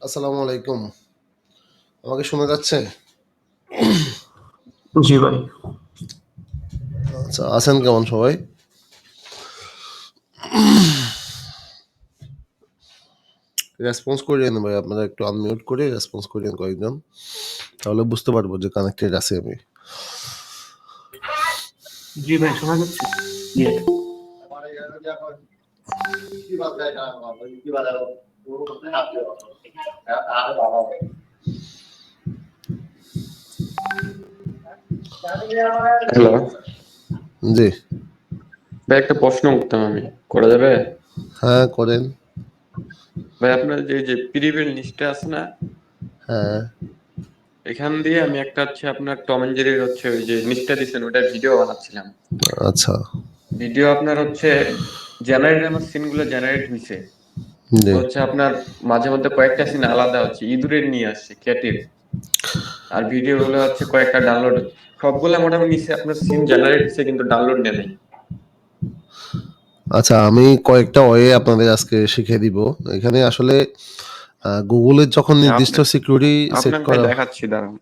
আসসালামু আলাইকুম। আমাকে শোনা যাচ্ছে? জি ভাই। আচ্ছা, আছেন কেমন সবাই? রেসপন্স করিয়েন ভাই, আপনারা একটু আনমিউট করে রেসপন্স করিয়েন কয়েকজন, তাহলে বুঝতে পারবো যে কানেক্টেড আছি আমি। জি ভাই, শোনা যাচ্ছে ক্লিয়ার। হ্যালো জি, ভাই, একটা প্রশ্ন করতাম আমি, করা যাবে? হ্যাঁ করেন। ভাই, আপনার যে প্রিভিল নিচটা আছে না, হ্যাঁ, এখান দিয়ে আমি একটা হচ্ছে আপনার টম এন্ড জেরির হচ্ছে ওই যে নিচটা দিচ্ছেন ওটা ভিডিও বানাচ্ছিলাম। আচ্ছা, ভিডিও আপনার হচ্ছে জেনারেট, আমার সিন গুলো জেনারেট হয়েছে। তো জি। হচ্ছে আপনার মাঝে মধ্যে কয়েকটা সিন আলাদা হচ্ছে, ইঁদুরের নিয়ে আসছে, ক্যাটের। আর ভিডিও গুলো হচ্ছে কয়েকটা ডাউনলোড, সবগুলা মোটামুটি নিচে আপনার সিন জেনারেট হয়েছে কিন্তু ডাউনলোড নেয় নাই। আচ্ছা, আমি কয়েকটা ওয়ে আপনাদের আজকে শিখিয়ে দিব। এখানে আসলে গুগলের যখন নির্দিষ্ট আপনার সিকিউরিটি সেট আপনাকে ভাই করা। দেখাচ্ছি, দাঁড়ান।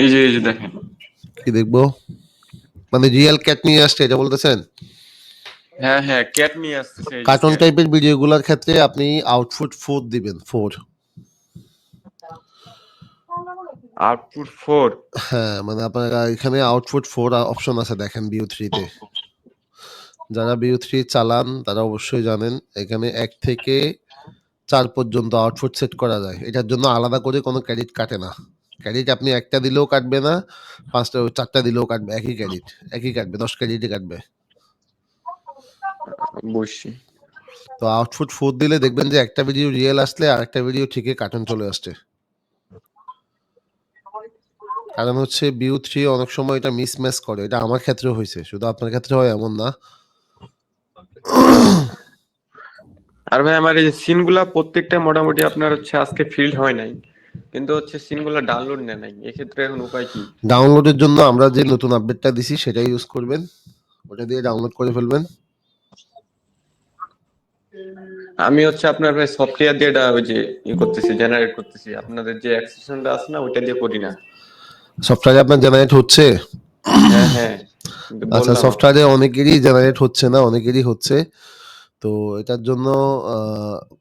এই যে দেখেন। কি দেখবো? মানে রিয়েল ক্যাট নিয়ে আসছে এটা বলতেছেন? হ্যাঁ হ্যাঁ, ক্যাট নিয়ে আসতেছে, এই যে কার্টুন ক্যাট। টাইপের ভিডিওগুলোর ক্ষেত্রে আপনি আউটপুট 4 দিবেন, 4। আউটপুট 4। হ্যাঁ, মানে আপনার এখানে আউটপুট 4 অপশন আছে দেখেন ভিউ 3 তে। যারা ভিউ 3 চালান তারা অবশ্যই জানেন এখানে 1 থেকে 4 পর্যন্ত আউটপুট সেট করা যায়। এটার জন্য আলাদা করে কোনো ক্রেডিট কাটে না। ক্রেডিট আপনি ১ টা দিলেও কাটবে না, ৫ টা ৪ টা দিলেও কাটবে, একই ক্রেডিট। একই কাটবে, ১০ ক্রেডিটই কাটবে। বসছি। তো আউটপুট 4 দিলে দেখবেন যে একটা ভিডিও রিয়েল আসলে আরেকটা ভিডিও ঠিকই কার্টুন চলে আসছে। কারণ হচ্ছে ভিউ 3 অনেক সময় এটা মিসম্যাচ করে। এটা আমার ক্ষেত্রেও হইছে। শুধু আপনার ক্ষেত্রে হয় এমন না। আর ভাই, আমার এই যে সিন গুলা প্রত্যেকটা মোটামুটি আপনার হচ্ছে আজকে ফিল্ড হয় নাই, কিন্তু হচ্ছে সিন গুলা ডাউনলোড নেয় নাই। এক্ষেত্রে এখন উপায় কি? ডাউনলোডের জন্য আমরা যে নতুন আপডেটটা দিছি সেটাই ইউজ করবেন। ওটা দিয়ে ডাউনলোড করে ফেলবেন। আমি হচ্ছে আপনার ভাই সফটওয়্যার দিয়ে ওই যে করতেছি, জেনারেট করতেছি। আপনাদের যে এক্সটেনশনটা আছে না, ওইটা দিয়ে করি না। সফটওয়্যারে আপনার জেনারেট হচ্ছে? হ্যাঁ হ্যাঁ, কিন্তু আচ্ছা, বললাম আপনার। সফটওয়্যারে অনেকেরই জেনারেট হচ্ছে না, অনেকেরই হচ্ছে। তো এটার জন্য আ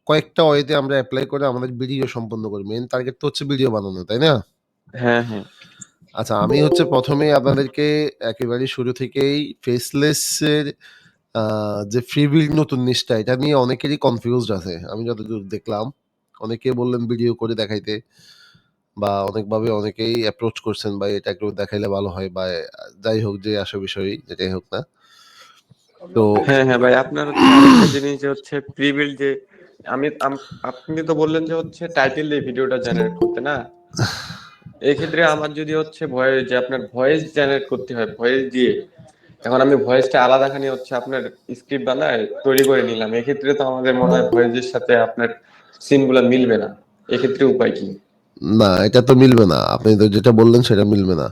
কয়েকটা ওয়েতে আমরা এপ্লাই করে আমাদের ভিডিও সম্পন্ন করি। মেইন টার্গেট তো হচ্ছে ভিডিও বানানো, তাই না? হ্যাঁ হ্যাঁ। আচ্ছা, আমি হচ্ছে ১ম এই আপনাদেরকে একেবারে শুরু থেকেই ফেসলেস এর আ যে ফ্রি বিল্ড নতুন জিনিসটা এটা নিয়ে অনেকেরই কনফিউজড আছে। আমি যতদূর দেখলাম। অনেকে বললেন ভিডিও করে দেখাইতে, বা অনেকভাবে অনেকেই অ্যাপ্রোচ করছেন ভাই এটা একটু দেখাইলে ভালো হয়, বা যাই হোক যে আসল বিষয় যেটাই হোক না। তো হ্যাঁ হ্যাঁ ভাই, আপনার হচ্ছে আরেকটা জিনিস যে হচ্ছে প্রিবিল্ড যে আপনি তো বললেন যে হচ্ছে টাইটেল দিয়ে ভিডিওটা জেনারেট করতে না। এই ক্ষেত্রে আমার যদি হচ্ছে ভয়েস, যে আপনার ভয়েস জেনারেট করতে হয় ভয়েস দিয়ে, এখন আমি ভয়েসটা আলাদা খানি হচ্ছে আপনার স্ক্রিপ্ট বানায় তৈরি করে নিলাম, এক্ষেত্রে তো আমাদের মনে হয় ভয়েসের সাথে আপনার সিন গুলা মিলবে না। এক্ষেত্রে উপায় কি? না, এটা তো মিলবে না। আপনি তো যেটা বললেন সেটা মিলবে না।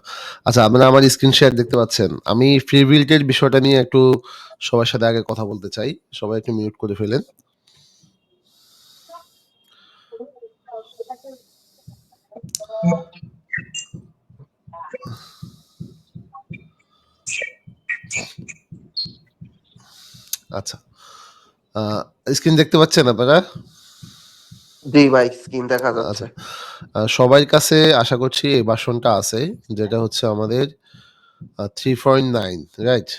আচ্ছা, আপনারা আমার স্ক্রিন শেয়ার দেখতে পাচ্ছেন। আমি ফ্রি বিল্ড এর বিষয়টা নিয়ে একটু সবার সাথে আগে কথা বলতে চাই। সবাই একটু মিউট করে ফেলেন। আচ্ছা। আ স্ক্রিন দেখতে পাচ্ছেন আপনারা? জি ভাই, স্ক্রিন দেখা যাচ্ছে। আচ্ছা। সবার কাছে আশা করছি এই ভার্সনটা আছে, যেটা হচ্ছে আমাদের 3.9, রাইট?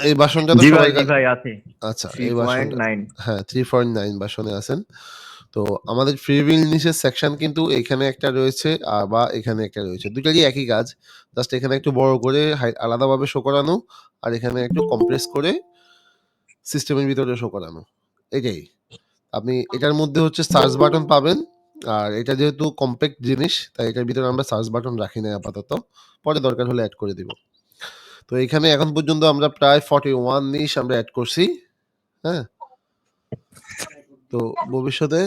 এই ভার্সনটা তো জি ভাই, সবার জি ভাই আছে। আচ্ছা, এই ভার্সনটা 3.9। হ্যাঁ, 3.9 ভার্সনে আছেন। তো আমাদের ফ্রি উইল নিচের সেকশন কিন্তু এখানে একটা রয়েছে, বা এখানে একটা রয়েছে। দুটারই একই কাজ। জাস্ট এখানে একটু বড় করে আলাদাভাবে শো করানো, আর এখানে একটু কম্প্রেস করে সিস্টেমের ভিতরে শো করানো। এটাই। আপনি এটার মধ্যে হচ্ছে সার্চ বাটন পাবেন। আর এটা যেহেতু কম্প্যাক্ট জিনিস তাই এটার ভিতরে আমরা সার্চ বাটন রাখি নাই আপাতত। পরে দরকার হলে এড করে দিব। তো এখানে এখন পর্যন্ত আমরা প্রায় 41 নিশ আমরা এড করছি। হ্যাঁ? তো ভবিষ্যতে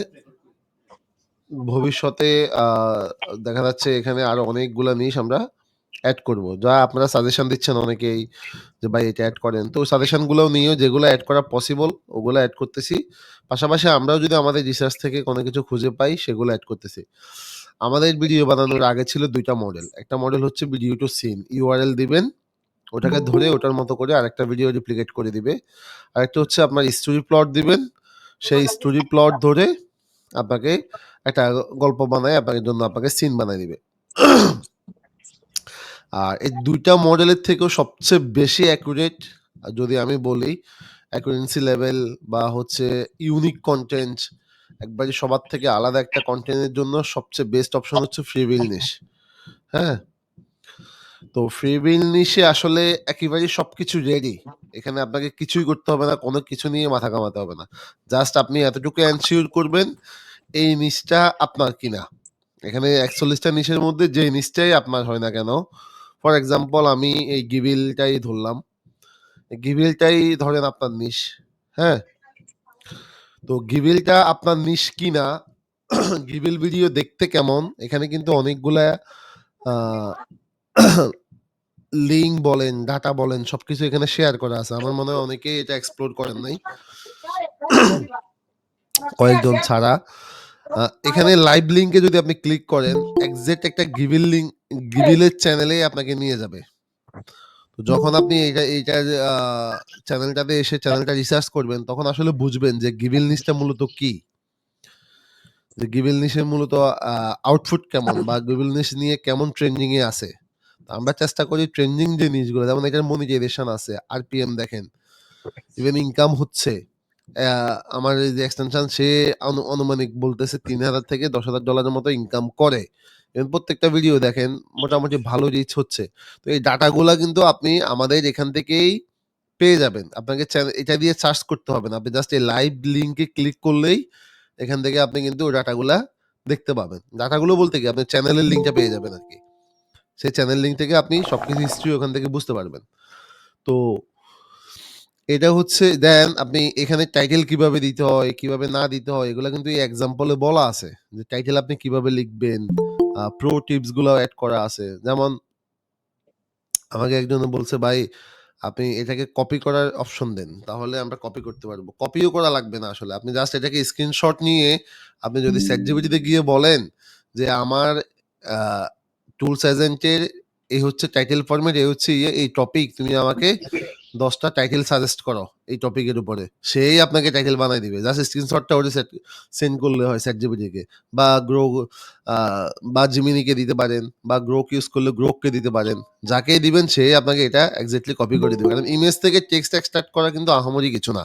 ভবিষ্যতে আ দেখা যাচ্ছে এখানে আরো অনেকগুলা নিশ আমরা অ্যাড করব। যা আপনারা সাজেশন দিচ্ছেন অনেকেই যে ভাই এটা অ্যাড করেন। তো সাজেশনগুলোও নিয়েও যেগুলো অ্যাড করা পসিবল ওগুলো অ্যাড করতেছি। পাশাপাশি আমরাও যদি আমাদের রিসার্চ থেকে কোনো কিছু খুঁজে পাই সেগুলো অ্যাড করতেছি। আমাদের ভিডিও বানানোর আগে ছিল ২ টা মডেল। একটা মডেল হচ্ছে ভিডিও টু সিন। URL দিবেন, ওটাকে ধরে ওটার মতো করে আরেকটা ভিডিও রেপ্লিকেট করে দিবে। আরেকটা হচ্ছে আপনার স্টোরি প্লট দিবেন। সেই স্টোরি প্লট ধরে আপনাকে একটা গল্প বানায় আপনাকে সিন বানায় দিবে। আর এই ২ টা মডেলের থেকেও সবচেয়ে বেশি অ্যাকুরেট যদি আমি বলি, অ্যাকুরেন্সি লেভেল বা হচ্ছে ইউনিক কনটেন্ট একবারে সবার থেকে আলাদা একটা কনটেন্টের জন্য সবচেয়ে বেস্ট অপশন হচ্ছে ফ্রিউইল নিশ। হ্যাঁ? তো ফ্রিউইল নিশে আসলে একেবারেই সবকিছু রেডি। এখানে আপনাকে কিছুই করতে হবে না, কোনো কিছু নিয়ে মাথা ঘামাতে হবে না। জাস্ট আপনি এতটুকু এনশিওর করবেন এই নিশটা আপনার কিনা। এখানে ৪১ টা নিশের মধ্যে যে নিশটাই আপনার হয় না কেন, ফর এক্সাম্পল আমি এই গিবিলটাই ধরলাম। গিবিলটাই ধরেন আপনার নিশ। হ্যাঁ? তো গিবিলটা আপনার নিশ কিনা, গিবিল ভিডিও দেখতে কেমন, এখানে কিন্তু অনেকগুলা আ লিঙ্ক বলেন, ডাটা বলেন সবকিছু এখানে শেয়ার করা আছে। আমার মনে হয় অনেকেই এটা এক্সপ্লোর করেন নাই। কয়েকজন ছাড়া। এখানে লাইভ লিঙ্কে যদি আপনি ক্লিক করেন, এক্সাক্ট একটা গিবিলের চ্যানেলেই আপনাকে নিয়ে যাবে। তো যখন আপনি এইটার চ্যানেলটাতে এসে চ্যানেলটা রিসার্চ করবেন, তখন আসলে বুঝবেন যে গিবিল নিশটা মূলত কি? যে গিবিল নিশের মূলত আউটপুট কেমন বা গিবিল নিশ নিয়ে কেমন ট্রেন্ডিং এ আছে। তো আমরা চেষ্টা করি ট্রেন্ডিং যে নিশগুলো যেমন এটার মনিটাইজেশন আছে, RPM দেখেন, ইভেন ইনকাম হচ্ছে। আমার এই যে এক্সটেনশন সে আনুমানিক বলতেছে $৩,০০০ থেকে $১০,০০০ মতো ইনকাম করে। এবং প্রত্যেকটা ভিডিও দেখেন মোটামুটি ভালো রিচ হচ্ছে। তো এই ডাটাগুলা কিন্তু আপনি আমাদের এখান থেকেই পেয়ে যাবেন। আপনাকে এটা দিয়ে সার্চ করতে হবে না। আপনি জাস্ট এই লাইভ লিঙ্কে ক্লিক করলেই এখান থেকে আপনি কিন্তু ওই ডাটাগুলা দেখতে পাবেন। ডাটাগুলো বলতে কি আপনি চ্যানেলের লিঙ্কটা পেয়ে যাবেন আরকি। সেই চ্যানেল লিঙ্ক থেকে আপনি সবকিছু হিস্ট্রি ওখান থেকে বুঝতে পারবেন। তো এটা হচ্ছে দেন আপনি এখানে টাইটেল কিভাবে দিতে হয়, কিভাবে না দিতে হয় এগুলা কিন্তু এই এক্সাম্পল এ বলা আছে। যে টাইটেল আপনি কিভাবে লিখবেন, প্রো টিপস গুলাও এড করা আছে। যেমন আমাকে একজনে বলছে, "ভাই আপনি এটাকে কপি করার অপশন দেন। তাহলে আমরা কপি করতে পারবো।" কপিও করা লাগবে না আসলে। আপনি জাস্ট এটাকে স্ক্রিনশট নিয়ে আপনি যদি ChatGPT তে গিয়ে বলেন যে, "আমার আ টুলস এজেন্টের এই হচ্ছে টাইটেল ফরমেট, এই হচ্ছে এই টপিক। তুমি আমাকে ১০ টা টাইটেল সাজেস্ট করো এই টপিকের উপরে।" সেই আপনাকে টাইটেল বানায় দিবে। জাস্ট স্ক্রিনশটটা ওরে সেন্ড করলে হয় ChatGPT কে বা আ বা জিমিনিকে দিতে পারেন বা গ্রোক ইউজ করলে গ্রোককে দিতে পারেন। যাকেই দিবেন সেই আপনাকে এটা এক্সাক্টলি কপি করে দিবে। কারণ ইমেজ থেকে টেক্সট এক্সট্রাক্ট করা কিন্তু আহামরি কিছু না।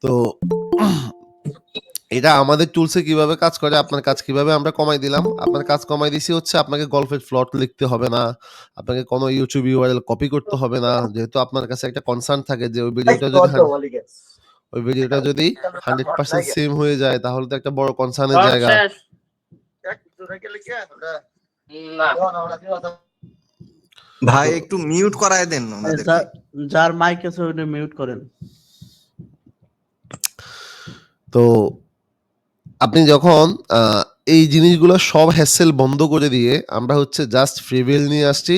তো এটা আমাদের টুলসে কিভাবে কাজ করে, আপনার কাজ কিভাবে আমরা কমায় দিলাম। আপনার কাজ কমায় দিছি হচ্ছে আপনাকে গল্পের প্লট লিখতে হবে না। আপনাকে কোনো YouTube URL কপি করতে হবে না। যেহেতু আপনার কাছে একটা কনসার্ন থাকে যে ওই ভিডিওটা যদি 100% সেম হয়ে যায় তাহলে তো একটা বড় কনসার্ন এর জায়গা। ভাই তো একটু মিউট করায় দেন ওনাদেরকে। যার মাইক আছে ওটা মিউট করেন। তো আপনি যখন এই জিনিসগুলো সব হ্যাসেল বন্ধ করে দিয়ে আমরা হচ্ছে জাস্ট ফ্রিবিল নিয়ে আসছি।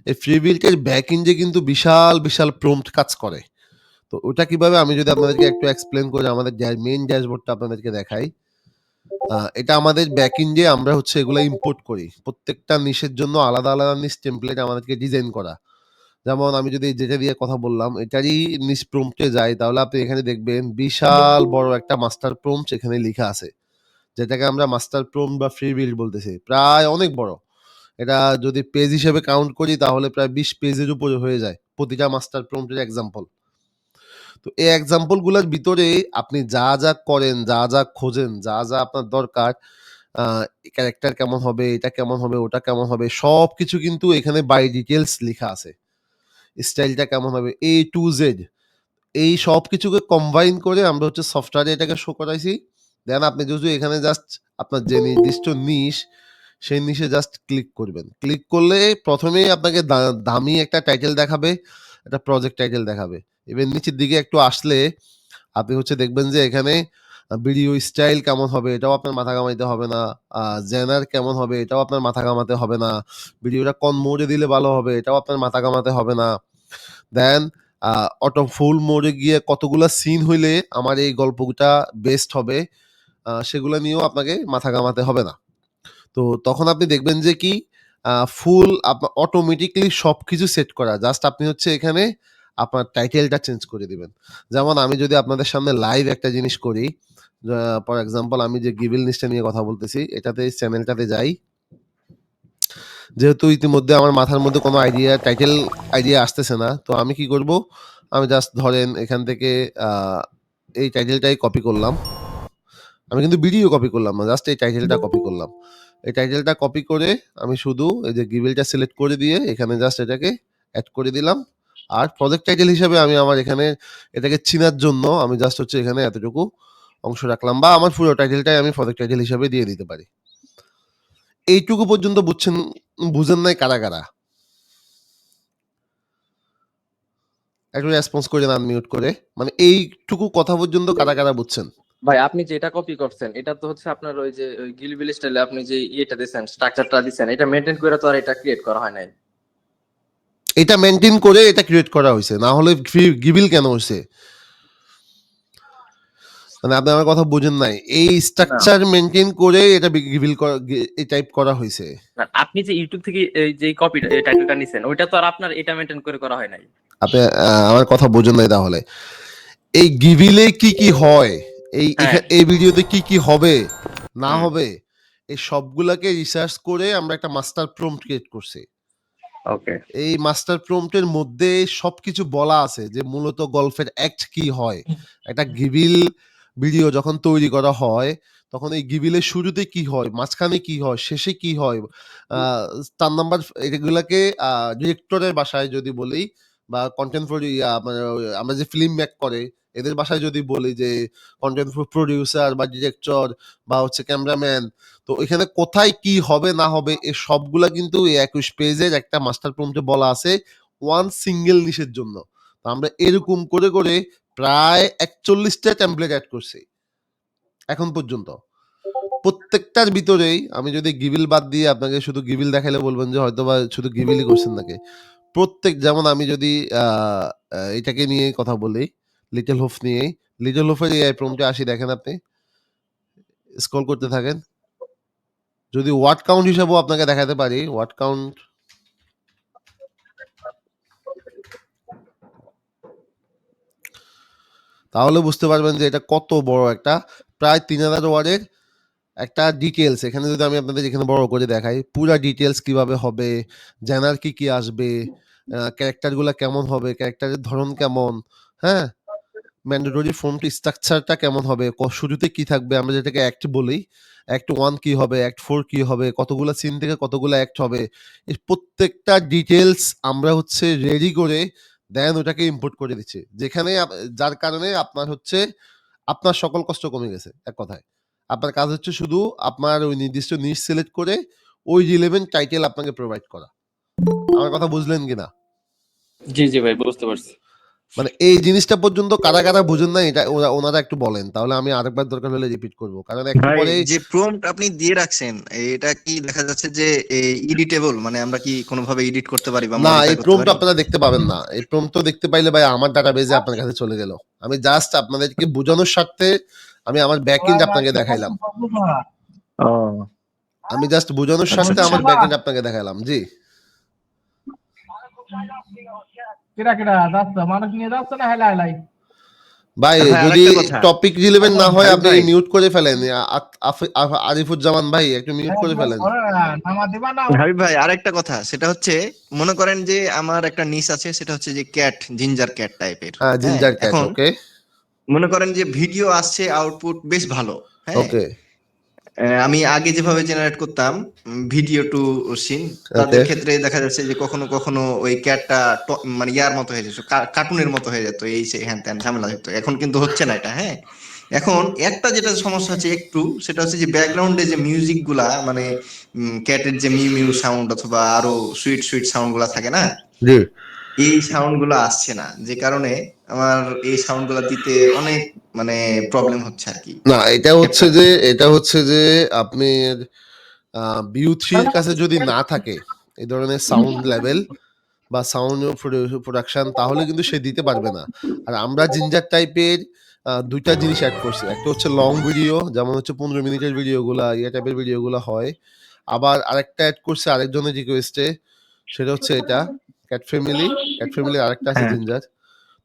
এই ফ্রিবিলটার ব্যাক এন্ডে কিন্তু বিশাল, বিশাল প্রম্পট কাজ করে। তো ওটা কিভাবে আমি যদি আপনাদেরকে একটু এক্সপ্লেইন করে আমাদের মেইন ড্যাশবোর্ডটা আপনাদেরকে দেখাই। এটা আমাদের ব্যাক এন্ডে আমরা হচ্ছে এগুলা ইম্পোর্ট করি। প্রত্যেকটা নিশের জন্য আলাদা, আলাদা নিশ টেমপ্লেট আমাদেরকে ডিজাইন করা। যেমন আমি যদি যেটা দিয়ে কথা বললাম এটারই নিশ প্রম্পটে যাই তাহলে আপনি এখানে দেখবেন বিশাল বড় একটা মাস্টার প্রম্পট এখানে লিখা আছে। যেটাকে আমরা মাস্টার প্রম্পট বা ফ্রি বিল্ড বলতেছি। প্রায় অনেক বড়। এটা যদি পেজ হিসেবে কাউন্ট করি তাহলে প্রায় ২০ পেজের উপরে হয়ে যায়। প্রতিটা মাস্টার প্রম্পটের এক্সাম্পল। তো এই এক্সাম্পল গুলার ভিতরে আপনি যা, যা করেন, যা, যা খোঁজেন, যা, যা আপনার দরকার, আ ক্যারেক্টার কেমন হবে, এটা কেমন হবে, ওটা কেমন হবে সবকিছু কিন্তু এখানে বাই ডিটেইলস লিখা আছে। স্টাইলটা কেমন হবে A to Z এই সবকিছুকে কম্বাইন করে আমরা হচ্ছে সফটওয়্যারে এটাকে শো করাইছি। দেন আপনি যদি এখানে জাস্ট আপনার যে নির্দিষ্ট নিশ, সেই নিশে জাস্ট ক্লিক করবেন। ক্লিক করলে ১ম এই আপনাকে দামি একটা টাইটেল দেখাবে, একটা প্রজেক্ট টাইটেল দেখাবে। ইভেন নিচের দিকে একটু আসলে আপনি হচ্ছে দেখবেন যে এখানে ভিডিও স্টাইল কেমন হবে এটাও আপনার মাথা ঘামাইতে হবে না, জেনার কেমন হবে এটাও আপনার মাথা ঘামাতে হবে না, ভিডিওটা কোন মোডে দিলে ভালো হবে এটাও আপনার মাথা ঘামাতে হবে না। দেন অটো ফুল মোডে গিয়ে কতগুলা সিন হইলে আমার এই গল্পটা বেস্ট হবে সেগুলো নিয়েও আপনাকে মাথা ঘামাতে হবে না। তো তখন আপনি দেখবেন যে কি ফুল আপনার অটোমেটিকলি সব কিছু সেট করা, জাস্ট আপনি হচ্ছে এখানে আপনার টাইটেলটা চেঞ্জ করে দিবেন। যেমন আমি যদি আপনাদের সামনে লাইভ একটা জিনিস করি, ফর এক্সাম্পল আমি যে গিভিল নিচটা নিয়ে কথা বলতেছি এটাতে চ্যানেলটাতে যাই, যেহেতু ইতিমধ্যে আমার মাথার মধ্যে কোনো টাইটেল আইডিয়া আসতেছে না, তো আমি কি করব, আমি জাস্ট ধরেন এখান থেকে এই টাইটেলটাই কপি করলাম, আমি কিন্তু ভিডিও কপি করলাম না, জাস্ট এই টাইটেলটা কপি করলাম। এই টাইটেলটা কপি করে আমি শুধু এই যে গিভিলটা সিলেক্ট করে দিয়ে এখানে জাস্ট এটাকে অ্যাড করে দিলাম। আর প্রজেক্ট টাইটেল হিসাবে আমি আমার এখানে এটাকে চিনার জন্য আমি জাস্ট হচ্ছে এখানে এতটুকু অংশ রাখলাম, বা আমার পুরো টাইটেলটাই আমি প্রজেক্ট টাইটেল হিসাবে দিয়ে দিতে পারি। এইটুকু পর্যন্ত বুঝেন নাই কারা কারা? একটু রেসপন্স করে আনমিউট করে, মানে এইটুকু কথা পর্যন্ত কারা কারা বুঝছেন? ভাই আপনি যেটা কপি করছেন এটা তো হচ্ছে আপনার ওই যে ওই গিলবিল স্টাইলে আপনি যে ইয়েটা দিছেন, স্ট্রাকচারটা দিছেন, এটা মেইনটেইন করে তো আর এটা ক্রিয়েট করা হয় নাই। এটা মেনটেন করে এটা ক্রিয়েট করা হয়েছে, না হলে গিভিল কেন হয়েছে? মানে আপনি আমার কথা বুঝেন নাই, এই স্ট্রাকচার মেনটেন করে এটা গিভিল এই টাইপ করা হয়েছে। না, আপনি যে ইউটিউব থেকে এই যে কপি টাইটেলটা নিছেন ওইটা তো আর আপনার এটা মেইনটেইন করে করা হয় নাই। আপনি আমার কথা বুঝেন নাই তাহলে। এই গিভিলে কি কি হয়, এই ভিডিওতে কি কি হবে না হবে, এই সবগুলাকে রিসার্চ করে আমরা একটা মাস্টার প্রম্পট ক্রিয়েট করছি। ওকে, এই মাস্টার প্রম্পটের মধ্যে সবকিছু বলা আছে যে মূলত গল্পের অ্যাক্ট কি হয়। একটা গিভিল ভিডিও যখন তৈরি করা হয় তখন এই গিভিলের শুরুতে কি হয়, মাঝখানে কি হয়, শেষে কি হয়, তার নাম্বার এগুলাকে ডিরেক্টরের বাসায় যদি বলি বা কন্টেন্ট আমরা যে ফিল্ম মেক করে এদের বাসায় যদি বলি যে কন্টেন্ট প্রডিউসার বা ডিরেক্টর বা হচ্ছে ক্যামেরাম্যান, তো এখানে কোথায় কি হবে না হবে এই সবগুলা কিন্তু এই 21 পেজের একটা মাস্টার প্রম্পটে বলা আছে ওয়ান সিঙ্গেল নিশের জন্য। তো আমরা এরকম করে করে প্রায় 41টা টেমপ্লেট অ্যাড করছি এখন পর্যন্ত। প্রত্যেকটার ভিতরেই আমি যদি গিভিল বাদ দিয়ে আপনাকে শুধু গিভিল দেখাইলে বলবেন যে হয়তো বা শুধু গিভিলই করছেন নাকি। যেমন আমি যদি এটাকে নিয়ে কথা বলি, লিটল হোপ নিয়ে, লিটল হোপের এই প্রম্পটে আসি, দেখেন আপনি স্ক্রল করতে থাকেন, যদি ওয়ার্ড কাউন্ট হিসাবেও আপনাকে দেখাতে পারি, ওয়ার্ড কাউন্ট তাহলে বুঝতে পারবেন যে এটা কত বড় একটা প্রায় 3000 ওয়ার্ডের একটা ডিটেলস। এখানে যদি আমি আপনাদের এখানে বড় করে দেখাই পুরা ডিটেলস কিভাবে হবে, জেনার কি কি আসবে, ক্যারেক্টারগুলো কেমন হবে, ক্যারেক্টারের ধরন কেমন, হ্যাঁ, ম্যান্ডেটরি ফর্মটি স্ট্রাকচারটা কেমন হবে, শুরুতে কি থাকবে, আমরা যেটাকে অ্যাক্ট বলি, অ্যাক্ট 1 কি হবে, অ্যাক্ট 4 কি হবে, কতগুলো সিন থেকে কতগুলো অ্যাক্ট হবে, এই প্রত্যেকটা ডিটেলস আমরা হচ্ছে রেডি করে দেন ওটাকে ইম্পোর্ট করে দিচ্ছি, যেখানে যার কারণে আপনার হচ্ছে আপনার সকল কষ্ট কমে গেছে। এক কথায় আপনার কাজ হচ্ছে শুধু আপনার ওই নির্দিষ্ট নিশ সিলেক্ট করে ওই রিলেভেন্ট টাইটেল আপনাকে প্রোভাইড করা। আমার কথা বুঝলেন কিনা? জি জি ভাই বুঝতে পারছি। মানে এই জিনিসটা পর্যন্ত কারা কারা বুঝেন না এটা ওনারা একটু বলেন, তাহলে আমি আরেকবার দরকার হলে রিপিট করব, কারণ একটু ভাই পরে যে প্রম্পট আপনি দিয়ে রাখছেন এটা কি দেখা যাচ্ছে যে এডিটেবল, মানে আমরা কি কোনোভাবে এডিট করতে পারি বা না, মডিফাই এই করতে প্রম্পট পারি? আপনারা দেখতে পাবেন না। এই প্রম্পট তো দেখতে পাইলে ভাই আমার ডাটাবেজে আপনার কাছে চলে গেল। আমি জাস্ট আপনাদেরকে বোঝানোর স্বার্থে আমি আমার ব্যাকএন্ড আপনাকে দেখাইলাম। ও আমি জাস্ট বোঝানোর আচ্ছা, স্বার্থে আচ্ছা। আমার ব্যাকএন্ড আপনাকে দেখাইলাম। জি কেডা কেডা যাচ্ছে মানুষ নিয়ে যাচ্ছে না হেলাই হেলাই ভাই, ভাই, যদি আরেকটা কথা। টপিক রিলেভেন্ট না হয় হাবিব আপনি ভাই। মিউট করে ফেলেন। আরিফুজ্জামান ভাই একটু মিউট করে ফেলেন। নামা দিবা না হাবিব ভাই আরেকটা কথা, সেটা হচ্ছে মনে করেন যে আমার একটা নিশ আছে, সেটা হচ্ছে যে ক্যাট, জিঞ্জার ক্যাট টাইপের। হ্যাঁ, জিঞ্জার ক্যাট, এখন ওকে মনে করেন যে ভিডিও আসছে, আউটপুট বেশ ভালো, হ্যাঁ। ওকে আমি আগে যেভাবে জেনারেট করতাম ভিডিও টু সিন, তাদের ওকে ক্ষেত্রে দেখা যাচ্ছে যে কখনো কখনো ওই ক্যাটটা মানে ইয়ার মতো হয়ে যেত, কার্টুনের মতো হয়ে যেত, এই সেই হ্যান ত্যান ঝামেলা হতো। এখন কিন্তু হচ্ছে না এটা, হ্যাঁ। এখন একটা যেটা সমস্যা হচ্ছে একটু, সেটা হচ্ছে যে ব্যাকগ্রাউন্ডে যে মিউজিক গুলা, মানে ক্যাটের যে মিউ মিউ সাউন্ড অথবা আরো সুইট সুইট সাউন্ড গুলা থাকে না, জি এই সাউন্ড গুলো আসছে না, যে কারণে আমার এই সাউন্ড গুলো দিতে অনেক মানে প্রবলেম হচ্ছে আর কি। না, এটা হচ্ছে যে আপনার বিউ3 এর কাছে যদি না থাকে এই ধরনের সাউন্ড লেভেল বা সাউন্ড প্রোডাকশন, তাহলে কিন্তু সে দিতে পারবে না। আর আমরা জিঞ্জার টাইপের দুইটা জিনিস অ্যাড করছি, একটা হচ্ছে লং ভিডিও, যেমন হচ্ছে 15 মিনিটের ভিডিওগুলা, ইয়ে টাইপের ভিডিওগুলো হয়। আবার আরেকটা অ্যাড করছে আরেকজনের রিকোয়েস্টে, সেটা হচ্ছে এটা ক্যাট ফ্যামিলির আরেকটা আছে হ্যাঁ, জিঞ্জার।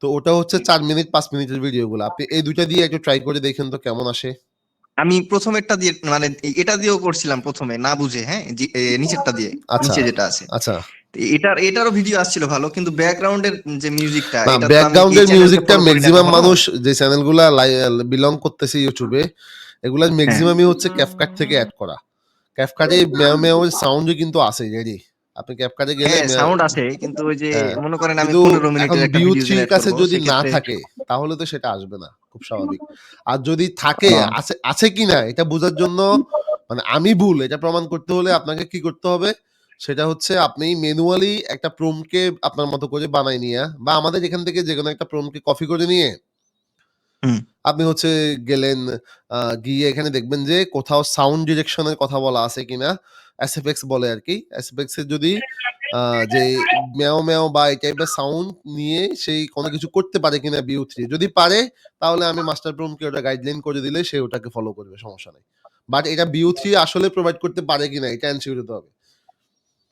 তো ওটা হচ্ছে 4 মিনিট 5 মিনিটের ভিডিওগুলো। আপনি এই দুইটা দিয়ে একটু ট্রাই করে দেখেন তো কেমন আসে। আমি প্রথমেরটা দিয়ে মানে এটা দিয়েও করছিলাম প্রথমে না বুঝে, হ্যাঁ, নিচেরটা দিয়ে, আচ্ছা নিচে যেটা আছে আচ্ছা। এটারও ভিডিও আসছিল ভালো, কিন্তু ব্যাকগ্রাউন্ডের যে মিউজিকটা, না, এটা তো আমি এই ব্যাকগ্রাউন্ডের চ্যানেলকে মিউজিকটা ফলো করি না ম্যাক্সিমাম কখনো। মানুষ যে চ্যানেলগুলা বিলং করতেছে ইউটিউবে, এগুলার হ্যাঁ ম্যাক্সিমামই হচ্ছে ক্যাপকাট থেকে অ্যাড করা। ক্যাপকাটে ম্যাও ম্যাও সাউন্ডও কিন্তু আছে রেডি। আপনি ক্যাপকাটে গেলে হ্যাঁ সাউন্ড আছে, কিন্তু ওই যে হ্যাঁ, মনে করেন আমি কিন্তু 15 এখন মিনিটের একটা বিউ ভিডিও থ্রির জেনারেট কাছে করবো, যদি না সেক্ষেত্রে থাকে তাহলে তো সেটা আসবে না, খুব স্বাভাবিক। আর যদি থাকে, আছে কিনা এটা বোঝার জন্য, মানে আমি ভুল এটা প্রমাণ করতে হলে আপনাকে কি করতে হবে, সেটা হচ্ছে আপনি ম্যানুয়ালি একটা প্রম্পটকে আপনার মতো করে বানাই নিয়ে, বা আমাদের এখান থেকে যে কোনো একটা প্রম্পটকে কপি করে নিয়ে হুম আপনি হচ্ছে গেলেন, গিয়ে এখানে দেখবেন যে কোথাও সাউন্ড ডিরেকশনের কথা বলা আছে কিনা, এসএফএক্স বলে আর কি। এসএফএক্স এর যদি যে ম্যাও ম্যাও বা এই টাইপের সাউন্ড নিয়ে সেই কোনো কিছু করতে পারে কিনা বিউ3, যদি পারে তাহলে আমি মাস্টার প্রম্পটকে ওটা গাইডলাইন করে দিলে সে ওটাকে ফলো করবে, সমস্যা নেই। বাট এটা বিউ3 আসলে প্রোভাইড করতে পারে কিনা এটা এনশিওর হতে হবে।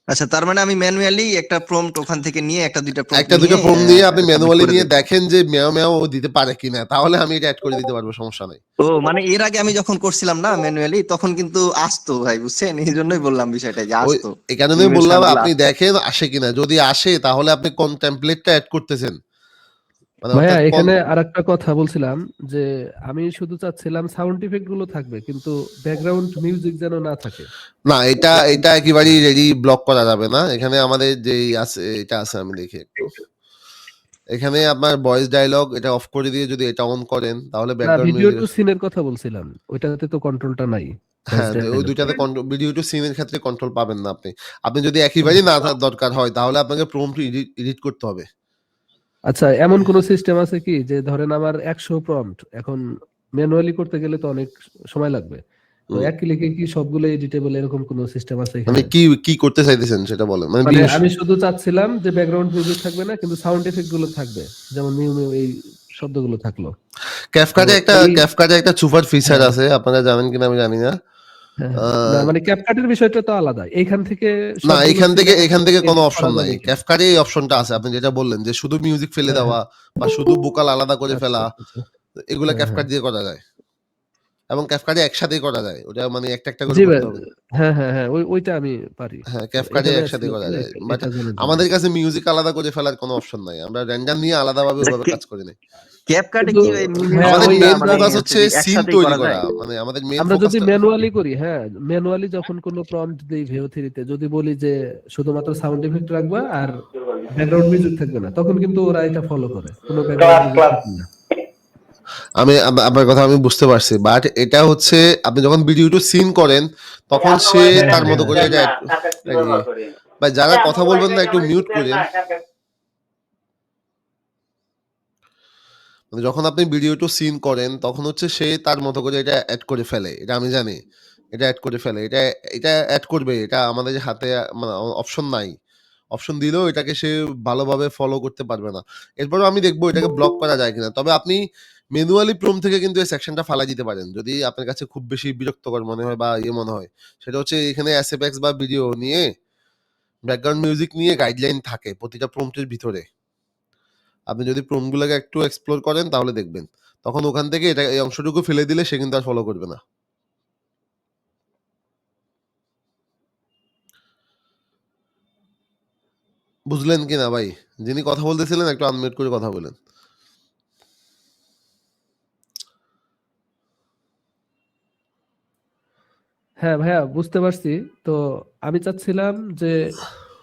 আচ্ছা, তার মানে আমি ম্যানুয়ালি একটা প্রম্পট ওখান থেকে নিয়ে একটা দুইটা প্রম্পট একটা দুইটা প্রম্পট নিয়ে আপনি সাবমিট ম্যানুয়ালি করে নিয়ে দেব। দেখেন যে ম্যাও ম্যাও ও দিতে পারে কিনা, তাহলে আমি এটা অ্যাড করে দিতে পারবো, সমস্যা নেই। ও মানে এর আগে আমি যখন করছিলাম না ম্যানুয়ালি, তখন কিন্তু আসতো ভাই, বুঝছেন, এই জন্যই বললাম বিষয়টা যে ওই আসতো, এই কারণে ফিমেল বললাম সাউন্ড গুলো আপনি আসতো। দেখেন আসে কিনা। যদি আসে তাহলে আপনি কোন টেমপ্লেটটা অ্যাড করতেছেন, মানে ভাইয়া অর্থাৎ কোন। এখানে আরেকটা কথা বলছিলাম যে আমি শুধু চাচ্ছিলাম সাউন্ড ইফেক্ট গুলো থাকবে, কিন্তু ব্যাকগ্রাউন্ড মিউজিক যেন না থাকে। না, এটা একেবারেই রেডি ব্লক করা যাবে না। এখানে আমাদের যেই আছে এটা আছে, আমি দেখি একটু। এখানে আপনার ভয়েস ডায়লগ এটা অফ করে দিয়ে যদি এটা অন করেন তাহলে না, ব্যাকগ্রাউন্ড ভিডিও মিউজিক। টু সিনের কথা বলছিলাম, ওইটাতে তো কন্ট্রোলটা নাই, ভয়েস হ্যাঁ, ওই ডায়লগ। দুইটাতে ভিডিও টু সিনের ক্ষেত্রে কন্ট্রোল পাবেন না আপনি। আপনি যদি একেবারেই না দরকার হয় তাহলে আপনাকে প্রম্পট এডিট করতে হবে। আচ্ছা, এমন কোন সিস্টেম আছে কি যে ধরেন আমার 100 প্রম্পট, এখন ম্যানুয়ালি করতে গেলে তো অনেক সময় লাগবে, তো হুম। এক ক্লিকে কি সবগুলো এডিটেবল এরকম কোন সিস্টেম আছে মানে এখানে? কি করতে চাইতেছেন সেটা বলেন, মানে মানে আমি শুধু চাচ্ছিলাম যে ব্যাকগ্রাউন্ড মিউজিক থাকবে না, কিন্তু সাউন্ড এফেক্ট গুলো থাকবে, যেমন মিউ মিউ এই শব্দগুলো থাকলো। তো ক্যাপকাটে একটা সুপার ফিচার হ্যাঁ, আছে, আপনারা জানেন কিনা আমি জানি না। হ্যাঁ, না আহ, মানে ক্যাপকাটের বিষয়টা তো আলাদা, এইখান থেকে না, সবগুলো এখান থেকে কোনো edit অপশন করা নাই। যাবে কি? ক্যাপকাটে এই অপশনটা আছে, আপনি যেটা বললেন যে শুধু মিউজিক ফেলে হ্যাঁ, দেওয়া বা শুধু ভোকাল আলাদা করে আচ্ছা, ফেলা, আচ্ছা, এগুলা হ্যাঁ, ক্যাপকাট হ্যাঁ। দিয়ে করা যায়। এবং ক্যাপকাটে একসাথেই করা যায়, ওটা মানে একটা করে জি ভাই, করতে হবে না। হ্যাঁ, হ্যাঁ, হ্যাঁ, ওইটা আমি পারি। হ্যাঁ, তো ক্যাপকাটে এখানে একসাথে ছিল করা কি যায়, বাট এটা জানার জন্য। আমাদের কাছে মিউজিক আলাদা করে ফেলার কোনো অপশন নাই। আমরা র্যান্ডম নিয়ে আলাদাভাবে ওইভাবে কাজ করি না। ক্যাপকাটে কিন্তু কি ওই মিউজিক ভাইয়া আমাদের ওই মেইন মানে ফোকাস হচ্ছে হচ্ছে যে সিন একসাথেই তৈরি করা করা, যায়? মানে আমাদের মেইন আমরা যদি ফোকাসটা। ম্যানুয়ালি করি, হ্যাঁ, ম্যানুয়ালি যখন কোনো প্রম্পট দেই ভিও3 তে, যদি বলি যে শুধুমাত্র সাউন্ড ইফেক্ট রাখবা আর ব্যাকগ্রাউন্ড মিউজিক থাকবে না, তখন কিন্তু ওরা এটা ফলো করে, কোনো ব্যাকগ্রাউন্ড মিউজিক থাকবে না। আপনার কথা আমি বুঝতে পারছি, বাট এটা হচ্ছে আপনি যখন ভিডিও টু সিন করেন তখন সে হ্যাঁ, তার হ্যাঁ, মতো করে হ্যাঁ। এটা বা যারা কথা বলবেন না একটু মিউট করেন। মানে যখন আপনি ভিডিও টু সিন করেন তখন হচ্ছে সে তার মতো করে এটা অ্যাড করে ফেলে, এটা আমি জানি। এটা অ্যাড করে ফেলে, এটা অ্যাড করবে, এটা আমাদের হাতে মানে অপশন নাই। অপশন দিলেও এটাকে সে ভালোভাবে ফলো করতে পারবে না। এরপরেও আমি দেখবো এটাকে ব্লক করা যায় কিনা। তবে আপনি ম্যানুয়ালি প্রম থেকে কিন্তু এই সেকশনটা ফালাই দিতে পারেন যদি আপনার কাছে খুব বেশি বিরক্তকর মনে হয় বা মনে হয়। সেটা হচ্ছে এখানে এসএফএক্স বা ভিডিও নিয়ে ব্যাকগ্রাউন্ড মিউজিক নিয়ে গাইডলাইন থাকে প্রতিটা প্রম্পটের ভিতরে। আপনি যদি প্রম্পটগুলোকে একটু এক্সপ্লোর করেন তাহলে দেখবেন। তখন ওখান থেকে এই অংশটুকু ফেলে দিলে সে কিন্তু আর ফলো করবে না। বুঝলেন কিনা ভাই? যিনি কথা বলতেছিলেন একটু আনমিউট করে কথা বলেন। হ্যাঁ ভাইয়া, বুঝতে পারছি। তো আমি চাচ্ছিলাম যে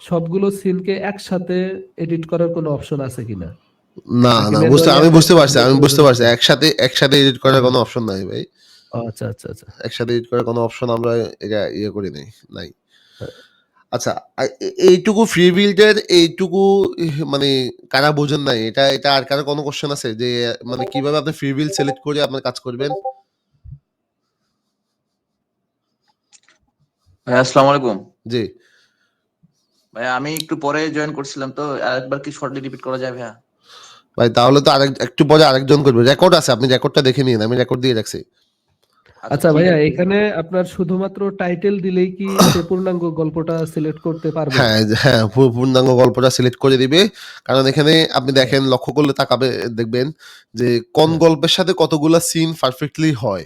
সবগুলো সিনকে একসাথে এডিট করার কোনো অপশন আছে কিনা, না, নাকি না, ম্যানুয়ালি আমি একটা বুঝতে একটা পারছি, করে প্রয়োজন আছে? একসাথে এডিট করার কোনো অপশন নাই ভাই। ও আচ্ছা, আচ্ছা, আচ্ছা। একসাথে এডিট করার কোনো অপশন আমরা এটা করি নাই। আচ্ছা, এইটুকু ফ্রি বিল্ডের এইটুকু মানে কারা বোঝেন নাই? এটা আর কারো কোনো কোয়েশ্চেন আছে যে মানে কিভাবে আপনি ফ্রি বিল্ড সিলেক্ট করে আপনার কাজ করবেন? ভাই আসসালামু আলাইকুম। জি। ভাই আমি একটু পরে জয়েন করছিলাম, তো আরেকবার কি শর্টলি রিপিট করা যায় ভাইয়া? ভাই তাহলে তো একটু পরে আরেকজন করবে। রেকর্ড আছে, আপনি রেকর্ডটা দেখে নিন। আমি রেকর্ড দিয়ে রাখছি। আচ্ছা ঠিক ভাইয়া, আছে। এখানে আপনার শুধুমাত্র টাইটেল দিলেই কি সে পূর্ণাঙ্গ গল্পটা সিলেক্ট করতে পারবে? হ্যাঁ, পূর্ণাঙ্গ গল্পটা সিলেক্ট করে দিবে। কারণ এখানে আপনি দেখেন, লক্ষ্য করলে দেখবেন যে কোন হ্যাঁ। গল্পের সাথে কতগুলা সিন পারফেক্টলি হয়।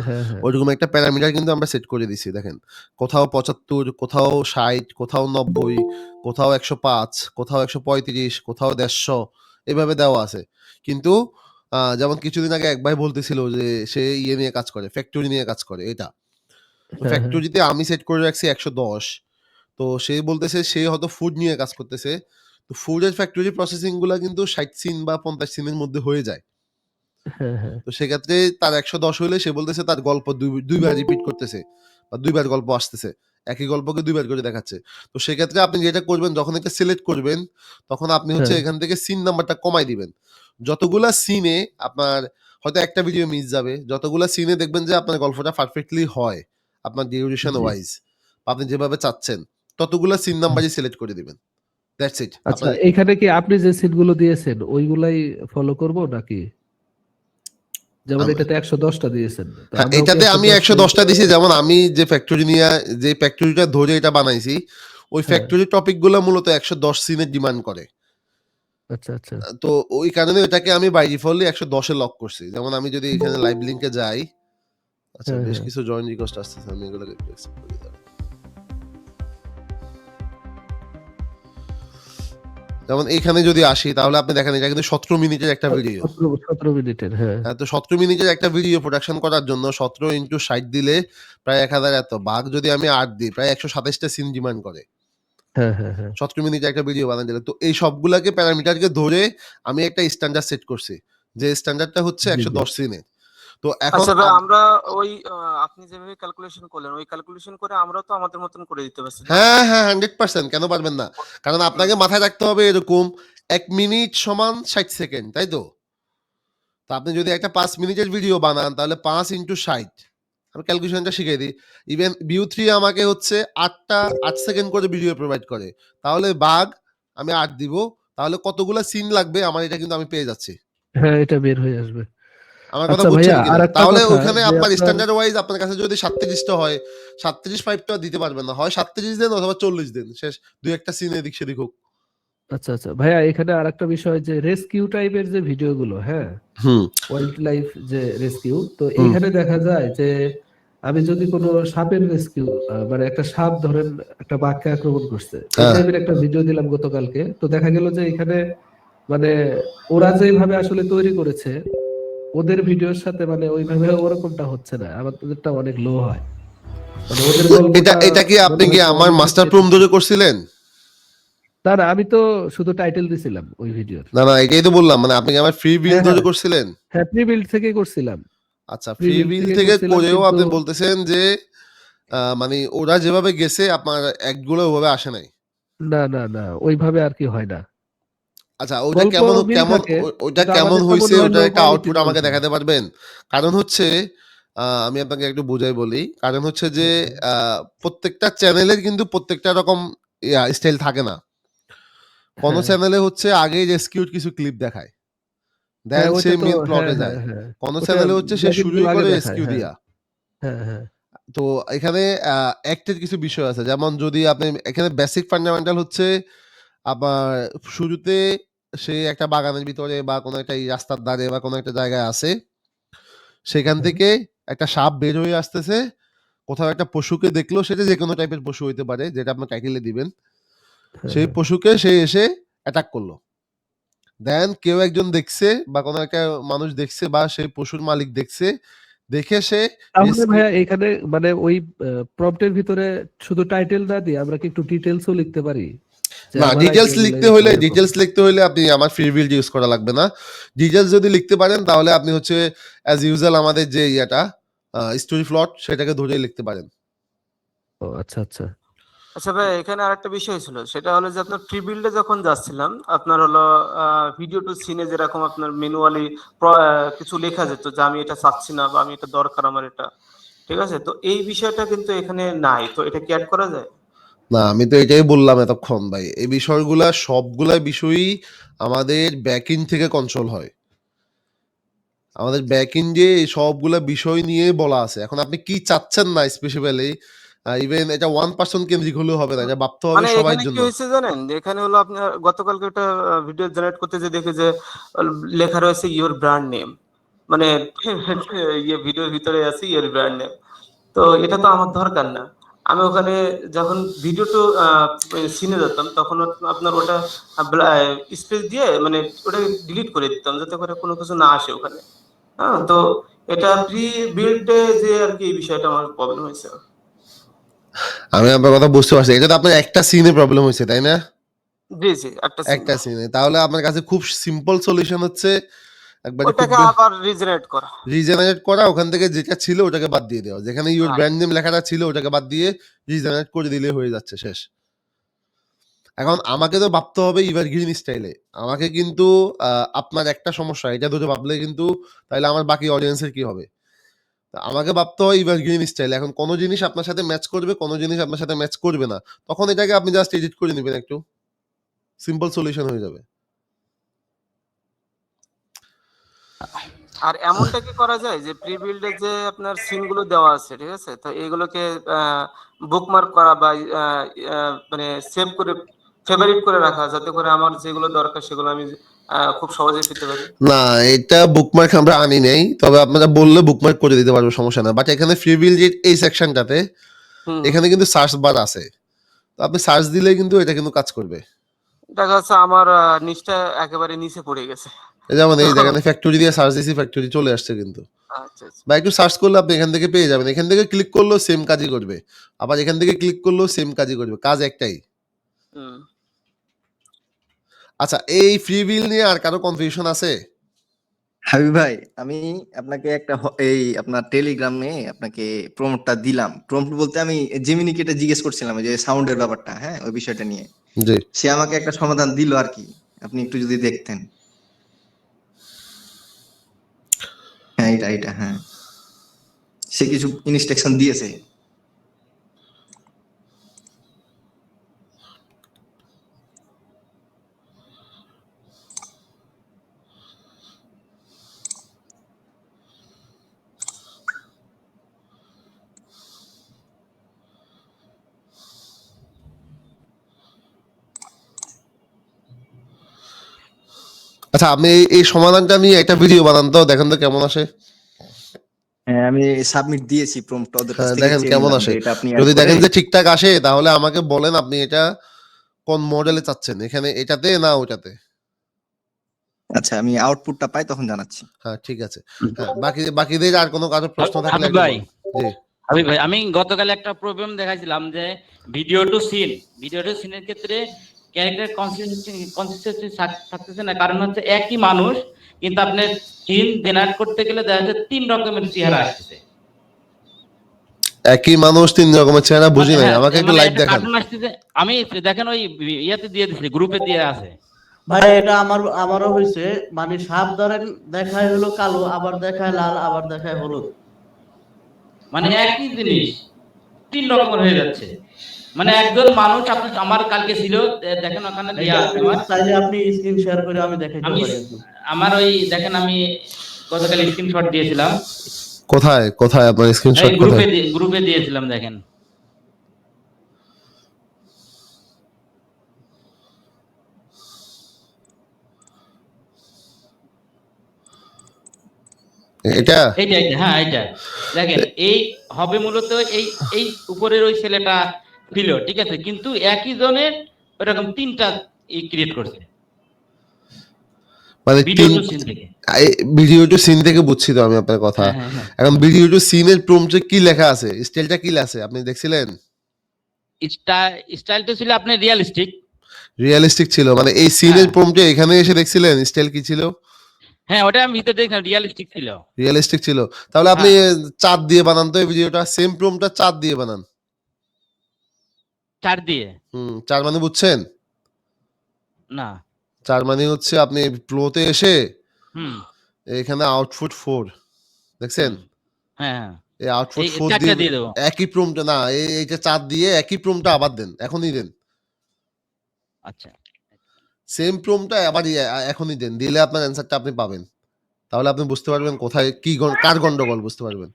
হ্যাঁ, হ্যাঁ। ওইরকম একটা প্যারামিটার কিন্তু আমরা সেট করে দিছি। দেখেন, কোথাও ৭৫, কোথাও ৬০, কোথাও ৯০, কোথাও ১০৫, কোথাও ১৩৫, কোথাও ১৫০ এভাবে দেওয়া আছে। কিন্তু যেমন কিছুদিন আগে এক ভাই বলতেছিল যে সে ইয়ে নিয়ে কাজ করে, ফ্যাক্টরি নিয়ে কাজ করে এটা। তো হ্যাঁ, হ্যাঁ। ফ্যাক্টরিতে আমি সেট করে রাখছি ১১০। তো সে বলতেছে সে হয়তো ফুড নিয়ে কাজ করতেছে। তো ফুডের ফ্যাক্টরি প্রসেসিং গুলা কিন্তু ৬০ সিন বা ৫০ সিনের মধ্যে হয়ে যায়। হ্যাঁ, হ্যাঁ। তো সেক্ষেত্রে তার ১১০ হইলে সে বলতেছে তার গল্প দুইবার রিপিট করতেছে বা দুইবার গল্প আসতেছে। একই গল্পকে দুইবার করে দেখাচ্ছে। তো সেক্ষেত্রে আপনি যেটা করবেন, যখন এটা সিলেক্ট করবেন তখন আপনি হচ্ছে হ্যাঁ। এখান থেকে সিন নাম্বারটা কমায় দিবেন। যতগুলা সিনে আপনার হয়তো একটা ভিডিও মিস যাবে। যতগুলা সিনে দেখবেন যে আপনার গল্পটা পারফেক্টলি হয়, আপনার ডিউরেশন জি। ওয়াইজ বা আপনি যেভাবে চাচ্ছেন, ততগুলা সিন নাম্বারই সিলেক্ট করে দিবেন। That's it. আচ্ছা, এখানে কি আপনি যে সিনগুলো দিয়েছেন ওইগুলাই ফলো করব নাকি? যেমন আম এটাতে ১১০টা দিয়েছেন। তো হ্যাঁ, আমরাও কি এটাতে আমি ১১০ টা দিছি। যেমন আমি যে যে ফ্যাক্টরিটা ধরে এটা বানাইছি, ওই হ্যাঁ। ফ্যাক্টরি টপিক গুলা মূলত ১১০ সিনের ডিমান্ড করে। আচ্ছা, আচ্ছা। তো ওই কারণে এটাকে আমি বাই ডিফল্টলি ১১০ এ লক করছি। যেমন আমি যদি এখানে লাইভ লিংকে যাই, আচ্ছা হ্যাঁ, বেশ হ্যাঁ। কিছু জয়েন রিকোয়েস্ট আসতেছে। আমি এগুলোকে একটু অ্যাকসেপ্ট করি দাঁড়ান। যেমন এইখানে যদি আসি তাহলে আপনি দেখেন এটা কিন্তু ১৭ মিনিটের একটা ভিডিও। ১৭ মিনিটের, হ্যাঁ। হ্যাঁ, তো ১৭ মিনিটের একটা ভিডিও প্রোডাকশন করার জন্য ১৭ × ৬০ দিলে প্রায় ১০০০ এত। ভাগ যদি আমি ৮ দিই, প্রায় ১২৭ টা সিন ডিমান্ড করে। হ্যাঁ, হ্যাঁ, হ্যাঁ। ১৭ মিনিটের একটা ভিডিও বানাতে গেলে। তো এই সবগুলাকে প্যারামিটারকে ধরে আমি একটা স্ট্যান্ডার্ড সেট করছি। যে স্ট্যান্ডার্ডটা হচ্ছে জি, জি। ১১০ সিনের। তো এখন আচ্ছা ভাই, আমরা ওই আপনি যেভাবে ক্যালকুলেশন করলেন ওই ক্যালকুলেশন করে আমরাও তো আমাদের মতন করে দিতে পারছি না? হ্যাঁ, 100% কেন পারবেন না? কারণ আপনাকে মাথায় রাখতে হবে এরকম ১ মিনিট সমান ৬০ সেকেন্ড, তাই তো? তো আপনি যদি একটা ৫ মিনিটের ভিডিও বানান তাহলে ৫ × ৬০, আমি ক্যালকুলেশনটা শিখিয়ে দিই। ইভেন View3 আমাকে হচ্ছে ৮ সেকেন্ড করে ভিডিও প্রোভাইড করে। তাহলে ভাগ আমি ৮ দিব। তাহলে কতগুলা সিন লাগবে আমার এটা কিন্তু আমি পেয়ে যাচ্ছি। হ্যাঁ, এটা বের হয়ে আসবে। আমার কথা আচ্ছা বুঝছেন ভাইয়া, কিনা? আরেকটা তাহলে কথা ওইখানে যে আপনার আপনার স্ট্যান্ডার্ড ওয়াইজ আপনার কাছে যদি ৩৭ টা হয়, ৩৭ টা দিতে পারবেন না। হয় ৩৭ দেন অথবা ৪০ দেন। শেষ ২-১ টা সিন এদিক সেদিক হোক। আচ্ছা, আচ্ছা। ভাইয়া, এখানে আরেকটা বিষয় যে রেস্কিউ টাইপের যে ভিডিওগুলো, হ্যাঁ? হুম, ওয়াইল্ড লাইফ যে রেস্কিউ, তো হুম। এইখানে দেখা যায় যে আমি যদি কোনো সাপের রেস্কিউ, মানে একটা সাপ ধরেন একটা বাঘকে আক্রমণ করছে, এই হ্যাঁ। টাইপের একটা ভিডিও দিলাম গতকালকে। তো দেখা গেল যে এখানে মানে ওরা যেভাবে আসলে তৈরি করেছে ওদের ভিডিওর সাথে মানে ওইভাবে ওরকমটা হচ্ছে না। আমাদেরটা অনেক লো হয়। মানে ওদের এটা গল্পটা এটা কি আপনি মনে কি হচ্ছে আমার অনেক মাস্টার বেশি প্রুম ধরে করছিলেন? না, না, আমি তো শুধু টাইটেল দিছিলাম ওই ভিডিওর। না, এটাই তো বললাম। মানে আপনি কি আমার ফ্রি বিল হ্যাঁ, ধরে হ্যাঁ। করছিলেন? হ্যাঁ, প্রি-বিল্ড থেকেই করছিলাম। আচ্ছা, ফ্রি প্রি-বিল্ড বিল থেকে থেকে করছিলাম করেও কিন্তু আপনি বলতেছেন যে মানে ওরা যেভাবে গেছে আপনার অ্যাক্ট গুলো ওভাবে আসে নাই। না, না, না, ওইভাবে আর কি হয় না। আচ্ছা, ওইটা গল্প কেমন মিল কেমন থাকে, ওইটা কিন্তু কেমন আমাদেরটা হইছে মনে হয় লো ওটার একটা আউটপুট কোয়ালিটির আমাকে গল্প। দেখাতে পারবেন? কারণ হচ্ছে আমি আপনাকে একটু বুঝাই বলি। কারণ হচ্ছে যে আ প্রত্যেকটা চ্যানেলের কিন্তু প্রত্যেকটা রকম স্টাইল থাকে না। কোন হ্যাঁ, চ্যানেলে হচ্ছে আগেই রেস্কিউড কিছু ক্লিপ দেখায়। দেন হ্যাঁ, সে ওইটা তো মেইন হ্যাঁ, প্লটে হ্যাঁ, যায়। হ্যাঁ। কোন ওটা চ্যানেলে হচ্ছে সে ব্যাক শুরুই আগে করে দেখায়। রেস্কিউ হ্যাঁ, দিয়া। হ্যাঁ, হ্যাঁ। তো এখানে অ্যাক্টের কিছু বিষয় আছে। যেমন যদি আপনি এখানে বেসিক ফান্ডামেন্টাল হচ্ছে আপনার শুরুতে সে একটা বাগানের ভিতরে বা কোনো একটা রাস্তার ধারে বা কোনো একটা জায়গায় আছে। সেখান হ্যাঁ, থেকে একটা সাপ বের হয়ে আসতেছে। কোথাও একটা পশুকে দেখলো, সেটা যেকোনো টাইপের পশু হইতে পারে যেটা আপনার টাইটেলে দিবেন। হ্যাঁ, সেই হ্যাঁ। পশুকে সে এসে অ্যাটাক করলো। দেন কেউ একজন দেখছে বা কোনো একটা মানুষ দেখছে বা সেই পশুর মালিক দেখছে। দেখে সে তাহলে রেস্কিউ ভাইয়া এখানে মানে ওই প্রম্পটের ভিতরে শুধু টাইটেল না দিয়ে আমরা কি একটু ডিটেইলসও লিখতে পারি? যে না, আমার ডিটেইলস আইডিয়াগুলো লিখতে হইলে আপনি আমার ফ্রি বিল্ড ইউজ করা লাগবে না। ডিটেইলস যদি লিখতে পারেন তাহলে আপনি হচ্ছে অ্যাজ ইউজুয়াল আমাদের যে স্টোরি প্লট সেটাকে ধরেই লিখতে পারেন। ও আচ্ছা, আচ্ছা। আচ্ছা ভাই, এখানে আরেকটা বিষয় ছিল, সেটা হলো যে আপনার ফ্রি বিল্ডে যখন যাচ্ছিলাম, আপনার হলো ভিডিও টু সিনে যেরকম আপনার ম্যানুয়ালি কিছু লেখা যেত যে আমি এটা চাচ্ছি না বা আমি এটা দরকার আমার এটা, ঠিক আছে? তো এই বিষয়টা কিন্তু এখানে নাই, তো এটা কি অ্যাড করা যায়? না, আমি তো এটাই বললাম এতক্ষণ ভাই। এই বিষয়গুলা সবগুলা বিষয়ই আমাদের ব্যাকএন্ড থেকে কন্ট্রোল হয়। আমাদের ব্যাকএন্ডে এই সবগুলা বিষয় নিয়ে বলা আছে। এখন আপনি কি চাচ্ছেন না স্পেসিফিক্যালি, ইভেন এটা 1% কেন্দ্রিক হলেও হবে না। এটা ভাবতে হবে মানে সবার এখানে কি জন্য। হয়েছে জানেন, এখানে হলো আপনার গতকালকে একটা ভিডিও জেনারেট করতে যে দেখে যে লেখা রয়েছে ইওর ব্র্যান্ড নেম, মানে ইয়ে ভিডিওর ভিতরে আছে ইওর ব্র্যান্ড নেম। তো এটা তো আমার দরকার না। আমি ওখানে যখন ভিডিও টু সিনে যেতাম তখন আপনার ওটা স্পেস দিয়ে মানে ওটা ডিলিট করে দিতাম যাতে করে কোনো কিছু না আসে ওখানে। হ্যাঁ, তো এটা প্রি বিল্ডে যে আর কি এই বিষয়টা আমার প্রবলেম হয়েছে। আমি আপনার কথা বুঝতে পারছি। এটা তো আপনার একটা সিনে প্রবলেম হয়েছে, তাই না? জি জি, একটা একটা সিনে সিনে। তাহলে আপনার কাছে খুব সিম্পল সলিউশন হচ্ছে একবারে খুব ওইটাকে আবার রিজেনারেট করা। রিজেনারেট করা, ওখান থেকে যেটা ছিল ওটাকে বাদ দিয়ে দেওয়া। যেখানে ইউর রাইট। ব্র্যান্ড নেম লেখাটা ছিল ওটাকে বাদ দিয়ে রিজেনারেট করে দিলে হয়ে যাচ্ছে, শেষ। এখন আমাকে তো ভাবতে হবে এভারগ্রিন স্টাইলে। আমাকে কিন্তু আপনার একটা সমস্যা এটা ধরে ভাবলে কিন্তু তাইলে আমার বাকি অডিয়েন্সের কি হবে? তা আমাকে ভাবতে হয় এভারগ্রিন স্টাইলে। এখন কোন জিনিস আপনার সাথে ম্যাচ করবে, কোন জিনিস আপনার সাথে ম্যাচ করবে না। তখন এটাকে আপনি জাস্ট এডিট করে নিবেন একটু। সিম্পল সলিউশন হয়ে যাবে। আর এমনটা কি করা যায় যে প্রি বিল্ডে যে আপনার সিন গুলো দেওয়া আছে, ঠিক আছে, তো এগুলোকে বুকমার্ক করা বা মানে সেভ করে ফেভারিট করে রাখা, যাতে করে আমার যেগুলো দরকার সেগুলো আমি খুব সহজেই পেতে পারি। না, এটা বুকমার্ক আমরা আনি নাই। তবে আপনারা বললে বুকমার্ক করে দিতে পারবো, সমস্যা না। বাট এখানে ফ্রি বিল্ড এই সেকশনটাতে হুম। এখানে কিন্তু সার্চ বার আছে। তো আপনি সার্চ দিলেই কিন্তু এটা কিন্তু কাজ করবে। দেখা যাচ্ছে আমার নিচটা একেবারে নিচে পড়ে গেছে। যেমন এই তো যেখানে ফ্যাক্টরি দিয়ে সার্চ দিয়েছি, ফ্যাক্টরি চলে আসছে কিন্তু। আচ্ছা আচ্ছা। বা একটু সার্চ করলে আপনি এখান থেকে পেয়ে যাবেন। এখান থেকে ক্লিক করলেও সেম কাজই করবে। আবার এখান থেকে ক্লিক করলেও সেম কাজই করবে। কাজ একটাই। হুম। আচ্ছা, এই ফ্রি বিল নিয়ে আর কারো কনফিউশন আছে? হাবিব ভাই, আমি আপনাকে একটা এই আপনার টেলিগ্রামে আপনাকে প্রম্পটটা দিলাম। প্রম্পট বলতে আমি জেমিনিকে এটা জিজ্ঞেস করছিলাম যে সাউন্ডের ব্যাপারটা, হ্যাঁ, ওই বিষয়টা নিয়ে। জি। সে আমাকে একটা সমাধান দিল আর কি। আপনি একটু যদি দেখতেন। হ্যাঁ, এটা হ্যাঁ। সে কিছু ইনস্ট্রাকশন দিয়েছে। আচ্ছা, আপনি এই সমাধানটা নিয়ে একটা ভিডিও বানান তো, দেখেন তো কেমন আসে। হ্যাঁ, আমি সাবমিট দিয়েছি প্রম্পট, ওদের কাছ হ্যাঁ, থেকে দেখেন চেয়ে কেমন নিলাম যে আসে। এটা আপনি অ্যাড যদি করে। দেখেন যে ঠিকঠাক আসে তাহলে আমাকে বলেন আপনি এটা কোন মডেলে চাচ্ছেন, এখানে এটাতে না ওটাতে। আচ্ছা, আমি আউটপুটটা পাই তখন জানাচ্ছি। হ্যাঁ, ঠিক আছে। হ্যাঁ, বাকিদের আর কোনো কারো প্রশ্ন থাকলে হাবিব একটু ভাই, বলুন। জি। হাবিব ভাই, আমি গতকাল একটা প্রবলেম দেখাইছিলাম যে ভিডিও টু সিনের ক্ষেত্রে ক্যারেক্টার কনসিস্টেন্সি থাকতেছে না। কারণ হচ্ছে একই মানুষ, কিন্তু আপনার সিন জেনারেট করতে গেলে দেখা যাচ্ছে 3 রকমের চেহারা আসতেছে। একই মানুষ 3 রকমের চেহারা, বুঝি নাই। হ্যাঁ, আমাকে একটু মানে লাইভ একটা দেখান। কার্টুন আসতেছে। আমি দেখেন ওই ইয়াতে দিয়ে দিছি, গ্রুপে দিয়ে আছে। ভাই এটা আমারও হয়েছে, মানে সাপ ধরেন দেখায় হলো কালো, আবার দেখায় লাল, আবার দেখায় হলুদ। মানে একই জিনিস 3 রকমের হয়ে যাচ্ছে। মানে একজন মানুষ আপনার আমার কালকে ছিল, দেখেন ওখানে দেয়া আছে আমার। চাইলে আপনি স্ক্রিন শেয়ার করে আমি দেখাইতে আমি পারি এখন। আমার ওই দেখেন আমি গতকাল স্ক্রিনশট দিয়েছিলাম, কোথায় কোথায় আপনার এই স্ক্রিনশট কোথায়? গ্রুপে দিয়েছিলাম, দেখেন। এটা এইটা হ্যাঁ, এইটা দেখেন। এই হবে মূলত এই এই উপরের ওই ছেলেটা ছিল, ঠিক আছে, কিন্তু একই জনের ওরকম 3টা ক্রিয়েট করছে মানে ভিডিও টু সিন থেকে। ভিডিও টু সিন থেকে বুঝছি তো আমি আপনার কথা। হ্যাঁ হ্যাঁ হ্যাঁ। এখন ভিডিও টু সিনের প্রম্পটে কি লেখা আছে, স্টাইলটা কি আছে আপনি দেখছিলেন? স্টাইলটা ছিল আপনার রিয়ালিস্টিক। রিয়েলিস্টিক ছিল, মানে এই সিনের প্রম্পটে এখানে এসে দেখছিলেন স্টাইল কি ছিল? হ্যাঁ, ওটা আমি ভিতরে দেখলাম রিয়ালিস্টিক ছিল। রিয়েলিস্টিক ছিল। তাহলে আপনি চাঁদ দিয়ে বানান তো এই ভিডিওটা, সেম প্রম্পটটা চাঁদ দিয়ে বানান। 4 দিয়ে। 4 মানে বুঝছেন? না। 4 মানে হচ্ছে আপনি ফ্লোতে এসে হুম, এখানে আউটপুট 4 দেখছেন? হুম। হ্যাঁ, হ্যাঁ। এই আউটপুট এই 4 4টা দিয়ে দিয়ে দেবো। একই প্রম্পট না, এইটা 4 দিয়ে একই প্রম্পটটা আবার দেন। এখনই দেন। আচ্ছা। সেম প্রম্পটটা আবারই এখনই দেন। দিলে আপনার অ্যান্সারটা আপনি পাবেন। তাহলে আপনি বুঝতে পারবেন কোথায় কি কার গন্ডগোল বুঝতে পারবেন।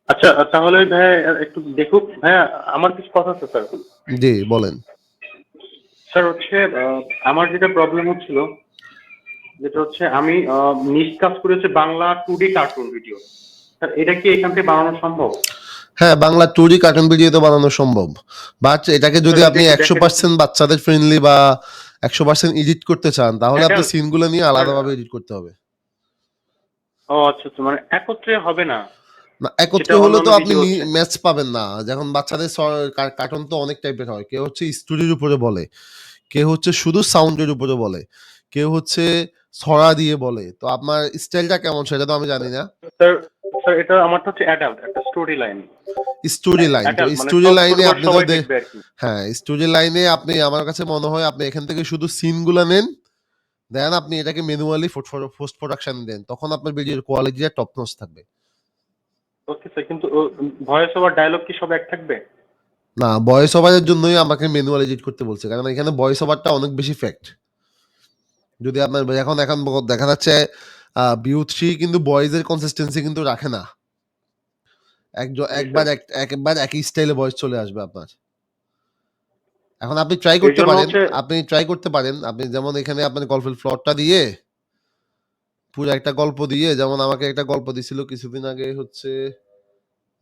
আচ্ছা, তাহলে ভাইয়া একটু দেখুক। ভাইয়া আমার কিছু কথা আছে স্যার। জি, বলেন। স্যার হচ্ছে আমার যেটা প্রবলেম হচ্ছিল, যেটা হচ্ছে আমি নিজ কাজ করেছি Bangla 2D cartoon video. Sir এটা কি এখান থেকে বানানো সম্ভব? হ্যাঁ, বাংলা 2D কার্টুন ভিডিও তো বানানো সম্ভব। বাট এটাকে যদি স্যার, আপনি এটা একটু দেখেন। 100% বাচ্চাদের ফ্রেন্ডলি বা 100% এডিট করতে চান, তাহলে আপনি Adult, সিনগুলো নিয়ে স্যার। আলাদাভাবে এডিট করতে হবে। ও আচ্ছা আচ্ছা, মানে একত্রে হবে না, না, একত্রে যেটা হলে তো অন্যান্য আপনি ভিডিও হচ্ছে। ম্যাচ পাবেন না। যখন বাচ্চাদের কার্টুন তো অনেক টাইপের হয়। কেউ হচ্ছে স্টোরির উপরে বলে, কেউ হচ্ছে শুধু সাউন্ডের উপরে বলে, কেউ হচ্ছে ছড়া দিয়ে বলে। তো আপনার স্টাইলটা কেমন সেটা তো আমি জানি না। স্যার স্যার এটা আমারটা হচ্ছে অ্যাডাল্ট, একটা স্টোরি লাইন। স্টোরি লাইন, তো অ্যাডাল্ট মানে স্টোরি সব লাইনে পরিবার আপনি তো সবাই দেখবে আর কি। হ্যাঁ, স্টোরি লাইনে আপনি আমার কাছে মনে হয় আপনি এখান থেকে শুধু সিনগুলা নেন, দেন আপনি এটাকে ম্যানুয়ালি পোস্ট প্রোডাকশন দেন, তখন আপনার ভিডিওর কোয়ালিটিটা টপ নচ থাকবে। ওকে স্যার, কিন্তু ভয়েস ওভার ডায়লগ কি সব এক থাকবে? না, ভয়েস ওভারের জন্যই আমাকে ম্যানুয়াল এডিট করতে বলছে, কারণ এখানে ভয়েস ওভারটা অনেক বেশি ফ্যাক্ট। যদি আপনার এখন এখন দেখা যাচ্ছে ভিউ 3 কিন্তু বয়েজের কনসিস্টেন্সি কিন্তু রাখে না। একবার একই স্টাইলে ভয়েস চলে আসবে আপনার। এখন আপনি ট্রাই এই করতে জন্য পারেন, হচ্ছে আপনি যেমন এখানে আপনার গল্পের প্লটটা দিয়ে পুরো একটা গল্প দিয়ে, যেমন আমাকে একটা গল্প দিছিল কিছুদিন আগে হচ্ছে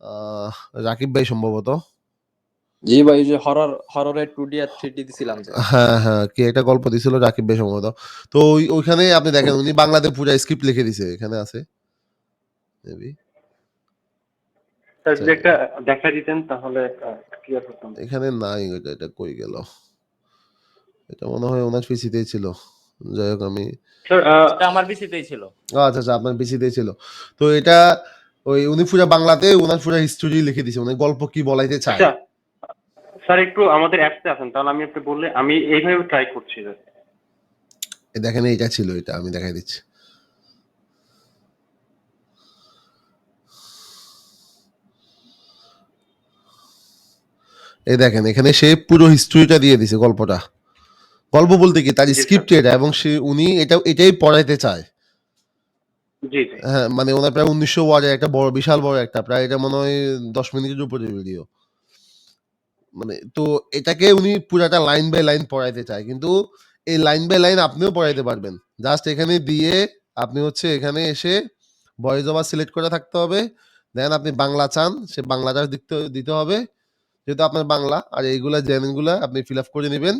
আহ রাকিব ভাই সম্ভবত। জি ভাই, ওই যে হররের 2D আর 3D দিছিলাম যে। হ্যাঁ, হ্যাঁ, কি একটা গল্প দিছিল রাকিব ভাই সম্ভবত। তো ওইখানে আপনি দেখেন উনি বাংলাতে পুরো স্ক্রিপ্ট লিখে দিছে, এখানে আছে মেবি। স্যার যদি একটা দেখা দিতেন তাহলে ক্লিয়ার হতাম। এখানে নাই, এটা কই গেল? এটা মনে হয় ওনার পিসিতেই ছিল। যাই হোক আমি স্যার এটা আমার পিসিতেই ছিল। আচ্ছা, আচ্ছা, আপনার পিসিতেই ছিল। তো এটা উনি পুরা বাংলাতে উনার পুরা হিস্টোরি লিখে দিছে। উনি গল্প কি বলাইতে চায়। আচ্ছা স্যার, একটু আমাদের অ্যাপসে আসেন, তাহলে আমি একটু বললে আমি এইভাবে ট্রাই করছি স্যার। দেখেন এটা ছিল, এটা আমি দেখাই দিচ্ছি। এই দেখেন এখানে সে পুরো হিস্ট্রিটা দিয়ে দিছে গল্পটা। গল্প বলতে কি তার জি স্যার। স্ক্রিপ্ট এটা, এবং উনি এটাই পড়াইতে চায়। জি জি। হ্যাঁ, মানে ওনার প্রায় 1900 ওয়ার্ডের একটা বড় বিশাল বড় একটা, প্রায় এটা মনে হয় 10 মিনিটের উপরে ভিডিও। মানে তো এটাকে উনি পুরাটা লাইন বাই লাইন পড়াইতে চায়, কিন্তু এই লাইন বাই লাইন আপনিও পড়াইতে পারবেন। জাস্ট এখানে দিয়ে আপনি হচ্ছে এখানে এসে ভয়েস ওভার সিলেক্ট করে থাকতে হবে। দেন আপনি বাংলা চান, সে বাংলাটা দিতে হবে, যেহেতু আপনার বাংলা। আর এইগুলা জেনগুলা আপনি ফিল আপ করে নেবেন,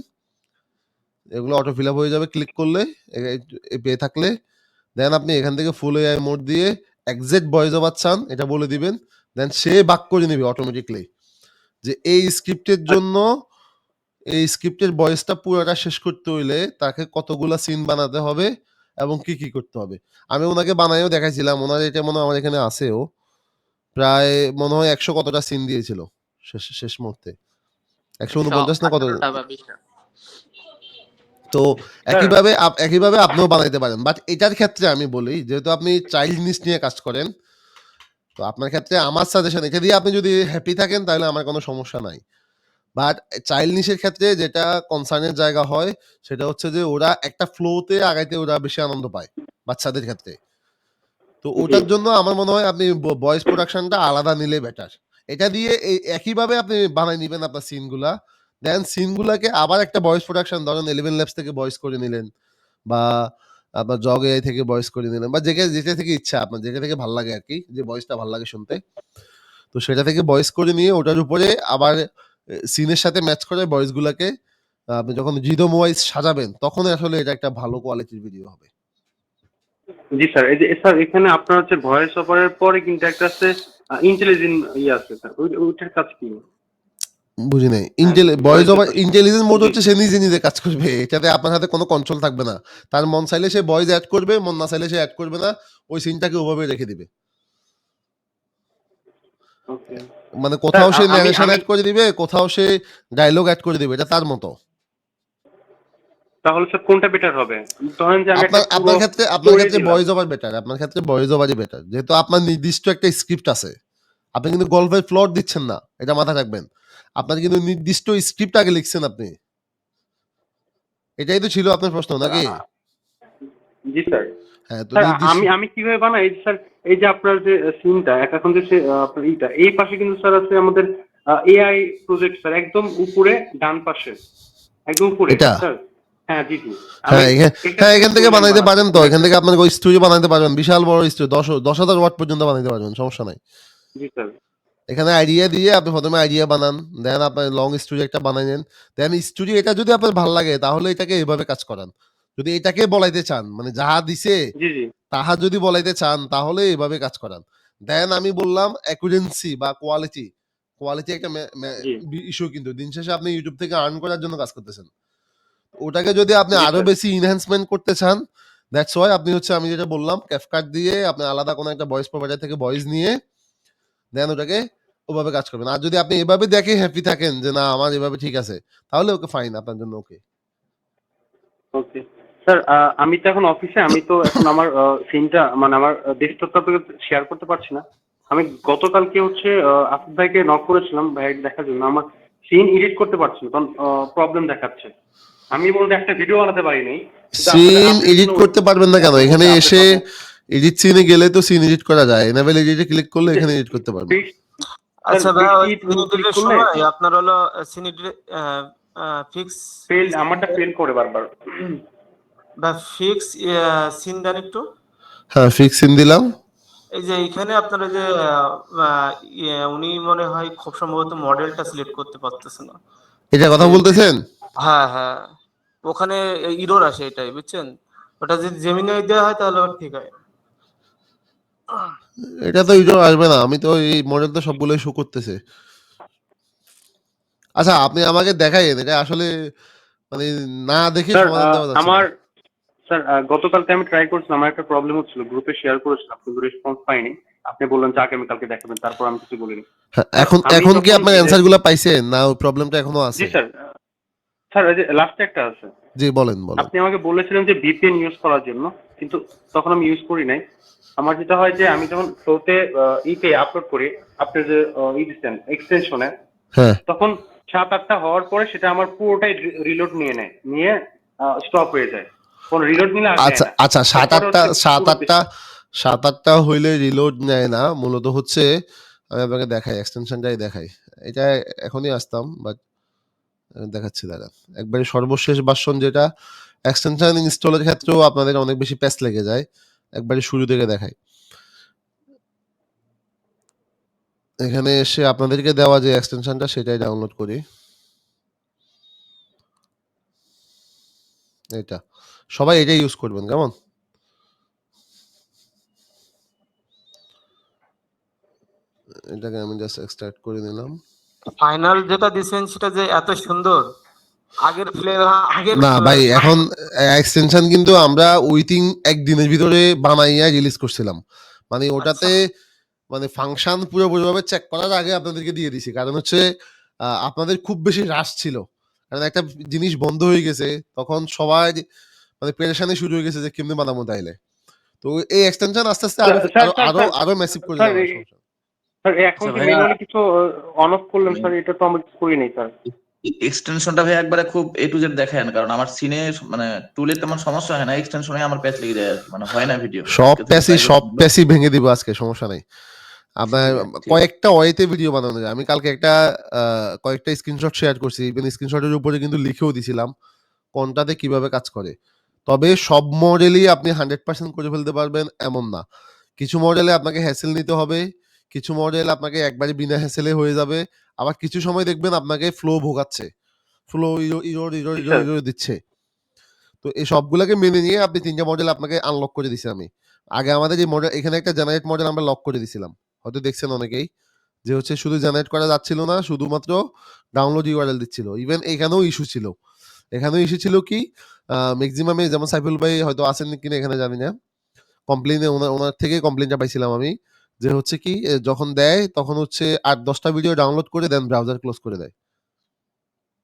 এগুলো অটো ফিল আপ হয়ে যাবে ক্লিক করলে, পেয়ে থাকলে। দেন আপনি এখান থেকে ফুল এআই মোড দিয়ে এক্সাক্ট ভয়েস ওভার চান এটা বলে দিবেন। দেন সে বাক করে নেবে অটোমেটিকলি যে এই স্ক্রিপ্টের ভয়েসটা পুরোটা শেষ করতে হইলে তাকে কতগুলা সিন বানাতে হবে এবং কি কি করতে হবে। আমি ওনাকে বানাইও দেখাইছিলাম, ওনার এটা মনে হয় আমার এখানে আছেও। প্রায় মনে হয় 100 কতটা সিন দিয়েছিল শেষ মুহূর্তে, 149 না কত। 118টা বা 20টা। তো একইভাবে আপনিও বানাইতে পারেন। বাট এটার ক্ষেত্রে আমি বলি, যেহেতু আপনি চাইল্ড জিনিস নিয়ে কাজ করেন, তো আপনার ক্ষেত্রে আমার সাজেশন, এটা দিয়ে আপনি যদি হ্যাপি থাকেন তাহলে আমার কোনো সমস্যা নাই। বাট চাইল্ড নিশের ক্ষেত্রে যেটা কনসার্নের জায়গা হয় সেটা হচ্ছে যে ওরা একটা ফ্লোতে আগাইতে ওরা বেশি আনন্দ পায় বাচ্চাদের ক্ষেত্রে। তো ওটার জন্য আমার মনে হয় আপনি ভয়েস প্রোডাকশনটা আলাদা নিলে বেটার। এটা দিয়ে একইভাবে আপনি বানাই নিবেন আপনার সিনগুলা। দেন সিনগুলাকে আবার একটা ভয়েস প্রোডাকশন, ধরেন 11 ল্যাবস থেকে ভয়েস করে নিলেন, বা আপনার জগ এআই থেকে ভয়েস করে নিলেন, বা যেটা থেকে ইচ্ছা আপনার, যেটা থেকে ভালো লাগে আর কি, যে ভয়েসটা ভালো লাগে শুনতে। তো সেটা থেকে ভয়েস করে নিয়ে ওটার উপরে আবার সিনের সাথে ম্যাচ করে ভয়েসগুলাকে আপনি যখন রিদম ওয়াইজ সাজাবেন, তখন আসলে এটা একটা ভালো কোয়ালিটির ভিডিও হবে। জি স্যার, এই যে স্যার এখানে আপনার হচ্ছে ভয়েস ওভারের পরে কিন্তু একটা আছে ইন্টেলিজেন্ট আছে স্যার, ওইটার কাজ কি? বুঝি নাই। ভয়েস ওভার ইন্টেলিজেন্স মোড হচ্ছে সে নিজে নিজে কাজ করবে, এটাতে আপনার হাতে কোনো কন্ট্রোল থাকবে না। তার মন চাইলে সে ভয়েস অ্যাড করবে, মন না চাইলে সে অ্যাড করবে না, ওই সিনটাকে ওভাবে রেখে দিবে। ওকে মানে স্যার কোথাও সে আমি ন্যারেশন আমি অ্যাড করে দিবে, কোথাও সে ডায়লগ অ্যাড করে দিবে, এটা তার মতো। তাহলে স্যার কোনটা বেটার হবে? ধরেন যে আমি একটা আপনার পুরো আপনার স্টোরি ক্ষেত্রে দিলাম। ভয়েস ওভার বেটার, আপনার ক্ষেত্রে ভয়েস ওভারই বেটার, যেহেতু আপনার নির্দিষ্ট একটা স্ক্রিপ্ট আছে। আপনি কিন্তু গল্পের প্লট দিচ্ছেন না, এটা মাথায় রাখবেন। আপনার কিন্তু নির্দিষ্ট স্ক্রিপ্ট আগে লিখছেন আপনি। এটাই তো ছিল আপনার প্রশ্ন স্যার নাকি? জি স্যার। হ্যাঁ, তো স্যার নির্দিষ্ট আমি কিভাবে বানাই? এই যে স্যার এই যে আপনার যে সিনটা এখন যে আপনার এইটা এই পাশে কিন্তু স্যার আছে আমাদের এআই প্রজেক্ট স্যার, একদম উপরে ডান পাশে, একদম উপরে এটা স্যার। হ্যাঁ জি জি। আমি হ্যাঁ এটা হ্যাঁ, থেকে এখান থেকে storyline বানাইতে পারেন, তো বানাচ্ছি। এখান থেকে আপনার ওই স্টোরি বানাইতে পারবেন, বিশাল বড় স্টোরি, 10,000 ওয়ার্ড পর্যন্ত বানাইতে পারবেন, সমস্যা নাই। জি স্যার। এখানে আইডিয়া দিয়ে আপনি প্রথমে আইডিয়া বানান, দেন আপনার লং স্টোরি একটা বানাই নেন, দেন স্টোরি এটা যদি আপনার ভালো লাগে তাহলে এটাকে এভাবে কাজ করান। যদি এটাকে বলাইতে চান, মানে যাহা দিছে জি জি তাহা যদি বলাইতে চান তাহলে এভাবে কাজ করান। দেন আমি বললাম অ্যাকুরেন্সি বা কোয়ালিটি, কোয়ালিটি একটা জি। ইস্যু, কিন্তু দিন শেষে আপনি ইউটিউব থেকে আর্ন করার জন্য কাজ করতেছেন। ওটাকে যদি আপনি জি আরো স্যার। বেশি ইনহ্যান্সমেন্ট করতে চান, দ্যাটস ওয়াই আপনি হচ্ছে আমি যেটা বললাম ক্যাপকাট দিয়ে আপনি আলাদা কোনো একটা ভয়েস প্রোভাইডার থেকে ভয়েস নিয়ে দেন ওটাকে ওভাবে কাজ করবেন। আর যদি আপনি এভাবে দেখে হ্যাপি থাকেন যে না আমার এভাবে ঠিক আছে, তাহলে ওকে ফাইন, আপনার জন্য ওকে। ওকে স্যার, আমি তো এখন অফিসে, আমি তো এখন আমার সিনটা মানে আমার ডেস্কটপটা আপনাকে শেয়ার করতে পারছি না। আমি গতকালকে হচ্ছে আফিফ ভাইকে নক করেছিলাম ভাই দেখার জন্য, আমার সিন এডিট করতে পারছি না, কারণ প্রবলেম দেখাচ্ছে। আমি বলতে একটা ভিডিও বানাতে পারিনি। শুধু সিন আপনাদের এডিট জন্য করতে পারবেন না কেন? আপনার এখানে মধ্যে এসে আপডেট হবে। এডিট সিনে গেলে তো সিন এডিট করা যায়, এনাবেল এডিটে ক্লিক করলে এখানে এডিট করতে পারবেন। ফিক্স আচ্ছা স্যার, ভাই, ওই ফিক্স টু ক্লিক সিনিটের করলে সময় আপনার হলো সিনিটের ফিক্স ফেল, আমারটা ফেল করে বারবার। বা ফিক্স সিন দেন একটু। হ্যাঁ, ফিক্স সিন দিলাম। এই যে এইখানে আপনার ওই যে উনি মনে হয় খুব সম্ভবত মডেলটা সিলেক্ট করতে পারতেছে না। এটা কথা যে বলতেছেন? হ্যাঁ হ্যাঁ, ওখানে ইরর আসে, এটাই বুঝছেন। ওটা যদি জেমিনাই দেওয়া হয় তাহলে ওর ঠিক হয়। এটা তো ইউটিউব আসবে না, আমি তো এই মডেল তো সবগুলোই শো করতেছে। আচ্ছা, আপনি আমাকে দেখাইন, এটা আসলে মানে না দেখে স্যার সমাধান দেওয়া যাচ্ছে না। আমার স্যার গতকালকে আমি ট্রাই করছিলাম, আমার একটা প্রবলেম হচ্ছিল, গ্রুপে শেয়ার করেছিলাম কিন্তু রেসপন্স পাইনি। আপনি বললেন যে আগামীকালকে দেখাবেন, তারপর আমি কিছু বলিনি। হ্যাঁ, স্যার এখন আমি এখন কি যখন আপনার অ্যান্সার গুলা পাইছেন না ওই প্রবলেমটা এখনো জি আছে? স্যার। স্যার এই যে লাস্টে একটা আছে, জি বলেন বলেন। আপনি আমাকে বলেছিলেন যে ভিপিএন ইউজ করার জন্য, কিন্তু তখন আমি ইউজ করি নাই। আমার যেটা হয় যে আমি যখন ফ্লোতে ইতে আপলোড করি, আপনার যে ই দিচ্ছেন এক্সটেনশনে, হ্যাঁ, তখন 7-8টা হওয়ার পরে সেটা আমার পুরোটাই রিলোড নিয়ে নেয়, নিয়ে স্টপ হয়ে যায়, কোন রিলোড নিলে আর নেয় আচ্ছা না। আচ্ছা, তারপরে হচ্ছে পুরো 7-8টা হইলে রিলোড নেয় না, মূলত হচ্ছে আমি আপনাকে দেখাই, এক্সটেনশনটাই দেখাই। এটা এখনই আসতাম, বাট দেখাচ্ছি দাঁড়ান। একবারে সর্বশেষ ভার্সন যেটা, এক্সটেনশন ইনস্টলের ক্ষেত্রেও আপনাদের অনেক বেশি প্যাচ লেগে যায়, একবারে শুরু থেকে দেখাই। এখানে এসে আপনাদেরকে দেওয়া যে এক্সটেনশনটা সেটাই ডাউনলোড করি। এটা সবাই এটাই ইউজ করবেন, কেমন? এটাকে আমি জাস্ট এক্সট্রাক্ট করে নিলাম। ফাইনাল যেটা দিছেন সেটা যে এত সুন্দর, আগের আগের না ভাই, এখন এক্সটেনশন কিন্তু আমরা উইথিন একদিনের ভিতরে বানাইয়া রিলিজ করছিলাম। মানে ওটাতে মানে ফাংশন পুরোপুরিভাবে চেক করার আগে আপনাদেরকে দিয়ে দিছি, কারণ হচ্ছে আপনাদের খুব বেশি রাশ ছিল, কারণ একটা জিনিস বন্ধ হয়ে গেছে, তখন সবাই মানে পেরেশানি শুরু হয়ে গেছে যে কেমনে বানাবো তাইলে। তো এই এক্সটেনশন আস্তে আস্তে আরো স্যার আরো আরো আরো মেসিভ করে স্যার দেওয়া সমস্যা। স্যার এখন আচ্ছা যে ভাইয়া, ম্যানুয়ালি কিছু অন অফ করলেন স্যার, এটা তো আমরা কিছু করি নাই স্যার। এক্সটেনশনটা ভাই একবারে খুব এ টু জেড দেখায় না, কারণ আমার সিনে মানে টুলে তেমন সমস্যা হয় না, এক্সটেনশনে আমার প্যাচ লেগে যায় আর কি, মানে হয় না ভিডিও। সব আজকে থেকে try সব করতেছি। প্যাসি ভেঙে দিব আজকে, সমস্যা নাই। আপনার ঠিক আছে, ঠিক আছে। কয়েকটা ওয়েতে ভিডিও বানানো যায়। আমি কালকে একটা কয়েকটা স্ক্রিনশট শেয়ার করছি, ইভেন স্ক্রিনশটের উপরে কিন্তু লিখেও দিছিলাম কোনটাতে কিভাবে কাজ করে। তবে সব মডেলই আপনি 100% করে ফেলতে পারবেন এমন না। কিছু মডেলে আপনাকে হ্যাসেল নিতে হবে, কিছু মডেল আপনাকে একবারে বিনা হ্যাসেলে হয়ে যাবে, আবার কিছু সময় দেখবেন আপনাকে ফ্লো ভোগাচ্ছে, ফ্লো জি স্যার। ইরোর দিচ্ছে। তো এই সবগুলোকে মেনে নিয়ে আপনি 3টা মডেল আপনাকে আনলক করে দিছি আমি। আগে আমাদের এই মডেল, এখানে একটা জেনারেট মডেল আমরা লক করে দিছিলাম, হয়তো দেখছেন অনেকেই, যে হচ্ছে শুধু জেনারেট করা যাচ্ছিল না, শুধুমাত্র ডাউনলোড ইউআরএল দিচ্ছিল। ইভেন এখানেও ইস্যু ছিল, এখানেও ইস্যু ছিল কি, ম্যাক্সিমামে যেমন সাইফুল ভাই হয়তো আছেন কিনা এখানে জানি না, কমপ্লেইনে ওনার থেকে কমপ্লেইনটা পাইছিলাম আমি, যে হচ্ছে কি যখন দেয় তখন হচ্ছে ৮-১০টা ভিডিও ডাউনলোড করে দেন ব্রাউজার ক্লোজ করে দেয়।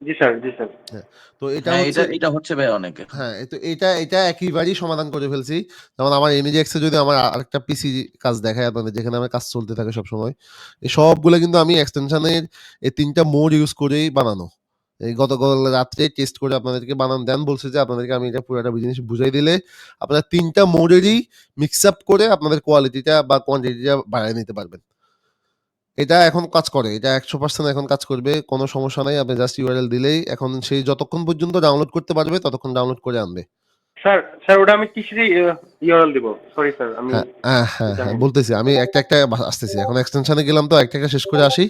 জি স্যার, জি স্যার। হ্যাঁ, তো এটা হ্যাঁ, হচ্ছে এটা হচ্ছে ভাই অনেক এখন। হ্যাঁ, তো এটা একেবারেই সমাধান করে ফেলছি। যেমন আমার NGX এ যদি আমার আরেকটা পিসি কাজ দেখায় আপনাদের, যেখানে আমার কাজ চলতে থাকে সবসময়। এই সবগুলা কিন্তু আমি এক্সটেনশনের এই ৩ টা মোড ইউজ করেই বানানো। এই গতকাল রাত্রে টেস্ট করে আপনাদেরকে বানান দেন বলছে যে আপনাদেরকে আমি এটা পুরাটা জিনিস বুঝাই দিলে আপনারা ৩ টা মোডেরই মিক্স আপ করে আপনাদের কোয়ালিটিটা বা কোয়ান্টিটিটা বাড়ায় নিতে পারবেন। এটা এখন কাজ করে। এটা ১০০% এখন কাজ করবে। কোনো সমস্যা নাই। আপনি জাস্ট URL দিলেই এখন সেই যতক্ষণ পর্যন্ত ডাউনলোড করতে পারবে ততক্ষণ ডাউনলোড করে আনবে। স্যার ওটা আমি কিসের ইউআরএল দিব? সরি স্যার, আমি হ্যাঁ, বলতেছি। আমি একটা আসতেছি। এখন এক্সটেনশনে গেলাম তো একটা শেষ করে আসি।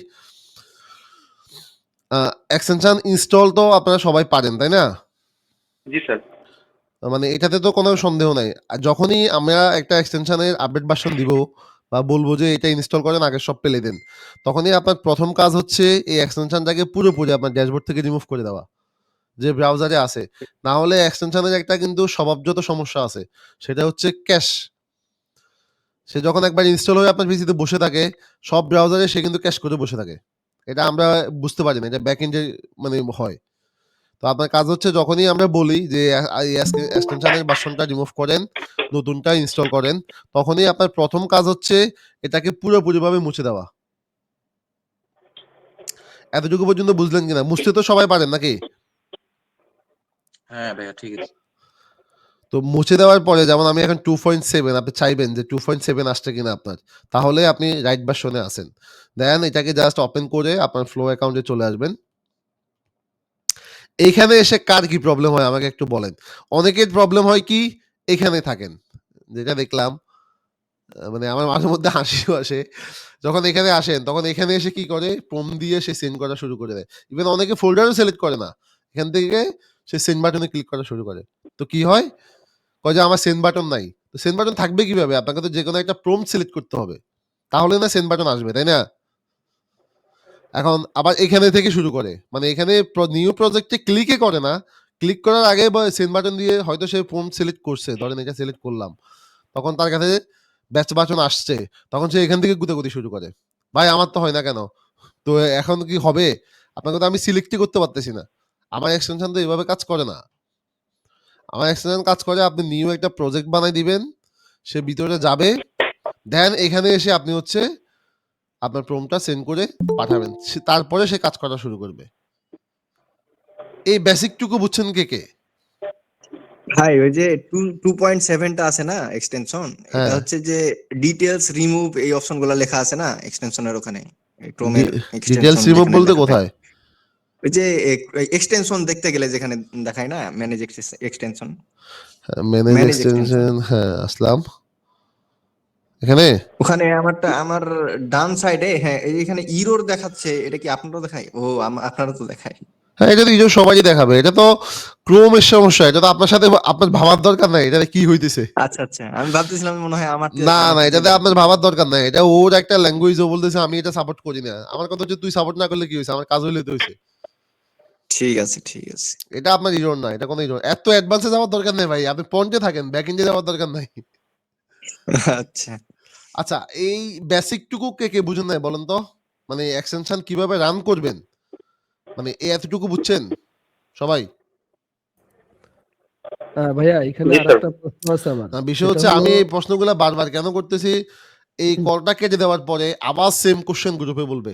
এক্সটেনশন ইনস্টল তো আপনারা সবাই পারেন, তাই না? জি স্যার। মানে এটাতে তো কোনো সন্দেহ নাই। আর যখনই আমরা একটা এক্সটেনশনের আপডেট ভার্সন দিব বা বলবো যে এটা ইনস্টল করেন, আগের সব ফেলে দেন। তখনই আপনার প্রথম কাজ হচ্ছে এই এক্সটেনশনটাকে পুরোপুরি আপনার ড্যাশবোর্ড থেকে রিমুভ করে দেওয়া। যে ব্রাউজারে আছে। না হলে এক্সটেনশনের একটা কিন্তু স্বভাবগত সমস্যা আছে। সেটা হচ্ছে ক্যাশ। সে যখন একবার ইনস্টল হয়ে আপনার পিসিতে বসে থাকে, সব ব্রাউজারে সে কিন্তু ক্যাশ করে বসে থাকে। এটা আমরা বুঝতে পারি না। এটা ব্যাক এন্ডে মানে হয়। তো আপনার কাজ হচ্ছে যখনই আমরা বলি যে এই এক্সটেনশনের ভার্সনটা রিমুভ করেন, নতুনটা ইনস্টল করেন, তখনই আপনার প্রথম কাজ হচ্ছে এটাকে পুরোপুরিভাবে মুছে দেওয়া। এতটুকু পর্যন্ত বুঝলেন কিনা? মুছতে তো সবাই পারেন নাকি? হ্যাঁ ভাইয়া, ঠিক আছে। তো মুছে দেওয়ার পরে যেমন আমি এখন 2.7 আপনি চাইবেন যে 2.7 আসছে কিনা আপনার। তাহলে আপনি রাইট ভার্সনে আছেন। দেন এটাকে জাস্ট ওপেন করে আপনার ফ্লো অ্যাকাউন্টে চলে আসবেন। এইখানে এসে কার কি প্রবলেম হয় আমাকে একটু বলেন। অনেকের প্রবলেম হয় কি এখানে থাকেন। যেটা দেখলাম মানে আমার মাঝে মধ্যে হাসিও আসে। যখন এখানে আসেন তখন এখানে এসে কি করে প্রম দিয়ে সে সেন্ড করা শুরু করে দেয়। ইভেন অনেকে ফোল্ডারও সিলেক্ট করে না। এখান থেকে সে সেন্ড বাটনে ক্লিক করা শুরু করে। তো কি হয়? কয় যে আমার সেন্ড বাটন নাই। তো সেন্ড বাটন থাকবে কিভাবে? আপনাকে তো যেকোনো একটা প্রম্পট সিলেক্ট করতে হবে। তাহলে না সেন্ড বাটন আসবে, তাই না? এখন আবার এখানে থেকে শুরু করে। মানে এখানে নিউ প্রজেক্টে ক্লিকই করে না। ক্লিক করার আগে সেন্ড বাটন দিয়ে হয়তো সে প্রম্পট সিলেক্ট করছে। ধরেন এটা সিলেক্ট করলাম। তখন তার কাছে ব্যাচ বাটন আসছে। তখন সে এখান থেকে গুতাগুতি শুরু করে। ভাই আমার তো হয় না কেন? তো এখন কি হবে? আপনাকে তো আমি সিলেক্টই করতে পারতেছি না। আমার এক্সটেনশন তো এভাবে কাজ করে না। আমার এক্সটেনশন কাজ করে আপনি নিউ একটা প্রজেক্ট বানাই দিবেন। সে ভিতরে যাবে। দেন এখানে এসে আপনি হচ্ছে আপনার প্রম্পটটা সেন্ড করে পাঠাবেন। তারপরে সে কাজ করা শুরু করবে। এই বেসিকটুকু বুঝছেন কে? ভাই ওই যে 2.7 টা আছে না এক্সটেনশন, এটা হ্যাঁ। হচ্ছে যে ডিটেইলস রিমুভ এই অপশনগুলো লেখা আছে না এক্সটেনশনের ওখানে, ক্রোমের ডিটেইলস এক্সটেনশন রিমুভ যেখানে বলতে লেখা থাকে। কোথায়? ওই যে এক্সটেনশন দেখতে গেলে যেখানে দেখায় না manage extension, manage manage extension হ্যাঁ, আসলাম। এখানে ওখানে আমার ডান সাইডে, হ্যাঁ এই যে এখানে ইরোর দেখাচ্ছে, এটা কি আপনারও দেখায়? ও আপনারও তো দেখায়। হ্যাঁ, এটা তো ইউজার সবারই দেখাবে। এটা তো ক্রোমের সমস্যা। এটা তো আপনার সাথে আপনার ভাবার দরকার নাই। এটাতে কি হইতেছে? আচ্ছা আচ্ছা, আমি ভাবতেছিলাম মনে হয় আমার না, এটাতে আপনার ভাবার দরকার নাই। এটা ওর একটা ল্যাঙ্গুয়েজ, ও বলতেছে আমি এটা সাপোর্ট করি না। আমার কথা হচ্ছে তুই সাপোর্ট না করলে কি হইছে? আমার কাজ হইলে তো হইছে। ঠিক আছে ঠিক আছে। এটা আপনার ইরোর না। এটা কোনো ইরোর। এত অ্যাডভান্সে যাওয়ার দরকার নেই ভাই। আপনি পয়েন্টে থাকেন। ব্যাক এন্ডে যাওয়ার দরকার নাই। আচ্ছা আচ্ছা, এই বেসিকটুকু কে বুঝেন নাই বলেন তো? মানে এক্সটেনশন কিভাবে রান করবেন? মানে এতটুকু বুঝছেন সবাই? ভাইয়া এখানে জি স্যার। আরেকটা প্রশ্ন আছে আমার। বিষয় সেটা হচ্ছে হলো আমি এই প্রশ্নগুলা বারবার কেন করতেছি? এই কলটা কেটে দেওয়ার পরে আবার সেম কোশ্চেন গ্রুপে বলবে।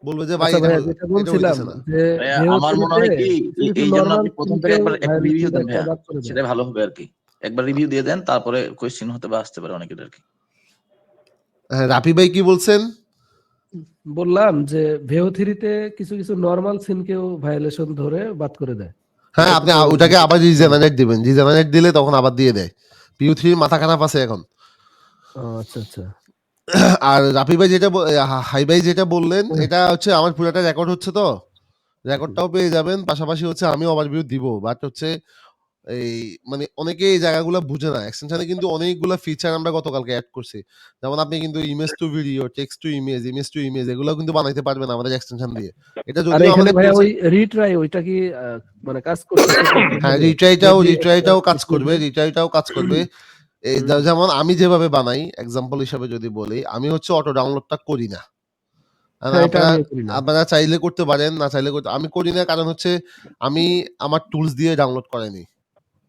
বলবে যে ভাই আচ্ছা এটা ভাইয়া যেটা এটা বলছিলাম হইতেছে না। যে ভাইয়া, যেহেতু আমার মনে হয় কি কিছু কিছু এই জন্য নরমাল আপনি প্রথম থেকে সিনকেও একবার একটা রিভিউ দেন ভাইয়া, বাদ করে দেয়। সেটা ভালো হবে আর কি। একবার রিভিউ দিয়ে দেন, তারপরে কোয়েশ্চেন হতে বা আসতে পারে অনেকের আর কি। হ্যাঁ, রাফি ভাই কি বলছেন? বললাম যে ভেও থ্রিতে কিছু কিছু নরমাল সিনকেও ভায়োলেশন ধরে বাদ করে দেয়। হ্যাঁ, আপনি এতটুকু ওটাকে আবার রিজেনারেট দিবেন। রিজেনারেট দিলে তখন আবার দিয়ে দেয়। PU3 মাথা খারাপ আছে এখন। আচ্ছা আচ্ছা। আর রাফি ভাই যেটা হাই ভাই যেটা বললেন এটা হচ্ছে আমার পুরাটা রেকর্ড হচ্ছে তো। রেকর্ডটাও পেয়ে যাবেন। পাশাপাশি হচ্ছে আমিও ওভারভিউ দিব। বাট হচ্ছে এই মানে অনেকে এই জায়গাগুলো বুঝে না। এক্সটেনশনে কিন্তু অনেকগুলা ফিচার আমরা গতকালকে এড করছি। যেমন আপনি কিন্তু image to video, text to image, image to image এগুলো কিন্তু বানাইতে পারবেন আমাদের এক্সটেনশন দিয়ে। এটা আর যদিও এখানে আমাদের ভাইয়া ওই রিট্রাই ওইটা কি মানে কাজ করতেছে হ্যাঁ, কিভাবে? রিট্রাইটাও যদি রিট্রাইটাও কাজ দেখিয়ে করবে। দেন। রিট্রাইটাও কাজ করবে। এই যেমন আমি যেভাবে বানাই এক্সাম্পল হিসাবে যদি বলি, আমি হচ্ছে অটো ডাউনলোডটা করি না। আর হ্যাঁ, এটা আপনারা আমিও করি না। আপনারা চাইলে করতে পারেন, না চাইলে আমি করি না, কারণ হচ্ছে আমি আমার টুলস দিয়ে ডাউনলোড করাইনি।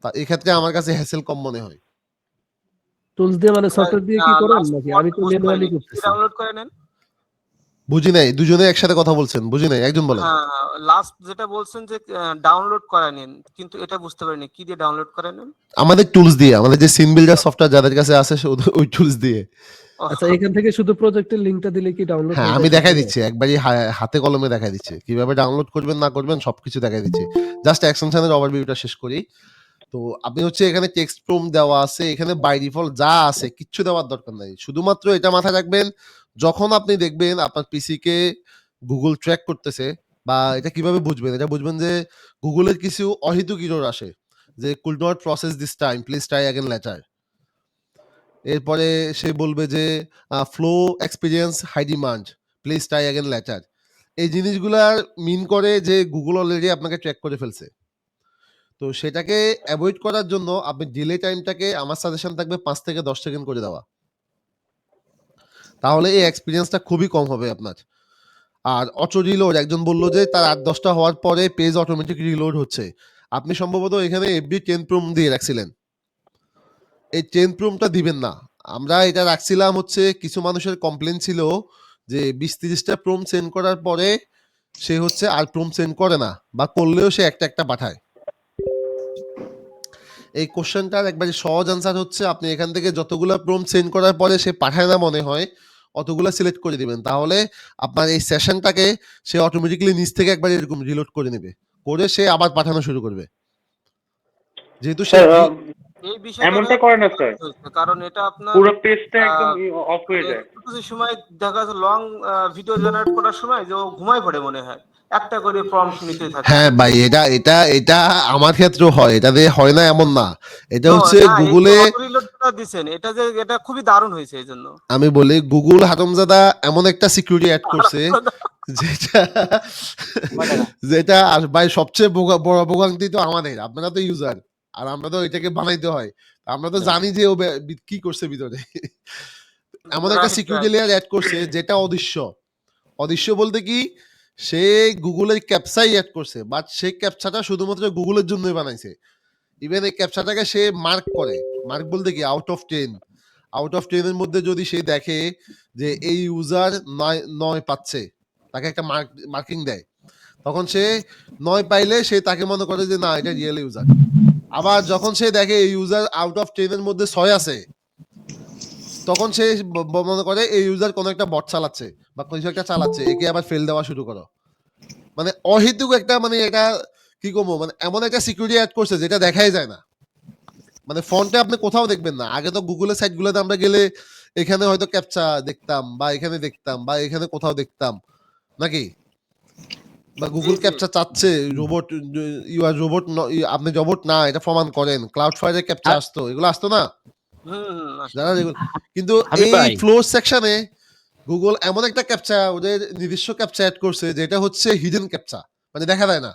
তা এক্ষেত্রে আমার কাছে হ্যাসেল কম মনে হয়। টুলস দিয়ে মানে সফটওয়্যার দিয়ে কি করেন নাকি? আমি তো ম্যানুয়ালি কি করতেছি। ডাউনলোড করে নেন? বুঝি নাই, দুজনে একসাথে কথা বলছেন, বুঝি নাই, একজন বলেন। হ্যাঁ, লাস্ট যেটা বলছেন যে ডাউনলোড করে নেন, কিন্তু এটা বুঝতে পারিনি কি দিয়ে ডাউনলোড করে নেন? আমাদের টুলস দিয়ে, আমাদের যে সিন বিল্ডার সফটওয়্যার যাদের কাছে আছে ওই টুলস দিয়ে। আচ্ছা, এখান থেকে শুধু প্রজেক্টের লিংকটা দিলে কি ডাউনলোড হ্যাঁ, হয়ে আমি যায়? দেখাই দিচ্ছি, একবারই হাতে কলমে দেখাই দিচ্ছি কিভাবে ডাউনলোড করবেন না করবেন সবকিছু দেখাই দিচ্ছি। জাস্ট এক্সটেনশনের ওভারভিউটা শেষ করি। তো আপনি হচ্ছে এখানে টেক্সট প্রম্পট দেওয়া আছে, এখানে বাই ডিফল্ট যা আছে কিচ্ছু দেওয়ার দরকার নাই। শুধুমাত্র এটা মাথায় রাখবেন, যখন আপনি দেখবেন আপনার পিসি কে গুগল ট্র্যাক করতেছে, বা এটা কিভাবে বুঝবেন? এটা বুঝবেন যে গুগলের কিছু অহেতুক এরর আসে, যে could not process this time, please try again later. এরপরে সে বলবে যে flow experience high demand, please try again later. এই জিনিসগুলার মিন করে যে গুগল অলরেডি আপনাকে ট্র্যাক করে ফেলছে। তো সেটাকে অ্যাভয়েড করার জন্য আপনি ডিলে টাইমটাকে, আমার সাজেশন থাকবে 5 থেকে 10 সেকেন্ড করে দেওয়া। তাহলে এই এক্সপেরিয়েন্সটা খুবই কম হবে আপনার। আর অটো রিলোড, একজন বলল যে তার 8-10টা হওয়ার পরে পেজ অটোমেটিক রিলোড হচ্ছে। আপনি সম্ভবত এখানে এফডি 10 প্রম দিয়ে রাখছিলেন। এই 10 প্রমটা দিবেন না। আমরা এটা রাখছিলাম হচ্ছে কিছু মানুষের কমপ্লেন ছিল যে 20-30টা প্রম সেন্ড করার পরে সে হচ্ছে আর প্রম সেন্ড করে না, বা করলেও সে একটা পাঠায়। এই কোশ্চেনটার একবারে সহজ আনসার হচ্ছে আপনি এখান থেকে যতগুলো প্রম্পট সেন্ড করার পরে সে পাঠায় না মনে হয়, অতগুলো সিলেক্ট করে দিবেন। তাহলে আপনার এই সেশনটাকে সে অটোমেটিক্যালি নিজ থেকে একবার এরকম রিলোড করে নেবে, করে সে আবার পাঠানো শুরু করবে। যেহেতু সে এই বিষয়টা এমনটা করে না স্যার, কারণ এটা আপনার পুরো পেজটা একদম অফ হয়ে যায়। কিছু সময় দেখা যাচ্ছে লং ভিডিও জেনারেট করার সময় যে ও ঘুমায় পড়ে মনে হয়, একটা করে প্রম্পট নিতে থাকে। হ্যাঁ ভাই, এটা আমার ক্ষেত্রেও হয়, এটা দিয়ে হয় না এমন না। এটা হচ্ছে গুগলে রিলোডটা দিবেন, এটা যে এটা খুবই দারুণ হয়েছে এইজন্য। আমি বলি গুগল হারামজাদা এমন একটা সিকিউরিটি অ্যাড করছে যেটা আর ভাই সবচেয়ে বড় ভোগান্তি তো আমাদের, আপনারা তো ইউজার, আর আমরা তো এটাকে বানাইতে হয়। আমরা তো জানি যে ও কি করছে ভিতরে। এমন একটা সিকিউরিটি লেয়ার অ্যাড করছে যেটা অদৃশ্য বলতে কি, সে গুগলের ক্যাপচাই অ্যাড করছে, বাট সেই ক্যাপচাটা শুধুমাত্র গুগলের জন্যই বানাইছে। ইভেন এই ক্যাপচাটাকে সে মার্ক করে, মার্ক বলতে কি আউট অফ 10 এর মধ্যে যদি সে দেখে যে এই ইউজার 9 পাচ্ছে, তাকে একটা মার্কিং দেয়, তখন সে 9 পাইলে সে তাকে মনে করে যে না এটা রিয়েল ইউজার। আবার যখন সে দেখে এই ইউজার আউট অফ 10 এর মধ্যে 6 আছে, তখন সে মনে করে এই ইউজার কোনো একটা বট চালাচ্ছে বা কিছু একটা চালাচ্ছে, একে আবার ফেল দেওয়া শুরু করো। মানে অহেতুক একটা, মানে এটা কি কমো, মানে এমন একটা সিকিউরিটি অ্যাড করছে যেটা দেখাই যায় না। মানে ফন্টে আপনি কোথাও দেখবেন না। আগে তো গুগলের সাইটগুলোতে আমরা গেলে এখানে হয়তো ক্যাপচা দেখতাম, বা এখানে দেখতাম, বা এখানে কোথাও দেখতাম নাকি, বা গুগল ক্যাপচা চাচ্ছে রোবট, ইউ আর রোবট, আপনি রোবট না এটা প্রমাণ করেন, ক্লাউড ফায়ারে ক্যাপচা আসতো, এগুলো আসতো না যারা এগুলো। কিন্তু এই ফ্লোর সেকশনে গুগল এমন একটা ক্যাপচা, ওদের নিজস্ব ক্যাপচা অ্যাড করছে যেটা হচ্ছে হিডেন ক্যাপচা, মানে দেখা যায় না।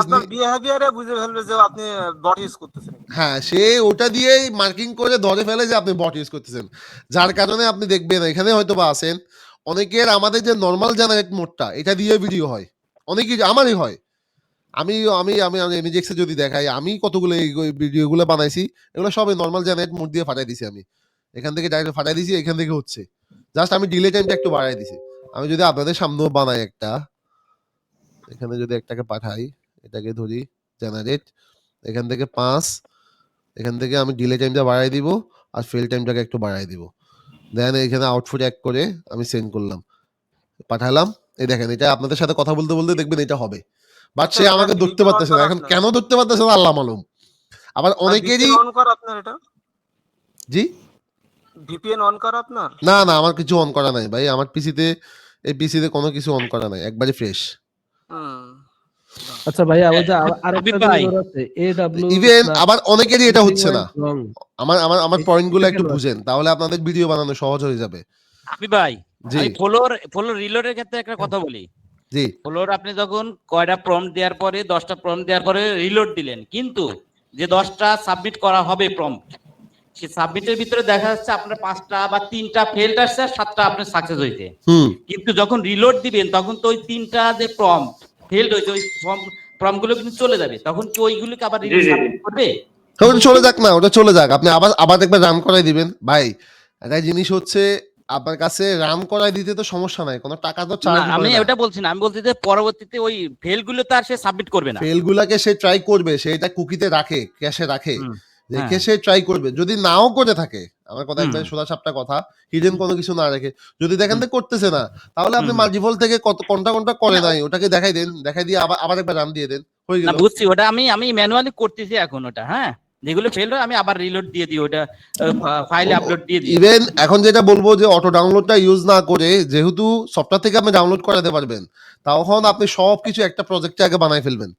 আপনার বিহেভিয়ারে বুঝে ফেলবে যে আপনি বট ইউজ করতেছেন। হ্যাঁ, সে ওটা দিয়েই মার্কিং করে ধরে ফেলে যে আপনি বট ইউজ করতেছেন, যার কারণে আপনি দেখবেন এখানে হয়তো বা আছেন অনেকের আমাদের যে নর্মাল জেনারেট মোডটা এটা দিয়ে ভিডিও হয়, অনেকেই আমারই হয়। আমি আমি আমি এমএজেক্সে যদি দেখাই, আমি কতগুলো এই ভিডিওগুলো বানাইছি, এগুলো সবই নর্মাল জেনারেট মোড দিয়ে ফাটাই দিছি। আমি এখান থেকে ডাইরেক্ট ফাটাই দিছি, এখান থেকে হচ্ছে, জাস্ট আমি ডিলে টাইমটা একটু বাড়াই দিছি। আমি যদি আপনাদের সামনেও বানাই একটা, এখানে যদি একটাকে পাঠাই, এটাকে ধরি জেনারেট, এখান থেকে 5, এখান থেকে আমি ডিলে টাইমটা বাড়াই দিব আর ফেল টাইমটাকে একটু বাড়াই দিব। দেন এখানে আউটপুট এক করে আমি সেন্ড করলাম, পাঠালাম। এই দেখেন, এটা আপনাদের সাথে কথা বলতে বলতে দেখবেন এটা হবে, বাট সে আমাকে ধরতে পারতেছে না। এখন কেন ধরতে পারতেছে না আল্লাহ মালুম। আবার অনেকেরই অন করা আপনার, এটা জি ভিপিএন অন করা আপনার? না না, আমার কিছু অন করা নাই ভাই, আমার পিসিতে এই পিসিতে কোনো কিছু অন করা নাই, একবারে ফ্রেশ। আচ্ছা ভাইয়া, ওই যে আরেকটা জিনিস আছে এডব্লিউ, ইভেন আবার অনেকেরই এটা হচ্ছে না। আমার পয়েন্টগুলো একটু বুঝেন, তাহলে আপনাদের ভিডিও বানানো সহজ হয়ে যাবে। আপনি ভাই, এই ফলোর রিলোডের ক্ষেত্রে একটা কথা বলি। জি, ফলোর আপনি যখন কয়টা প্রম্পট দেওয়ার পরে 10টা প্রম্পট দেওয়ার পরে রিলোড দিলেন, কিন্তু যে 10টা সাবমিট করা হবে প্রম্পট, সাবমিটের ভিতরে দেখা যাচ্ছে আপনার 5টা বা 3টা ফেলড আসছে আর 7টা আপনার সাকসেস হয়েছে। হুম কিন্তু যখন রিলোড দিবেন তখন তো ওই 3টা যে প্রম্পট ফেলড হয়েছে ওই প্রম্পট গুলো কিন্তু চলে যাবে, তখন কি ওইগুলোকে আবার জি, জি, জি। সাবমিট করবে? ওটা চলে যাক না, ওটা চলে যাক, আপনি আবার আবার একবার রান করাই দিবেন ভাই। একটা জিনিস হচ্ছে আপনার কাছে রান করাই দিতে তো সমস্যা নাই, কোনো টাকা তো না চার্জ আমি করে না। ওটা বলছি না, আমি বলছি যে পরবর্তীতে ওই ফেল গুলো তো আর সে সাবমিট করবে না। ফেল গুলাকে সে ট্রাই করবে, সে এটা কুকিতে রাখে, ক্যাশে রাখে, হুম, রেখে হ্যাঁ। সে ট্রাই করবে। যদি নাও করে থাকে, আমার কথা হুম, একবার সোজা সাপটা কথা, হিডেন কোনো কিছু না রেখে যদি দেখেন যে করতেছে না, তাহলে আপনি হুম। মাল্টিপল থেকে কত কোনটা কোনটা করে না, নাই ওটাকে দেখাই দেন, দেখাই দিয়ে আবার আবার একবার রান দিয়ে দেন, হয়ে না গেল। বুঝছি, ওটা আমি ম্যানুয়ালি করতেছি এখন ওটা, হ্যাঁ যেগুলো ফেল হয় আমি আবার রিলোড দিয়ে দিই, ওটা ফাইলে আপলোড দিয়ে দিই। ইভেন এখন যেটা বলবো যে অটো ডাউনলোডটা ইউজ না করে, যেহেতু সফটওয়্যার থেকে আপনি ডাউনলোড করাতে পারবেন, তখন আপনি সবকিছু একটা প্রজেক্টে আগে বানাই ফেলবেন,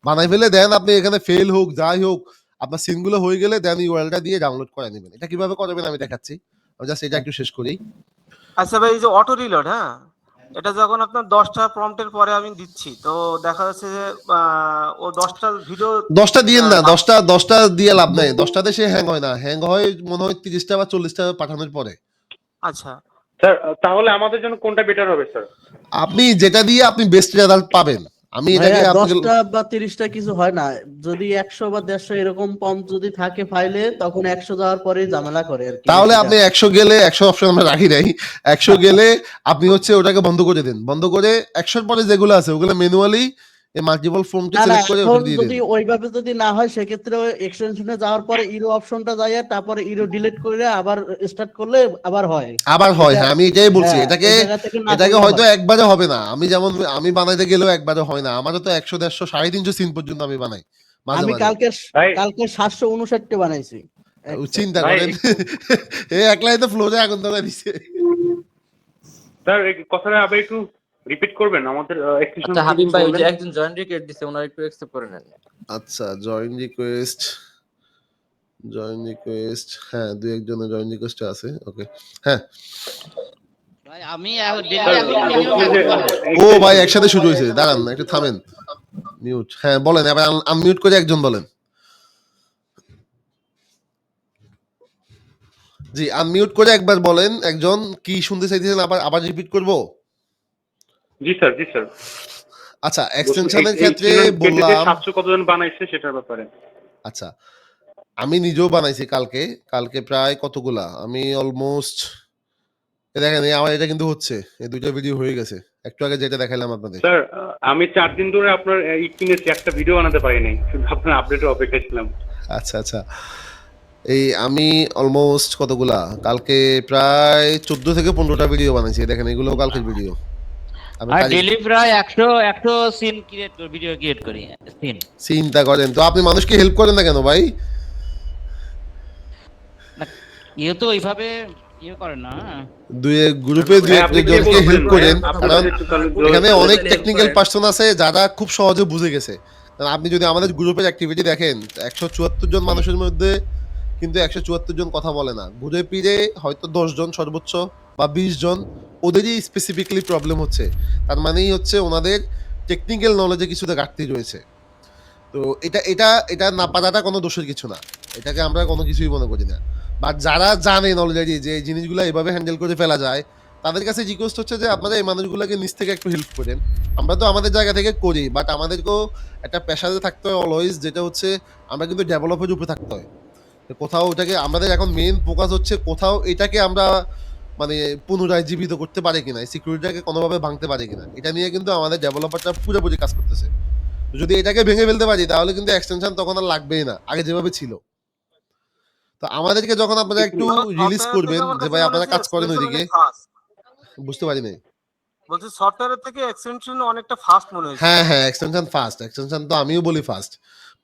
বানাই ফেলে দেন আপনি এখানে ফেল হোক যাই হোক, আপনার সিনগুলো হয়ে গেলে দেন ইউআরএলটা দিয়ে ডাউনলোড করে নেবেন। এটা কিভাবে করবেন আমি দেখাচ্ছি, আমি জাস্ট এটা একটু শেষ করি। আচ্ছা ভাই, এই যে অটো রিলোড, হ্যাঁ এটা যখন আপনার 10টা প্রম্পটের পরে আমি দিচ্ছি, তো দেখা যাচ্ছে যে ও 10টা ভিডিও 10টা দিয়েন না, 10টা দিয়ে লাভ নাই, 10টাতে সে হ্যাং হয় না, হ্যাং হয় মনে হয় 30টা বা 40টা পাঠানোর পরে। আচ্ছা স্যার তাহলে আমাদের জন্য কোনটা বেটার হবে স্যার? আপনি যেটা দিয়ে আপনি বেস্ট রেজাল্ট পাবেন, আমি এটাকে ভাইয়া আপনাকে 10টা বা 30টা কিছু হয় না, যদি 100 বা 150 এরকম পম্প যদি থাকে ফাইলে, তখন 100 যাওয়ার পরে ঝামেলা করে আর কি। তাহলে আপনি 100 গেলে, 100 অপশন আমরা রাখি নাই, 100 গেলে আপনি হচ্ছে ওটাকে বন্ধ করে দিন, বন্ধ করে 100 পরে যেগুলো আছে ওগুলো ম্যানুয়ালি এই মাল্টিপল ফর্মটি না না, সিলেক্ট করে এখন ওটা দিয়ে যদি দিন। ওইভাবে যদি না হয় সেক্ষেত্রে এক্সটেনশনে যাওয়ার পরে ইরো অপশনটা যায়, তারপরে ইরো ডিলিট করে আবার স্টার্ট করলে আবার হয়। আবার হয়, হ্যাঁ আমি এটাই বলছি, হ্যাঁ, এটাকে এই জায়গা থেকে না এটাকে করলে হয়তো হয়। একবারে হবে না, আমি যেমন আমি বানাইতে গেলেও একবারে হয় না, আমারও তো 100 150 350 সিন পর্যন্ত আমি বানাই মাঝে আমি মাঝে। কালকে ভাই 759টা বানাইছি একটা। চিন্তা ভাই করেন, এই একলাই তো ফ্লোরে আগুন ধরা দিছে। স্যার এই কথাটা আবার একটু রিপিট করবেন আমাদের এক্সটেনশন আচ্ছা হাবিব ভাই, ওই যে একজন জয়েন রিকোয়েস্ট দিছে, ওনার একটু অ্যাকসেপ্ট করে নেন। আচ্ছা জয়েন রিকোয়েস্ট, হ্যাঁ দুই একজনের জয়েন রিকোয়েস্ট আছে, ওকে হ্যাঁ। ভাই আমি স্যার বলছি যে ও ভাই একসাথে শুরু হয়েছে, দাঁড়ান একটু থামেন, মিউট, হ্যাঁ বলেন, এবার আনমিউট করে একজন বলেন। জি আনমিউট করে একবার বলেন একজন, কি শুনতে চাইতেছেন, আবার আবার রিপিট করব? জি স্যার, জি স্যার। আচ্ছা এক্সটেনশনের ক্ষেত্রে বললাম, 700 কতজন বানাইছে সেটার ব্যাপারে। আচ্ছা আমি নিজেও বানাইছি কালকে, কালকে প্রায় কতগুলা, আমি অলমোস্ট দেখেন এই আমার এটা কিন্তু হচ্ছে, এই দুইটা ভিডিও হয়ে গেছে, একটু আগে যেটা দেখাইলাম আপনাদের। স্যার আমি 4 দিন ধরে আপনার কিনেছি, একটা ভিডিও বানাতে পারি নাই, শুধু আপনার আপডেটের অপেক্ষায় ছিলাম। আচ্ছা আচ্ছা, এই আমি অলমোস্ট কতগুলা কালকে প্রায় 14 থেকে 15টা ভিডিও বানাইছি, দেখেন এগুলো কালকের ভিডিও। আমি আর কালকে ডেলি প্রায় 100 সিন ক্রিয়েট করি, ভিডিও ক্রিয়েট করি সিন। চিন্তা করেন তো, আপনি মানুষকে হেল্প করেন না কেন ভাই? ইয়ে তো ওইভাবে ইয়ে করে না। দুই গ্রুপে দুই আপনি কে একজনকে বলবেন? হেল্প করেন, আপনাদের কারণ একটু তাহলে এখানে অনেক help টেকনিক্যাল করেন। পার্সন আছে যারা খুব সহজে বুঝে গেছে। কারণ আপনি যদি আমাদের গ্রুপের অ্যাক্টিভিটি দেখেন, 174 জন মানুষের মধ্যে কিন্তু 174 জন কথা বলে না, ঘুরে ফিরে হয়তো 10 জন সর্বোচ্চ বা 20 জন, ওদেরই স্পেসিফিক্যালি প্রবলেম হচ্ছে, তার মানেই হচ্ছে ওনাদের টেকনিক্যাল নলেজে কিছুটা ঘাটতি রয়েছে। তো এটা এটা এটা না পারাটা কোনো দোষের কিছু না, এটাকে আমরা কোনো কিছুই মনে করি না। বাট যারা জানেন অলরেডি যে এই জিনিসগুলো এভাবে হ্যান্ডেল করে ফেলা যায়, তাদের কাছে রিকোয়েস্ট হচ্ছে যে আপনারা এই মানুষগুলোকে নিচ থেকে একটু হেল্প করেন। আমরা তো আমাদের জায়গা থেকে করি, বাট আমাদেরকেও একটা পেশাতে থাকতে হয় অলওয়েজ, যেটা হচ্ছে আমরা কিন্তু ডেভেলপের উপরে থাকতে হয়। তো কোথাও ওটাকে আমাদের এখন মেইন ফোকাস হচ্ছে কোথাও এটাকে আমরা মানে পুনরায় জীবিত করতে পারে কিনা, সিকিউরিটিটাকে কোনোভাবে ভাঙতে পারে কিনা, এটা নিয়ে কিন্তু আমাদের ডেভেলপারটা পুরোপুরি কাজ করতেছে। যদি এটাকে ভেঙে ফেলতে পারি তাহলে কিন্তু এক্সটেনশন তখন আর লাগবেই না, আগে যেভাবে ছিল। তো আমাদেরকে যখন আপনারা একটু রিলিজ করবেন যে ভাই আপনারা কাজ করেন ওইদিকে, বুঝতে পারি নাই। বলছি সফটওয়্যারের থেকে এক্সটেনশন অনেকটা ফাস্ট মনে হয়েছে। হ্যাঁ হ্যাঁ এক্সটেনশন ফাস্ট, এক্সটেনশন তো আমিও বলি ফাস্ট,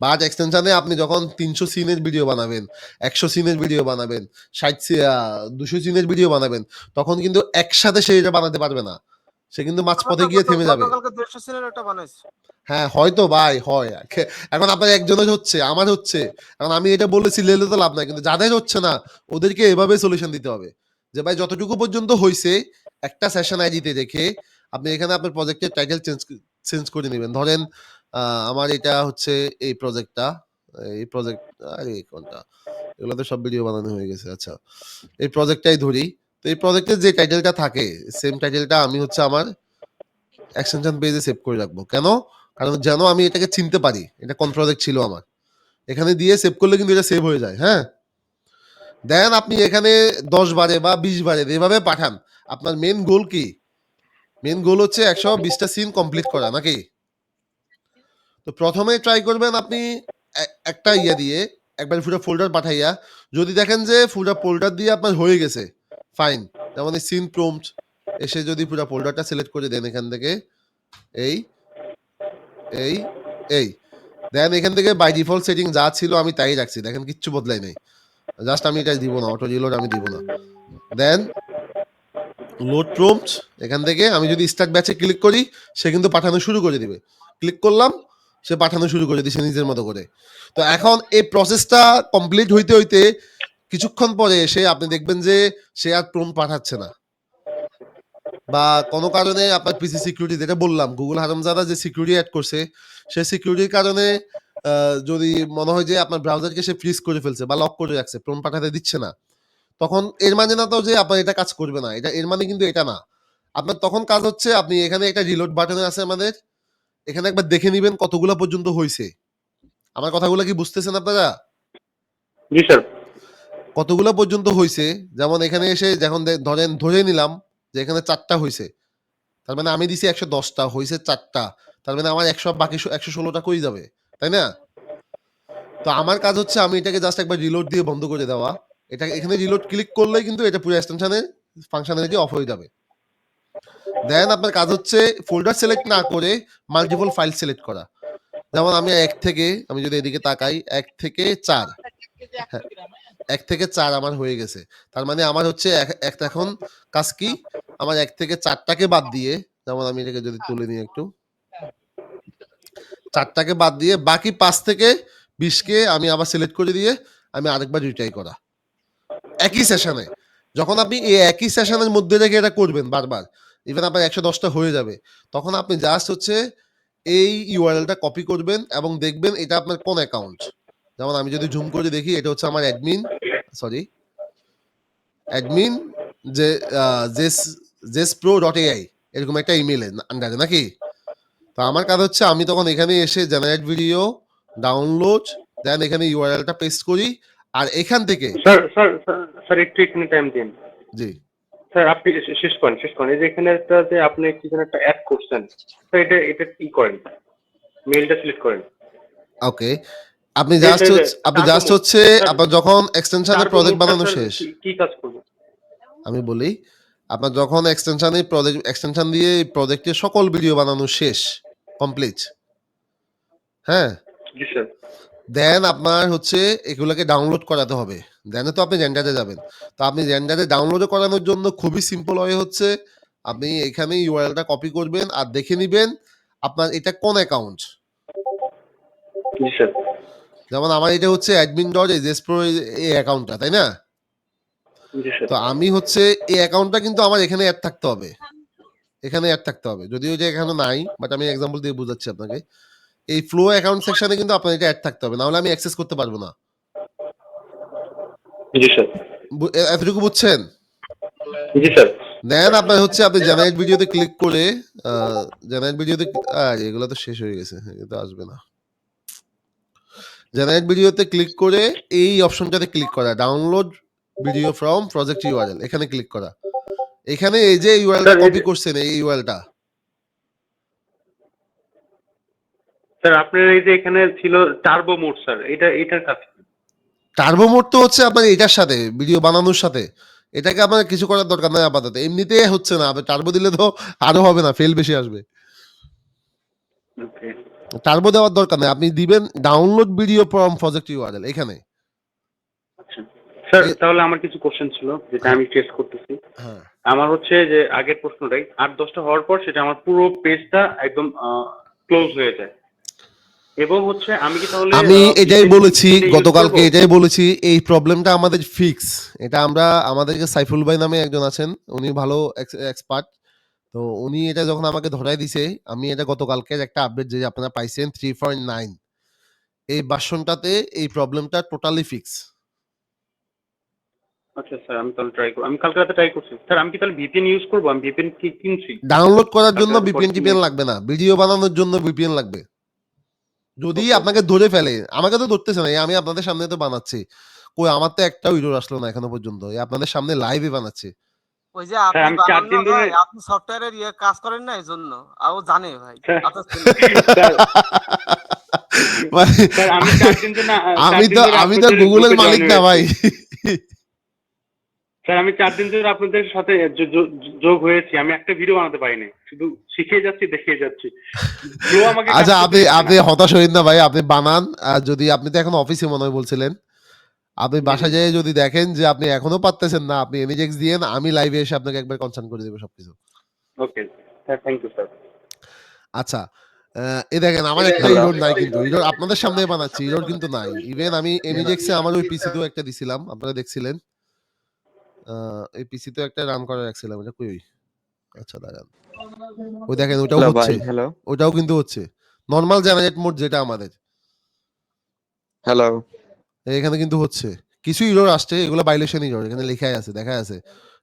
বাট এক্সটেনশনে আপনি যখন 300 সিনের ভিডিও বানাবেন, 100 সিনের ভিডিও বানাবেন, 200 সিনের ভিডিও বানাবেন, তখন কিন্তু একসাথে সে এটা বানাতে পারবে না, সে কিন্তু মাঝপথে গিয়ে থেমে যাবে। গতকালকে 150 সিনের একটা বানাইছি। হ্যাঁ হয়তো ভাই হয়, এখন আপনার একজনের হচ্ছে, আমার হচ্ছে, এখন আমি এটা বলেছি লেলে তো লাভ নাই, কিন্তু যাদের হচ্ছে না ওদেরকে এভাবে সলিউশন দিতে হবে যে ভাই যতটুকু পর্যন্ত হয়েছে একটা সেশন আইডিতে রেখে আপনি এখানে আপনার প্রজেক্টের টাইটেল চেঞ্জ করে নেবেন। ধরেন আমার এটা হচ্ছে এই প্রজেক্টটা, এই প্রজেক্ট, আরে কোনটা, এগুলোতে সব ভিডিও বানানো হয়ে গেছে। আচ্ছা, এই প্রজেক্টটাই ধরি। তো এই প্রজেক্টের যে টাইটেলটা থাকে সেম টাইটেলটা আমি হচ্ছে আমার এক্সটেনশন পেজে সেভ করে রাখবো। কেন? কারণ যেন আমি এটাকে চিনতে পারি এটা কোন প্রজেক্ট ছিল আমার। এখানে দিয়ে সেভ করলে কিন্তু এটা সেভ হয়ে যায়, হ্যাঁ? দেন আপনি এখানে 10 বারে বা 20 বারে এভাবে পাঠান। আপনার মেইন গোল কি? মেইন গোল হচ্ছে 120টা সিন কমপ্লিট করা নাকি? তো প্রথমে ট্রাই করবেন আপনি একটা ইয়া দিয়ে একবার পুরো ফোল্ডার পাঠাইয়া, যদি দেখেন যে পুরো ফোল্ডার দিয়ে আপনার হয়ে গেছে ফাইন, যেমন এই সিন প্রম্পট এসে যদি পুরো ফোল্ডারটা সিলেক্ট করে দেন এখান থেকে এই এই এই দেন এখান থেকে বাই ডিফল্ট সেটিং যা ছিল আমি তাই রাখছি, দেখেন কিচ্ছু বদলাই নাই। জাস্ট আমি এটা দিব না, অটো রিলোড আমি দিব না। দেন লোড প্রম্পট এখান থেকে আমি যদি স্টার্ট ব্যাচে ক্লিক করি সে কিন্তু পাঠানো শুরু করে দিবে। ক্লিক করলাম, সে পাঠানো শুরু করে দিছে নিজের মতো করে। তো এখন এই প্রসেসটা কমপ্লিট হইতে হইতে কিছুক্ষণ পরে এসে আপনি দেখবেন যে সে আর প্রম্পট পাঠাচ্ছে না, বা কোনো কারণে আপনার পিসি সিকিউরিটি, যেটা বললাম গুগল হারামজাদা যে সিকিউরিটি অ্যাড করছে সেই সিকিউরিটির কারণে যদি মনে হয় যে আপনার ব্রাউজারকে সে ফ্রিজ করে ফেলছে বা লক করে রাখছে, প্রম্পট পাঠাতে দিচ্ছে না, তখন এর মানে না তো যে আপনার এটা কাজ করবে না, এটা এর মানে কিন্তু এটা না। আপনার তখন কাজ হচ্ছে আপনি এখানে একটা রিলোড বাটন আছে আমাদের, এখানে একবার দেখে নিবেন কতগুলো পর্যন্ত হয়েছে। আমার কথাগুলো কি বুঝতেছেন আপনারা? জি স্যার। কতগুলো পর্যন্ত হয়েছে, যেমন এখানে এসে যখন ধরেন ধরে নিলাম যে এখানে 4টা হয়েছে, তার মানে আমি দিছি 110টা, হয়েছে 4টা, তার মানে আমার 100 বাকি 116টা কই যাবে, তাই না? তো আমার কাজ হচ্ছে আমি এটাকে জাস্ট একবার রিলোড দিয়ে বন্ধ করে দেওয়া। এটা এখানে রিলোড ক্লিক করলেই কিন্তু এটা পুরো এক্সটেনশনের ফাংশনালিটি অফ হয়ে যাবে। দেন আপনার কাজ হচ্ছে ফোল্ডার সিলেক্ট না করে মাল্টিপল ফাইল সিলেক্ট করা। যেমন আমি 1 থেকে, আমি যদি এদিকে তাকাই 1 থেকে 4, হ্যাঁ 1 থেকে 4 আমার হয়ে গেছে। তার মানে আমার হচ্ছে এখন কাজ কি, আমার 1 থেকে 4টাকে বাদ দিয়ে, যেমন আমি এটাকে যদি তুলে নিই একটু, 4টাকে বাদ দিয়ে বাকি 5 থেকে 20কে আমি আবার সিলেক্ট করে দিয়ে আমি আরেকবার রিট্রাই করা একই সেশনে। যখন আপনি এই একই সেশনের মধ্যে রেখে এটা করবেন বারবার, ইভেন আপনার 110টা হয়ে যাবে, তখন আপনি জাস্ট হচ্ছে এই ইউআরএলটা কপি করবেন এবং দেখবেন এটা আপনার কোন অ্যাকাউন্ট। যেমন আমি যদি জুম করে দেখি এটা হচ্ছে আমার অ্যাডমিন যে jespro.ai এরকম একটা ইমেইলের আন্ডারে নাকি। তো আমার কাজ হচ্ছে আমি তখন এখানে এসে জেনারেট ভিডিও ডাউনলোড, দেন এখানে ইউআরএলটা পেস্ট করি, আর এখান থেকে স্যার স্যার স্যার একটু এখানে টাইম দিন। জি স্যার আপনি শেষ করেন। এই যে এখানে একটা যে আপনি কি যেন একটা অ্যাড করছেন, স্যার এটা কি করেন? মেইলটা সিলেক্ট করেন। ওকে, আপনি যে জাস্ট যে যে আপনি টার্বো জাস্ট মোড, হচ্ছে স্যার আপনার যখন এক্সটেনশনের টার্বো প্রজেক্ট মোডটা বানানো স্যার শেষ, কি কাজ করবে? আমি বলি আপনার যখন এক্সটেনশন দিয়ে প্রজেক্টের সকল ভিডিও বানানো শেষ কমপ্লিট, হ্যাঁ, জি স্যার। দেন আপনার হচ্ছে এগুলোকে ডাউনলোড করাতে হবে। দেন তো আপনি রেন্ডারে যাবেন। তো আপনি রেন্ডারে ডাউনলোড করানোর জন্য খুবই সিম্পল ওয়ে হচ্ছে আপনি এখানে ইউআরএলটা কপি করবেন আর দেখে নিবেন আপনার এটা কোন অ্যাকাউন্ট। জি স্যার। যেমন আমার এটা হচ্ছে admin.jespro এই অ্যাকাউন্টটা, তাই না? জি স্যার। তো আমি হচ্ছে এই অ্যাকাউন্টটা কিন্তু আমার এখানে অ্যাড থাকতে হবে, এখানে অ্যাড থাকতে হবে, যদিও যে এখানে নাই, বাট আমি এক্সাম্পল দিয়ে বোঝাচ্ছি আপনাকে। এই ফ্লো অ্যাকাউন্ট সেকশনে কিন্তু আপনার এটা অ্যাড থাকতে হবে, না হলে আমি অ্যাক্সেস করতে পারবো না। জি স্যার। এতটুকু বুঝছেন? জি স্যার। দেন আপনার হচ্ছে আপনি জেনারেট ভিডিওতে ক্লিক করে জেনারেট ভিডিওতে এগুলো তো শেষ হয়ে গেছে, এটা আসবে না। জেনারেট ভিডিওতে ক্লিক করে এই অপশনটাতে ক্লিক করা, download video from project URL, এখানে ক্লিক করা। এখানে এই যে ইউআরএলটা স্যার, কপি করছেন এই ইউআরএলটা, স্যার আপনার এই যে এখানে ছিল টার্বো মোড, স্যার এটার কাজ কি? টার্বো মোড তো হচ্ছে আপনার এটার সাথে ভিডিও বানানোর সাথে, এটাকে আপনার কিছু করার দরকার নাই আপাতত, এমনিতে হচ্ছে না, আপনি টার্বো দিলে তো আরো হবে না, ফেল বেশি আসবে। ওকে। টার্বো দেওয়ার দরকার নেই, আপনি দিবেন download video from project URL এখানে। আচ্ছা স্যার, এ- তাহলে আমার কিছু কোশ্চেন ছিল যেটা আমি টেস্ট করতেছি। হ্যাঁ আমার হচ্ছে যে আগের প্রশ্নটাই 8-10টা হওয়ার পর সেটা আমার পুরো পেজটা একদম ক্লোজ হয়ে যায়, এবং হচ্ছে আমি কি তাহলে আমি এটাই বলেছি এটা use গতকালকে, করবো? এটাই বলেছি এই প্রবলেমটা আমাদের ফিক্স। এটা আমরা আমাদেরকে সাইফুল ভাই নামে একজন আছেন, উনি ভালো এক্সপার্ট। তো উনি এটা যখন আমাকে ধরাই দিছে, আমি এটা গতকালকের একটা আপডেট যে আপনারা পাইছেন 3.9 এই ভার্সনটাতে এই প্রবলেমটা টোটালি ফিক্স। আচ্ছা স্যার, আমি তাহলে ট্রাই করব। আমি কালকে রাতে ট্রাই করছি স্যার। আমি কি তাহলে ভিপিএন ইউজ করবো? আমি ভিপিএন কি কিনছি ডাউনলোড করার জন্য কালকে রাতে ভিপিএন টিপিএন লাগবে না, ভিডিও বানানোর জন্য ভিপিএন লাগবে। যদি ওকে আপনাকে ধরে ফেলে, আমাকে তো ধরতেছে না, এই আমি আপনাদের সামনে তো বানাচ্ছি, কই আমার তো একটাও ইরোর আসলো না এখনো পর্যন্ত, এই আপনাদের সামনে লাইভে বানাচ্ছি। ওই যে স্যার, আপনি আমি 4 বানান না দিন ধরে ভাই, আপনি সফটওয়্যারের কাজ করেন না এজন্য। ও জানে ভাই, স্যার আপনার ছেলে। স্যার মানে স্যার আমি 4 দিন ধরে না 4 আমি দিন তো ধরে আমি তো আপনাদের গুগলের গ্রুপে মালিক জয়েন না ভাই। হয়েছি। স্যার আমি 4 দিন ধরে আপনাদের সাথে যোগ হয়েছি। আমি একটা ভিডিও বানাতে পারিনি, শুধু শিখিয়ে যাচ্ছি, দেখিয়ে যাচ্ছি। কেউ আমাকে কাজ আচ্ছা, করতে আপনি দিচ্ছে আপনি না। হতাশ হইন না ভাই, আপনি বানান। আর যদি আপনি তো এখন অফিসে মনে হয় বলছিলেন, আপনি জি জি বাসায় যেয়ে যদি দেখেন যে আপনি এখনো পারতেছেন না, আপনি এনিজেক্স দিয়েন, আমি লাইভে এসে আপনাকে একবার কনসার্ন করে দেবো সবকিছু। Okay sir, thank you sir. আচ্ছা, এই দেখেন আমার একটা হ্যালো। ইরোর নাই, কিন্তু ইরোর আপনাদের সামনে বানাচ্ছি, ইরোর কিন্তু নাই। ইভেন আমি এমিজেক্সে আমার ওই পিসিতেও একটা দিছিলাম, আপনারা দেখছিলেন। এই পিসিতেও একটা রান করে রাখছিলাম, এটা কই? আচ্ছা দাঁড়ান, ওই দেখেন ওটাও হ্যালো হচ্ছে, ভাই, হ্যালো ওটাও কিন্তু হচ্ছে। নরমাল জেনারেট মোড যেটা আমাদের, হ্যালো। এখানে কিন্তু হচ্ছে। কিছু ইরোর আসছে, এগুলো ভাইলেশন ইরোর, এখানে লেখাই আছে, দেখা আছে।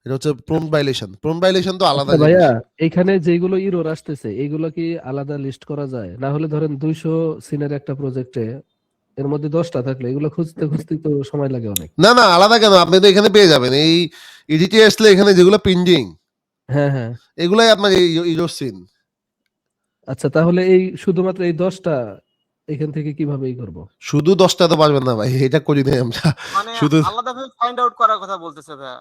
এটা হচ্ছে প্রম্পট ভাইলেশন। প্রম্পট ভাইলেশন তো আলাদা আচ্ছা জিনিস। ভাইয়া, এখানে যেগুলো ইরোর আসতেছে এইগুলো কি আলাদা লিস্ট করা যায়? না হলে ধরেন 200 সিনের একটা প্রজেক্টে এর মধ্যে 10টা থাকলে এগুলো খুঁজতে খুঁজতে তো সময় লাগে অনেক। না না, আলাদা কেন, আপনি তো এখানে পেয়ে যাবেন। এই এডিটে আসলে এখানে যেগুলো পেন্ডিং, হ্যাঁ হ্যাঁ। এগুলাই আপনার ইরোর সিন। আচ্ছা, তাহলে এই শুধুমাত্র এই 10টা এখান থেকে কিভাবে করব? শুধু 10টা তো পারবেন না ভাই, এটা করি নাই আমরা। মানে শুধু আলাদাভাবে ফাইন্ড আউট করার কথা বলতেছে ভাইয়া।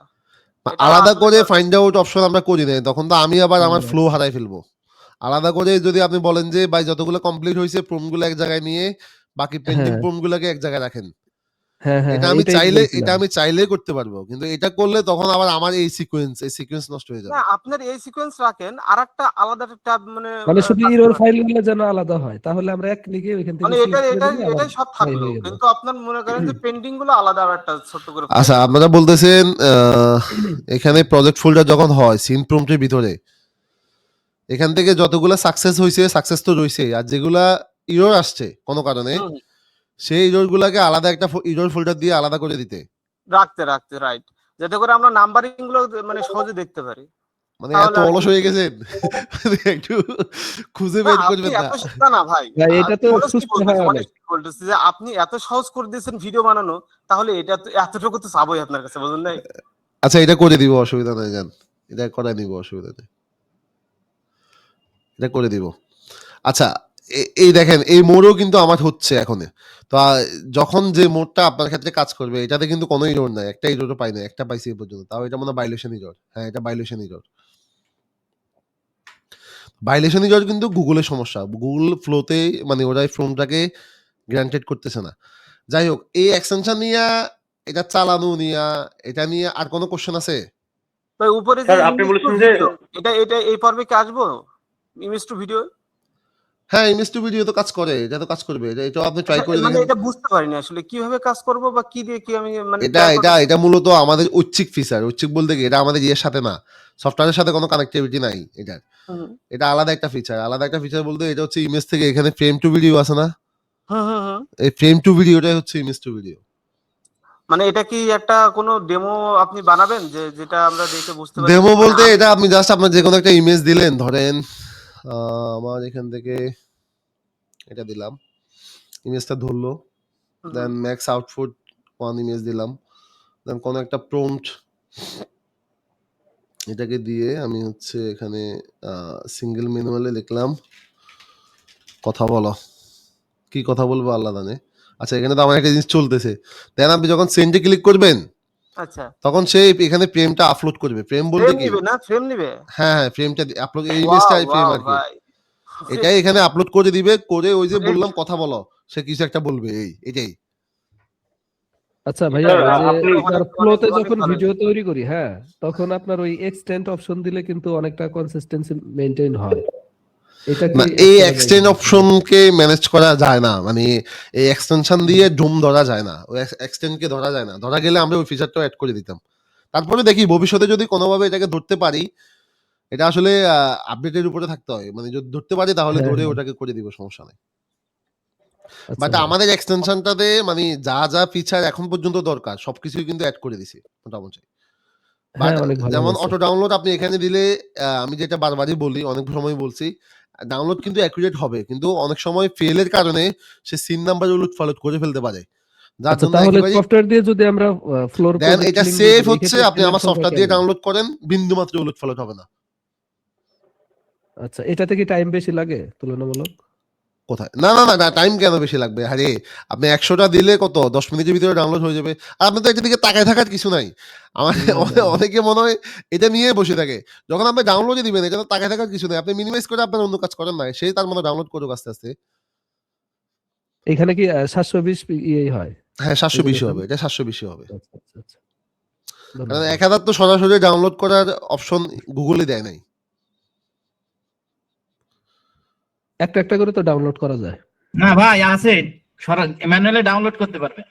এটা আলাদা আসলে করে ফাইন্ড আউট অপশন আমরা করি নাই, তখন তো আমি আবার আমার ফ্লো হারাই ফেলবো। আলাদা করে যদি আপনি বলেন যে ভাই যতগুলো কমপ্লিট হয়েছে প্রমগুলো এক জায়গায় নিয়ে বাকি পেন্ডিং হ্যাঁ প্রমগুলোকে এক জায়গায় রাখেন, হ্যাঁ হ্যাঁ এটা হ্যাঁ, আমি এটাই চাইলে বলছিলাম। করতে পারবো, কিন্তু এটা করলে তখন আবার আমার এই সিকোয়েন্স নষ্ট হয়ে না, যাবে। আপনার এই সিকোয়েন্স রাখেন, আরেকটা আলাদা ট্যাব মানে মানে শুধু কাজ ইরোর করেন। ফাইলগুলো যেন আলাদা হয়, তাহলে আমরা এক ক্লিকে ওইখান থেকে মানে সিলেক্ট করে এটাই দিলে আবার এটাই সব তাই থাকলো, হয়ে গেল। কিন্তু আপনার মনে করেন যে পেন্ডিং গুলো আলাদা আরেকটা ছোট্ট করে ফাইল আচ্ছা, দিবেন। আপনারা বলতেছেন এখানে প্রজেক্ট ফোল্ডার যখন হয় সিন প্রম্পটের ভিতরে, এখান থেকে যতগুলা সাকসেস হয়েছে সাকসেস তো রয়েছে, আর যেগুলা ইরর আসছে কোনো কারণে হুম, সেই ইরর গুলাকে আলাদা একটা ইরর ফোল্ডার দিয়ে আলাদা করে দিতে। রাখতে রাইট, যাতে করে আমরা নাম্বারিং গুলো মানে সহজে দেখতে পারি। মানে এত তাহলে আর অলস কি, হয়ে গেছেন একটু খুঁজে না বের আপনি করবেন না। এত না না ভাই, ভাই এটা তো অনেস্টলি খুঁজতে হয় বলতেছি, অনেক। অনেস্টলি বলতেছি যে আপনি এত সহজ করে দিয়েছেন ভিডিও বানানো, তাহলে এটা তো এতটুকু তো চাবই আপনার কাছে, বুঝলেন নাই? আচ্ছা, এটা করে দিব, অসুবিধা নাই, জান, এটা করে নিব, অসুবিধা নেই, এটা করে দিব। আচ্ছা, এই দেখেন এই মোড়ও কিন্তু আমার হচ্ছে এখন। তো যখন যে মোড়টা আপনার ক্ষেত্রে কাজ করবে এটাতে কিন্তু কোনো ইরোর নাই, একটা ইরোরও পাই না, একটা পাইছি এই পর্যন্ত, তাও এটা মনে হয় ভাইলেশন ইরোর। হ্যাঁ, এটা ভাইলেশন ইরোর। ভাইলেশন ইরোর কিন্তু গুগলের সমস্যা, গুগল ফ্লোতে মানে ওরা ফ্রমটাকে গ্রান্টেড করতেছে না। যাই হোক, এই এক্সটেনশন নিয়ে, এটা চালানো নিয়ে, এটা নিয়ে আর কোনো কোশ্চেন আছে? ভাই উপরে যে স্যার আপনি ইমেজ টু বলেছেন যে ভিডিও, এটা এই পর্বে কি আসবো? ইমেজ টু ভিডিও হ্যাঁ, ইমেজ টু ভিডিও তো কাজ করে, এটা তো কাজ করবে, এটাও আপনি ট্রাই করে মানে দেখেন। এটা বুঝতে পারিনি আসলে কিভাবে কাজ করব বা কি দিয়ে কি আমি মানে এটা এটা এটা মূলত আমাদের ঐচ্ছিক ফিচার। ঐচ্ছিক বলতে কি, এটা আমাদের ইয়ের সাথে না, সফটওয়্যারের সাথে কোনো কানেক্টিভিটি নাই এটার। হুম এটা আলাদা একটা ফিচার। আলাদা একটা ফিচার বলতে এটা হচ্ছে ইমেজ থেকে এখানে ফ্রেম টু ভিডিও আছে না, হুম হুম হুম। এই ফ্রেম টু ভিডিওটাই হচ্ছে ইমেজ টু ভিডিও। মানে এটা কি একটা কোনো ডেমো আপনি বানাবেন যে যেটা আমরা দেখে বুঝতে পারি? ডেমো বলতে এটা আপনি জাস্ট আপনার যে কোনো একটা ইমেজ দিলেন, ধরেন আমার এখান থেকে এটা দিলাম, ইমেজটা ধরলো, দেন ম্যাক্স আউটপুট ওয়ান ইমেজ দিলাম, দেন কোনো একটা প্রম্পট এটাকে দিয়ে আমি হচ্ছে এখানে সিঙ্গেল ম্যানুয়ালে লিখলাম কথা বলো, কি কথা বলবো আল্লাহ জানে। আচ্ছা, এখানে তো আমার একটা জিনিস চলতেছে, দেন আপনি যখন সেন্ডে ক্লিক করবেন আচ্ছা, তখন সে এখানে ফ্রেমটা আপলোড করবে। ফ্রেম বলতে ফ্রেম কি, নিবে না, ফ্রেম নিবে? হ্যাঁ হ্যাঁ, ফ্রেমটা আপলোড, এই ইমেজটা ফ্রেম আর কি, ভাই এটাই এখানে আপলোড করে দিবে, করে ওই যে বললাম কথা বলো, সে কিছু একটা বলবে, এটাই। আচ্ছা ভাইয়া, স্যার ওই যে আপনি এটার অনেক ফ্লোতে অনেক যখন ভালো। ভিডিও তৈরি করি, হ্যাঁ, তখন আপনার ওই এক্সটেন্ড অপশন দিলে কিন্তু অনেকটা কনসিস্টেন্সি মেইনটেইন হয়। এটা কি না, এই এক্সটেন্ড অপশনকে ম্যানেজ করা যায় না, মানে এই এক্সটেনশন দিয়ে জুম ধরা যায় না, ওই এক্সটেন্ডকে ধরা যায় না, ধরা গেলে আমরা ওই ফিচারটাও অ্যাড করে দিতাম। তারপরে দেখি ভবিষ্যতে যদি কোনোভাবে এটাকে ধরতে পারি, এটা আসলে আপডেটের উপরে থাকতে হয়, মানে যদি ধরতে পারি তাহলে হ্যাঁ ধরে হ্যাঁ। ওটাকে করে দিব, সমস্যা নেই। আচ্ছা বাট ভাই। আমাদের এক্সটেনশনটাতে মানে যা যা ফিচার এখন পর্যন্ত দরকার সবকিছুই কিন্তু অ্যাড করে দিছি মোটামুটি। বাট হ্যাঁ, অনেক ভালো যেমন হয়েছে। অটো ডাউনলোড আপনি এখানে দিলে আমি যেটা বারবারই বলি, অনেক সময় বলছি, ডাউনলোড কিন্তু অ্যাকুরেট হবে। কিন্তু অনেক সময় ফেলের কারণে সে সিন নাম্বার উলট-পালট করে ফেলতে পারে। যার আচ্ছা জন্য তাহলে একেবারেই সফটওয়্যার দিয়ে যদি আমরা ফ্লোর দেন প্রজেক্ট এটা লিংক দিয়ে সেফ দিই, হচ্ছে এক্ষেত্রে আপনি সিনের আমার সংখ্যা সফটওয়্যার দিয়ে কেমন? ডাউনলোড করেন, বিন্দুমাত্র উলট-পালট হবে না। আচ্ছা, এটাতে কি টাইম বেশি লাগে তুলনামূলক? কোথায়? না, টাইম কেন বেশি লাগবে? আরে আপনি ১০০ টা দিলে কত ১০ মিনিটের ভিতরে ডাউনলোড হয়ে যাবে। আর আপনার তো এটার দিকে তাকায় থাকার কিছু নাই। আমার না, না, না। অনেকে মনে হয় এটা নিয়েই বসে থাকে। যখন আপনি ডাউনলোডে দিবেন এটা তো তাকায় থাকার কিছু নাই। আপনি মিনিমাইজ করে আপনার অন্য কাজ করেন না। সেই তার মনে ডাউনলোড করুক আস্তে, আস্তে। এখানে কি 720 ইয়েই হয়? হ্যাঁ, ৭২০ রেজোলিউশন? হবে। এটা ৭২০ হবে। আচ্ছা, আচ্ছা, আচ্ছা। কারণ ধন্যবাদ ভাই। ১০০০ তো সরাসরি ডাউনলোড করার অপশন গুগলে দেয় নাই। একটা করে তো ডাউনলোড করা যায়। না ভাই আছে, ম্যানুয়ালি ডাউনলোড করতে পারবে।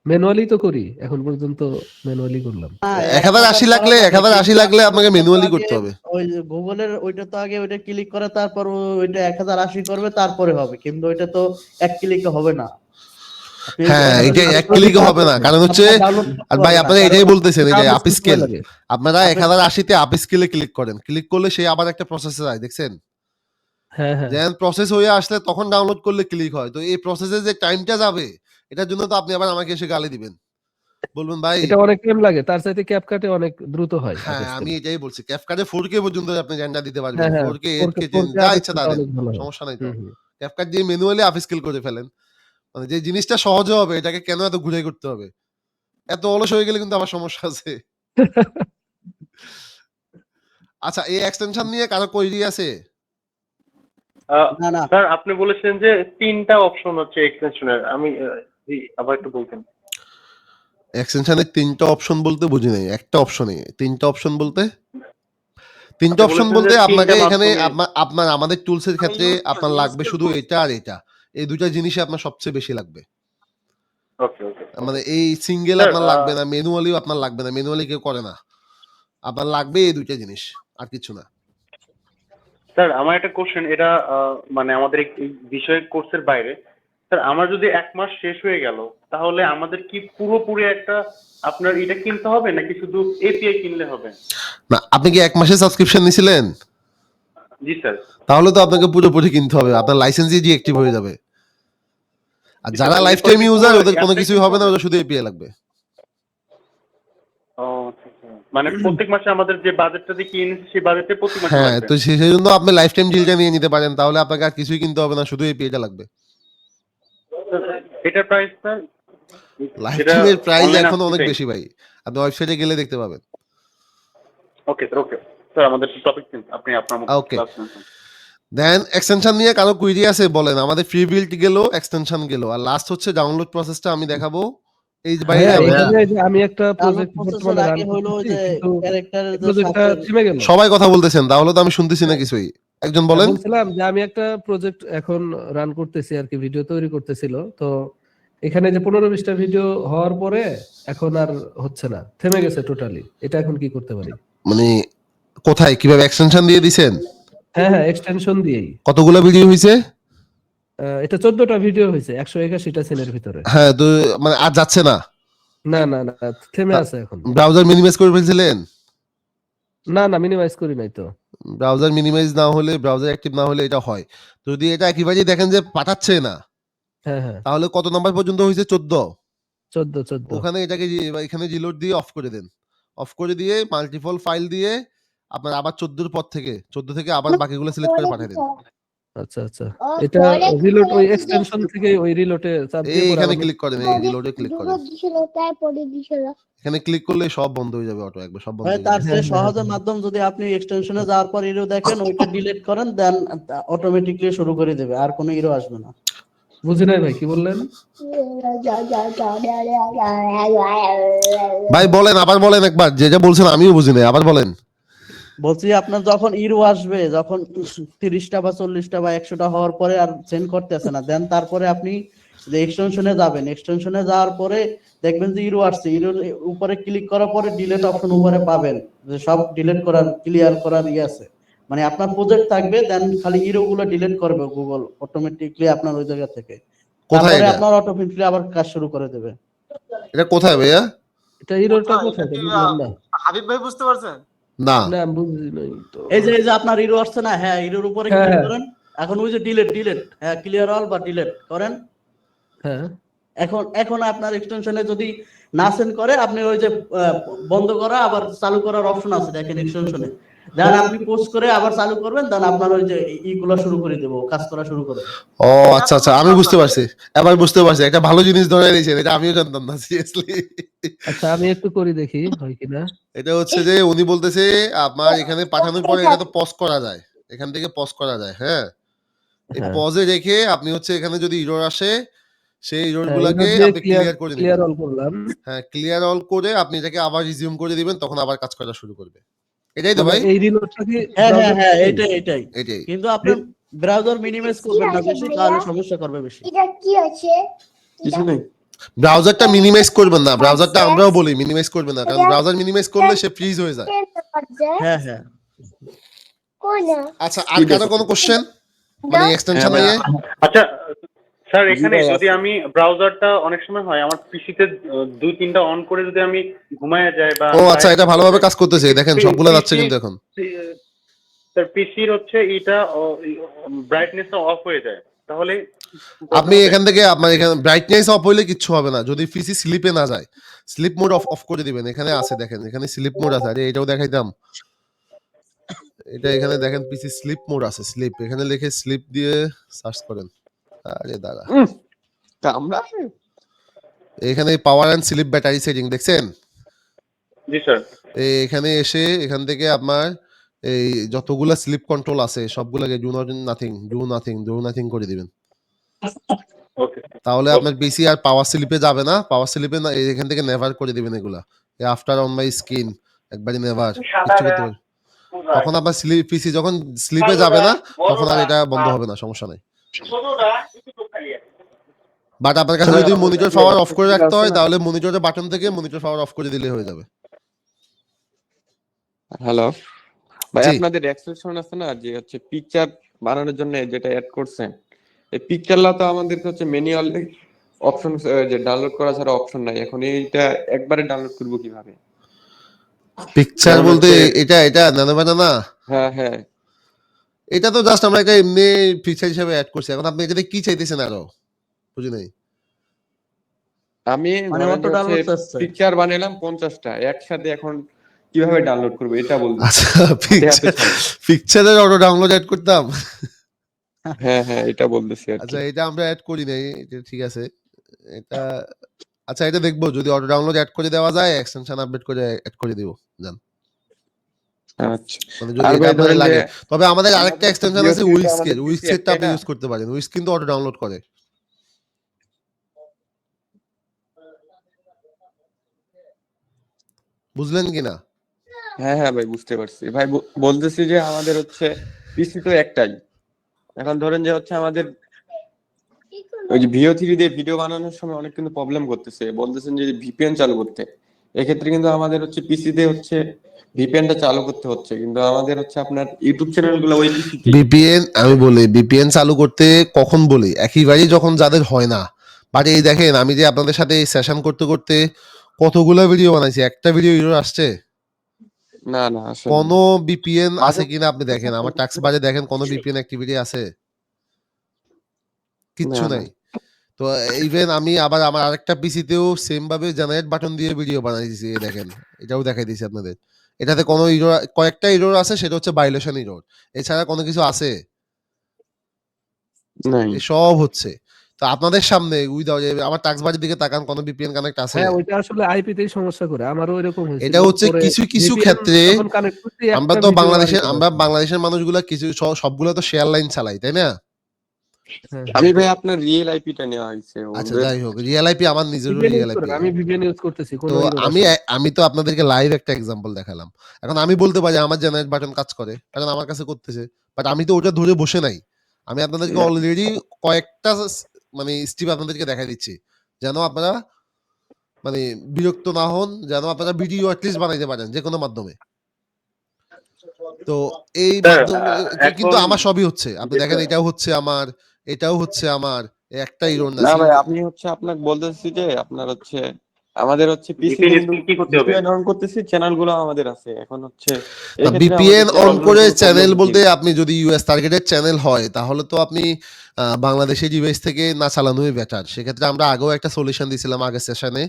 ম্যানুয়ালি তো করি। এখন পর্যন্ত ম্যানুয়ালি করলাম। হ্যাঁ, ১০৮০ করা লাগলে যাবে, ১০৮০ কিন্তু লাগলে আপনাকে ওটা তো ম্যানুয়ালি আগে করতে হবে। ওই যে গুগলের ওইটা তো আগে ওইটা ক্লিক করে তারপর ওইটা 1080 করবে তারপরে হবে, কিন্তু ওইটা তো এক ক্লিকে হবে না। আপনি হ্যাঁ, একবার এটাই এক download ক্লিকে করতে হবে না। পারবেন, কারণ হচ্ছে আপনার download করতে আর ভাই পারবে না, আপনারা কারণ এটাই বলতেছেন এই এটা যে আপ আপ স্কেল স্কেল। লাগে। আপনারা আপনি ১০৮০ তে আপ স্কেলে ক্লিক করেন। ক্লিক করলে সে আবার একটা প্রসেসে যায়, দেখছেন? হ্যাঁ, হ্যাঁ। দেন প্রসেস হয়ে আসলে তখন ডাউনলোড করলে ক্লিক হয়। তো এই প্রসেসে যে টাইমটা যাবে এটার জন্য তো আপনি আবার আমাকে এসে গালি দিবেন। বলবেন ভাই এটা অনেক টাইম লাগে। তার চাইতে ক্যাপকাটে অনেক দ্রুত হয় আপ হ্যাঁ, আমি স্কেলে। এটাই বলছি। CapCut এ 4K পর্যন্ত আপনি রেন্ডার দিতে পারবেন। হ্যাঁ, হ্যাঁ। 4K, 4K 8K যা আপ ইচ্ছা তা স্কেলটা দেন। অনেক ভালো হয়। সমস্যা নাই তো। হুম, হুম। CapCut দিয়ে ম্যানুয়ালি আপ স্কেল করে ফেলেন। মানে যে জিনিসটা সহজে হবে এটাকে কেন এত ঘুরে করতে হবে? এত অলস হয়ে গেলে কিন্তু আবার সমস্যা আছে। আচ্ছা, এই এক্সটেনশন নিয়ে কারো কোয়েরি আছে? না, না। স্যার আপনি বলেছেন যে ৩টা অপশন হচ্ছে এক্সটেনশনের। আমি জি আবার একটু বলতেন। এক্সটেনশনের ৩ টা অপশন বলতে বুঝি নাই। একটা অপশনে ৩ টা অপশন বলতে? ৩ টা আপনি অপশন বলেছেন যে বলতে ৩টা আপনাকে এখানে মাধ্যমে আপনার আমাদের টুলস এর ক্ষেত্রে আপনার লাগবে শুধু এটা আর এটা। এই ২ টা জিনিসই আপনার সবচেয়ে বেশি লাগবে। ওকে, ওকে। মানে এই সিঙ্গেল স্যার আপনার লাগবে না, ম্যানুয়ালিও আপনার লাগবে না। ম্যানুয়ালি কেউ করে না। আপনার লাগবে এই ২ টা জিনিস। আর কিছু না। স্যার আমার একটা কোশ্চেন, এটা মানে আমাদের এই বিষয় কোর্সের বাইরে। স্যার আমার যদি ১ মাস শেষ হয়ে গেল তাহলে আমাদের কি পুরোপুরি একটা আপনার এটা কিনতে হবে নাকি শুধু এপিআই কিনলে হবে? না, আপনি কি ১ মাসের সাবস্ক্রিপশন নিছিলেন? জি স্যার। তাহলে তো আপনাকে পুরোপুরি কিনতে হবে। আপনার লাইসেন্সই ডিএক্টিভ হয়ে যাবে। আর জি, যারা স্যার, লাইফ এরপর টাইম কি পুরো ইউজার ওদের কোনো অ্যাপটাই কিছুই কিনতে হবে না, হবে? ওদের শুধু এপিআই লাগবে। ও আচ্ছা, আচ্ছা। মানে প্রত্যেক মাসে আমাদের যে বাজেটটা দিয়ে কিনে নিচ্ছি সেই বাজেটে প্রতি মাসে হ্যাঁ, লাগবে। তো সেজন্য আপনি লাইফ টাইম ডিলটা নিয়ে নিতে পারেন। তাহলে আপনাকে আর কিছুই কিনতে হবে না, শুধু এপিআইটা লাগবে। এটার প্রাইস স্যার? লাইফ যেটা টাইমের প্রাইস অনলাইনে এখন আছে অনেক সেটাই? বেশি ভাই। আপনি ওয়েবসাইটে গেলে দেখতে পাবেন। ওকে স্যার, ওকে। স্যার আমাদের টপিক দিন। আপনি আপনার মতো ওকে। ক্লাস নেন। দেন এক্সটেনশন নিয়ে কারো কুইরি আছে বলেন। আমাদের ফ্রি বিল্ড গেল, এক্সটেনশন গেল। আর লাস্ট হচ্ছে ডাউনলোড প্রসেসটা আমি দেখাবো। এই যে ভাই ভাইয়া ভাইয়া এখানে যে আমি একটা ডাউনলোড প্রজেক্ট প্রসেসের বর্তমানে রান আগে হলো করতেছি যে কিন্তু ক্যারেক্টারের এই যে প্রজেক্টটা থেমে গেল। সবাই কথা বলতেছেন, তাহলে তো আমি শুনতেছি না কিছুই। একজন বলেন। বলছিলাম যে আমি একটা প্রজেক্ট এখন রান করতেছি আর কি, ভিডিও তৈরি করতেছিল। তো এখানে যে 15-20টা ভিডিও হওয়ার পরে এখন আর হচ্ছে না, থেমে গেছে টোটালি। এটা এখন কি করতে পারি? মানে কোথায় কিভাবে এক্সটেনশন দিয়ে দিছেন? হ্যাঁ, হ্যাঁ, এক্সটেনশন দিয়েই। কতগুলো ভিডিও হইছে? এটা 14টা ভিডিও হয়েছে 181টা সিনের ভিতরে। হ্যাঁ, তো মানে আর যাচ্ছে না। না, না, না, থেমে আছে এখন। ব্রাউজার মিনিমাইজ করে ফেলছিলেন? না, না, মিনিমাইজ করি নাই তো। ব্রাউজার মিনিমাইজ না হলে, ব্রাউজার অ্যাক্টিভ না হলে এটা হয়। তো যদি এটা একেবারেই দেখেন যে পাঠাচ্ছে না, হ্যাঁ, হ্যাঁ, তাহলে কত নাম্বার পর্যন্ত হইছে? 14। 14। ওখানে এটাকে এখানে রিলোড দিয়ে অফ করে দেন। অফ করে দিয়ে মাল্টিপল ফাইল দিয়ে আপনার আবার 14 এর পর থেকে 14 থেকে আবার বাকিগুলো সিলেক্ট করে পাঠিয়ে দেন। আচ্ছা, আচ্ছা। এটা রিলোড ওই এক্সটেনশন থেকে ওই রিলোডে চাপ দিয়ে পরে এখানে আবার ক্লিক করেন, এই রিলোডে ক্লিক করেন। এখানে ক্লিক করলে সব বন্ধ হয়ে যাবে, অটো একবার সব বন্ধ ভাই হয়ে তার যাবে। চেয়ে হ্যাঁ, সহজ হ্যাঁ। মাধ্যম যদি আপনি এক্সটেনশনে যাওয়ার পর ইরো দেখেন ওইটা ডিলিট করেন, দেন অটোমেটিকলি শুরু করে দেবে, আর কোনো ইরো আসবে না। বুঝি নাই ভাই, কি বললেন? ভাই বলেন, আবার বলেন একবার। যেটা বলছেন আমিও বুঝি নাই, আবার বলেন। বলছি আপনার যখন ইরো আসবে, যখন 30টা বা 40টা বা 100টা হওয়ার পরে আর সেন্ড করতেছে না, দেন তারপরে আপনি যে এক্সটেনশনে যাবেন, এক্সটেনশনে যাওয়ার পরে দেখবেন যে ইরো আসছে, ইরোর উপরে ক্লিক করার পরে ডিলিট অপশন উপরে পাবেন, যে সব ডিলিট করার, ক্লিয়ার করার আছে। মানে আপনার প্রজেক্ট থাকবে, দেন খালি ইরো গুলো ডিলিট করবে গুগল অটোমেটিকলি আপনার ওই জায়গা থেকে। কোথায় তারপরে এটা? আপনার অটো প্রিন্ট আবার কাজ শুরু করে দেবে। এটা কোথায় ভাইয়া? এটা এররটা কোথায় এটা বুঝলাম না। হাবিব ভাই বুঝতে পারছেন? না। না বুঝি নাই তো। এই যে আপনার ইরো আসছে না, হ্যাঁ ইরোর উপরে হ্যাঁ, ক্লিক হ্যাঁ। করেন। এখন ওই যে ডিলিট, হ্যাঁ ক্লিয়ার অল বা ডিলিট করেন। হ্যাঁ এখন আপনার এক্সটেনশনে যদি না সেন্ড করে, আপনি ওই যে বন্ধ করা আবার চালু করার অপশন আছে দেখেন এক্সটেনশনে, দেন আপনি পোস্ট করে আবার চালু করবেন, দেন আপনার ওই যে ইগুলো শুরু করে দেবো, কাজ করা শুরু করে দেবো। ও আচ্ছা আচ্ছা, আমি বুঝতে পারছি, এবার বুঝতে পারছি। একটা ভালো জিনিস ধরে নিয়েছেন, এটা আমিও জানতাম না সিরিয়াসলি। আচ্ছা আমি একটু করে দেখি হয় কিনা। এটা হচ্ছে যে উনি বলতেছে আপনার এখানে পাঠানোর পরে এটা তো পজ করা যায়, এখান থেকে পজ করা যায়। হ্যাঁ, এই হ্যাঁ পজে রেখে আপনি হচ্ছে এখানে যদি ইরর আসে সেই ইরর হ্যাঁ, গুলাকে এবার দিয়ে আপনি ক্লিয়ার করে ক্লিয়ার দিবেন। অল করলাম। হ্যাঁ, ক্লিয়ার অল করে আপনি এটাকে আবার রিজিউম করে দিবেন, তখন আবার কাজ করা শুরু করবে। এটাই তো মানে ভাই? এই রিলোডটা কি হ্যাঁ browser থেকেই? এটাই। এটাই। কিন্তু আপনি ব্রাউজার মিনিমাইজ করবেন না বেশি, তাহলে সমস্যা করবে বেশি। কিছু নেই। ব্রাউজারটা মিনিমাইজ করবেন না, ব্রাউজারটা আমরাও বলি মিনিমাইজ করবেন না, কারণ ব্রাউজার মিনিমাইজ করলে সে ফ্রিজ হয়ে যায়। হ্যাঁ আচ্ছা, আর কারো কোনো কোশ্চেন মানে এক্সটেনশন হ্যাঁ, নিয়ে? আচ্ছা স্যার, এখানে জি ভাই, যদি আছে। আমি ব্রাউজারটা অনেক সময় হয় আমার পিসিতে 2-3টা অন করে যদি আমি ঘুমায় যাই বা ও আচ্ছা, এটা ভালোভাবে কাজ করতেছে, দেখেন সবগুলো যাচ্ছে কিন্তু এখন। স্যার পিসির হচ্ছে এটা ব্রাইটনেসটা অফ হয়ে যায়, তাহলে আপনি এখান থেকে আপনার এখানে ব্রাইটনেস অফ হইলে কিচ্ছু হবে না, যদি পিসি স্লিপে না যায়। স্লিপ মোড অফ করে দিবেন, এখানে আছে দেখেন, এখানে স্লিপ মোড আছে। আরে এটাও দেখাইতাম, এটা এখানে দেখেন পিসি স্লিপ মোড আছে, স্লিপ এখানে লিখে স্লিপ দিয়ে সার্চ করেন। আরে দাঁড়া, আমরা এখানে power and sleep battery setting দেখছেন? জি স্যার। এখানে এসে এখান থেকে আপনার এই যতগুলা স্লিপ কন্ট্রোল আছে সবগুলাকে ডু নাথিং করে দিবেন। ওকে তাহলে আপনার পিসি আর পাওয়ার স্লিপে যাবে না, পাওয়ার স্লিপে না, এখান থেকে নেভার করে দিবেন এগুলা। আফটার অন মাই স্ক্রিন একবারই নেভার, কিচ্ছু করতে পারবে। তখন আপনার পিসি যখন স্লিপে যাবে না, তখন আর এটা বন্ধ হবে না, সমস্যা নাই। বাট আপনার কাছে যদি মনিটর পাওয়ার অফ করে রাখতে হয়, তাহলে মনিটরের বাটন থেকে মনিটর পাওয়ার অফ করে দিলে হয়ে যাবে। হ্যালো ভাই, জি। আপনাদের এক্সটেনশন আছে না যে হচ্ছে পিকচার বানানোর জন্য যেটা অ্যাড করছেন, এই পিকচারটা তো আমাদেরকে হচ্ছে ম্যানুয়াল অপশন যে ডাউনলোড করা ছাড়া অপশন নাই। এখন এইটা একবারে ডাউনলোড করব কিভাবে? পিকচার যেমন বলতে হচ্ছে- এটা না, হ্যাঁ এটা তো জাস্ট আমরা একটা এমনি ফিচার হিসেবে অ্যাড করছি। এখন আপনি এটাতে কি চাইতেছেন আরো, বুঝি নাই। আমি মানে অটো ডাউনলোড চাচ্ছে। পিকচার বানালাম 50টা একসাথে, এখন কিভাবে ডাউনলোড করব এটা বলুন। আচ্ছা, পিকচারের অটো ডাউনলোড অ্যাড করতাম। হ্যাঁ এটা বলতেছি আর কি। আচ্ছা, এটা আমরা অ্যাড করি নাই, এটা ঠিক আছে। এটা আচ্ছা, এটা দেখবো যদি অটো ডাউনলোড অ্যাড করে দেওয়া যায়, এক্সটেনশন আপডেট করে অ্যাড করে দিব জান। আচ্ছা, মানে যদি আর এটা ভাই আপনাদের ধরেন লাগে। যে তবে আমাদের আরেকটা এক্সটেনশন আছে আমাদের উইক্সের, PC উইক্সেরটা আপনি একটা ইউজ করতে পারেন। উইক্স কিন্তু অটো ডাউনলোড করে। বুঝলেন কিনা? হ্যাঁ ভাই, বুঝতে পারছি ভাই। বলতেছি যে আমাদের হচ্ছে পিসি তো একটাই। এখন ধরেন যে হচ্ছে আমাদের ওই যে VO3 দিয়ে ভিডিও বানানোর সময় অনেক কিন্তু প্রবলেম করতেছে, বলতেছেন যে VPN চালু করতে। এক্ষেত্রে কিন্তু আমাদের হচ্ছে পিসিতে হচ্ছে VPNটা চালু করতে হচ্ছে, কিন্তু আমাদের হচ্ছে আপনার ইউটিউব চ্যানেলগুলো ওই পিসিতে। VPN আমি বলি VPN চালু করতে কখন বলি, একইবারই যখন যাদের হয় না। বাট এই দেখেন, আমি যে আপনাদের সাথে এই সেশন করতে করতে কতগুলা ভিডিও বানাইছি, একটা ভিডিও এরর আসছে? না আসলে কোন VPN আছে কিনা আপনি দেখেন, আমার টাস্ক বারে দেখেন কোন VPN অ্যাক্টিভিটি আছে? কিচ্ছু না। নাই। তো ইভেন আমি আবার আমার আরেকটা পিসিতেও সেম ভাবে জেনারেট বাটন দিয়ে ভিডিও বানাই দিয়েছি, এই দেখেন, এটাও দেখাই দিয়েছি আপনাদের। এটাতে কোনো ইরর, কয়েকটা ইরর আছে, সেটা হচ্ছে ভায়োলেশন ইরর, এছাড়া কোনো কিছু আছে? নাই। সব হচ্ছে। তো আপনাদের সামনে আমার টাস্ক বারের দিকে তাকান, কোনো VPN কানেক্ট আছে? হ্যাঁ ওইটা আসলে আইপি তেই সমস্যা করে, আমারও এরকম হয়েছিল। এটা হচ্ছে পরে কিছু VPN ক্ষেত্রে যখন কানেক্ট করছি আমরা একটা তো ভিডিও বাংলাদেশের মানুষগুলা কিছু সবগুলো তো শেয়ার লাইন চালাই, তাই না? আমি ভাই আপনার রিয়েল আইপিটা নেওয়া হয়েছে। আচ্ছা, যাই হোক, রিয়েল আইপি আমার নিজেরও রিয়েল আইপি। আমি VPN ইউজ করতেছি কোন তো আমি তো আপনাদেরকে লাইভ একটা এক্সাম্পল দেখালাম। এখন আমি বলতে পারি আমার জেনারেট বাটন কাজ করে, কারণ আমার কাছে করতেছে। বাট আমি তো ওটা ধরে বসে নাই। আমি আপনাদেরকে অলরেডি কয়েকটা মানে স্টেপ আপনাদেরকে দেখাই দিচ্ছি, যেন আপনারা মানে বিরক্ত না হন, যেন আপনারা ভিডিও অ্যাটলিস্ট বানাইতে পারেন যে কোনো মাধ্যমে। তো এই মাধ্যমে কিন্তু আমার সবই হচ্ছে, আপনি দেখেন, এটাও হচ্ছে আমার, একটা এরর না না ভাই, single- আপনি হচ্ছে আপনাকে বলতেছি যে আপনার হচ্ছে আমাদের হচ্ছে পিসি VPN কিন্তু কি করতে হবে? VPN অন করতেছি, চ্যানেল গুলো আমাদের আছে এখন হচ্ছে না, এই ক্ষেত্রে VPN আমাদের অন channel করে গুলোর কোনো চ্যানেল problem বলতে কি? আপনি যদি ইউএস টার্গেটেড চ্যানেল হয় তাহলে তো আপনি বাংলাদেশের ডিভাইস থেকে না চালানোই বেটার। সেক্ষেত্রে আমরা আগেও একটা সলিউশন দিয়েছিলাম আগের সেশনে,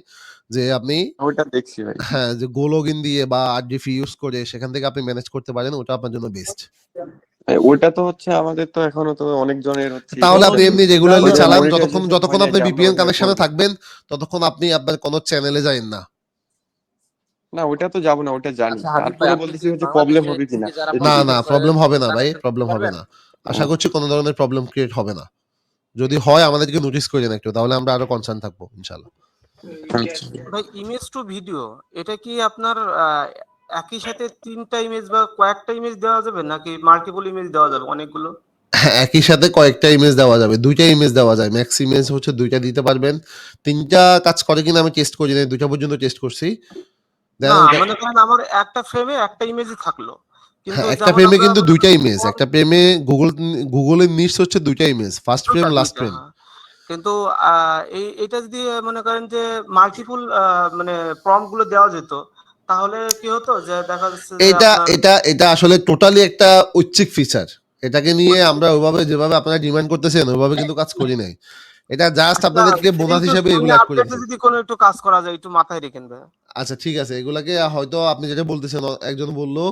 যে আপনি ওইটা দেখছি ভাই। হ্যাঁ যে গো লগইন দিয়ে বা আরডিএফ ইউজ করে সেখান থেকে আপনি ম্যানেজ করতে পারেন, ওটা আপনার জন্য বেস্ট। ওইটা তো হচ্ছে আমাদের তো এখনো তো অনেক জনের হচ্ছে তাহলে আপনি এমনি রেগুলারলি ওদের চালান, monetization যতক্ষণ হয় নাই আপনি যে আমরা ভিপিএন ওইভাবে কানেকশনে করবো। থাকবেন ততক্ষণ আপনি আপনার কোনো চ্যানেলে যাবেন না। না ওইটা তো যাবো না, ওইটা জানি। আচ্ছা হাবিব ভাই, তারপরে আপনি বলতেছি কি হচ্ছে প্রবলেম হবে বাংলাদেশে কিনা থেকে যারা না এটুকুই। না, participate করে প্রবলেম হবে না ভাই, connection প্রবলেম করতে হবে পারবেন? না। আশা করছি কোনো ধরনের প্রবলেম ক্রিয়েট হবে না। যদি হয় আমাদেরকে নোটিস করেন একটু, তাহলে আমরা আরো কনসার্ন থাকবো ইনশাআল্লাহ। আচ্ছা। ভাই ইমেজ টু ভিডিও এটা কি আপনার একই সাথে 3টা ইমেজ বা কয়েকটা ইমেজ দেওয়া যাবে নাকি মাল্টিপল ইমেজ দেওয়া যাবে অনেকগুলো? হ্যাঁ, একই সাথে কয়েকটা ইমেজ দেওয়া যাবে, 2টা ইমেজ দেওয়া যায়, ম্যাক্স ইমেজ হচ্ছে 2টা দিতে পারবেন। 3টা কাজ করে কিনা আমি টেস্ট করি নাই, 2টা পর্যন্ত টেস্ট করছি। না Then- মনে করেন আমার একটা ফ্রেমে একটা ইমেজই থাকলো, কিন্তু হ্যাঁ, একটা যেমন ফ্রেমে আমরা কিন্তু মনে 2টা করেন ইমেজ, কোন একটা ফ্রেমে গুগলের নিডস হচ্ছে 2টা ইমেজ, ফার্স্ট ফ্রেম দুইটা লাস্ট দুইটা ফ্রেম। হ্যাঁ। কিন্তু এটা যদি মনে করেন যে মাল্টিপল মানে প্রম্পট গুলো দেওয়া যেত তাহলে কি হতো যে দেখা যাচ্ছে যে এটা আপনার এটা এটা আসলে টোটালি একটা ঐচ্ছিক ফিচার। এটাকে নিয়ে আমরা ওইভাবে যেভাবে আপনারা ডিমান্ড করতেছেন ওইভাবে কিন্তু কাজ করি নাই। এটা জাস্ট আচ্ছা, আপনাদেরকে বোনাস কিন্তু হিসেবে তুমি এগুলো অ্যাড করে আপডেটে দিছি। যদি কোনো একটু কাজ করা যায় একটু মাথায় রেখেন ভাই। আচ্ছা ঠিক আছে, এগুলাকে হয়তো আপনি যেটা বলতেছেন, একজন বললো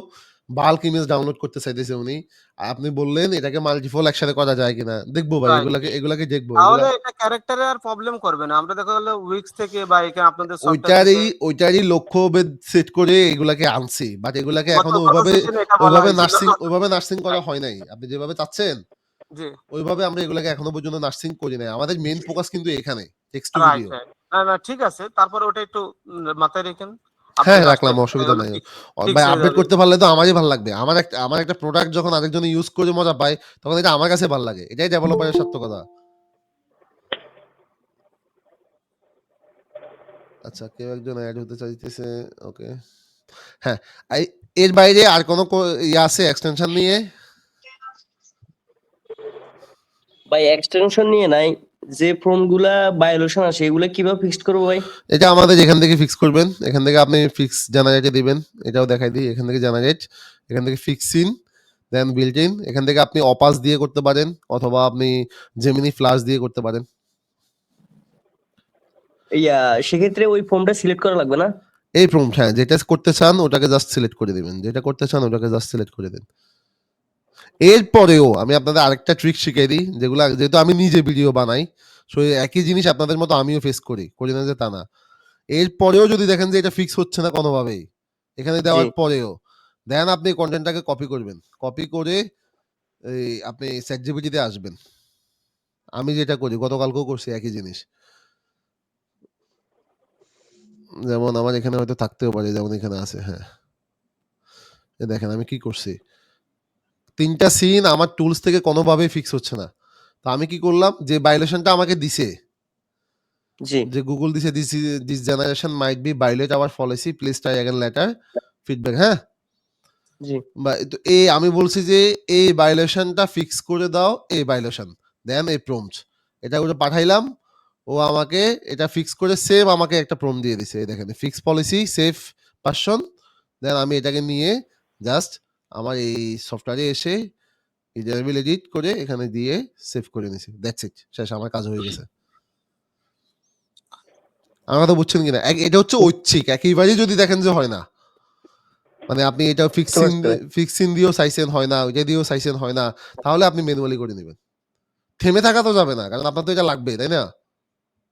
বাল্ক ইমেজ ডাউনলোড করতে চাইতেছে উনি, আর আপনি বললেন এটাকে মাল্টিপল একসাথে করা যায় কিনা, দেখবো ভাই, রাইট। এগুলাকে দেখবো। তাহলে এটা ক্যারেক্টারে আর প্রবলেম করবে না। আমরা দেখা গেল উইক্স থেকে বা এখানে আপনাদের সফটওয়্যার থেকে ওইটারই লক্ষ্যভেদ সেট করে এগুলাকে আনছি, বাট এগুলাকে গত এখনো গত সেশনে এটা বলা হয়েছিল। ওইভাবে নার্সিং করা হয় নাই। আপনি যেভাবে চাচ্ছেন জি, ওইভাবে আমরা এগুলাকে এখনো পর্যন্ত নার্সিং করি নাই। আমাদের মেইন ফোকাস কিন্তু এখানে text to right video. Right. না না ঠিক আছে। তারপরে ওটা একটু মাথায় রেখেন। হ্যাঁ আপডেট আসলে রাখলাম, অসুবিধা নাই। ফিক্স ভাই হয়ে আপডেট যাবে। করতে পারলে তো আমারই ভালো লাগবে। আমার একটা প্রোডাক্ট যখন আরেকজন ইউজ করে মজা পায় তখন এটা আমার কাছে ভালো লাগে। এটাই ডেভেলপারের সার্থকতা। আচ্ছা, কেউ একজন অ্যাড হতে চাইতেছে, ওকে। হ্যাঁ, এর বাইরে আর কোনো ইয়ে আছে এক্সটেনশন নিয়ে? ভাই এক্সটেনশন নিয়ে নাই, যে ফোনগুলা ভায়োলেশন আছে এগুলা কিভাবে ফিক্সড করবো ভাই? এটা আমাদের এখান থেকে ফিক্স করবেন। এখান থেকে আপনি ফিক্স জেনারেটে দিবেন। এটাও দেখাই দিই, এখান থেকে জেনারেট, এখান থেকে fix in, then built in. এখান থেকে আপনি অপাস দিয়ে করতে পারেন অথবা আপনি জেমিনি ফ্লাশ দিয়ে করতে পারেন। ইয়া সেক্ষেত্রে ওই ফোনটা সিলেক্ট করা লাগবে না? এই প্রম্পট, হ্যাঁ, যেটা করতে চান ওটাকে জাস্ট সিলেক্ট করে দিবেন, যেটা করতে চান ওটাকে জাস্ট সিলেক্ট করে দেন। এরপরেও আমি আপনাদের আরেকটা ট্রিক শিখিয়ে দিই, যেহেতু আমি নিজে ভিডিও বানাই, সো একই জিনিস আপনাদের মতো আমিও ফেস করি না যে তা না। এরপরেও যদি দেখেন যে এটা ফিক্স হচ্ছে না কোনোভাবেই, এখানে দেওয়ার পরেও, দেন আপনি কন্টেন্টটাকে কপি করবেন, কপি করে আপনি চ্যাটজিপিটিতে আসবেন। আমি যেটা করি, গতকালকেও করছি একই জিনিস। যেমন আমার এখানে হয়তো থাকতেও পারে, যেমন এখানে আছে, হ্যাঁ, দেখেন আমি কি করছি। 3টা সিন আমার টুলস থেকে কোনোভাবেই ফিক্স হচ্ছে না। তো আমি কি করলাম, যে ভায়োলেশনটা আমাকে দিছে, জি যে গুগল দিছে, this generation might be violate our policy, please try again later feedback, হ্যাঁ। জি তো আমি বলছি যে এই ভায়োলেশনটা ফিক্স করে দাও, এই ভায়োলেশন, দেন এই প্রম্পট, এটা করে পাঠাইলাম। ও আমাকে এটা ফিক্স করে সেভ আমাকে একটা প্রম্পট দিয়ে দিছে, এই দেখেন ফিক্স পলিসি সেভ পারসন। দেন আমি এটাকে নিয়ে জাস্ট আমার এই সফটওয়্যারে এসে এডিট করে এখানে দিয়ে সেভ করে নিছি, দ্যাটস ইট, শেষ, আমার কাজ হয়ে গেছে। আমার কথা বুঝছেন কিনা? এটা হচ্ছে ঐচ্ছিক, একেবারেই যদি দেখেন যে হয় না, মানে আপনি এটা ফিক্সিং দিয়েও চাইছেন হয় না, ওইটা দিয়েও চাইছেন হয় না, তাহলে আপনি ম্যানুয়ালি করে নেবেন। থেমে থাকা তো যাবে না, কারণ আপনার তো এটা লাগবে, তাই না?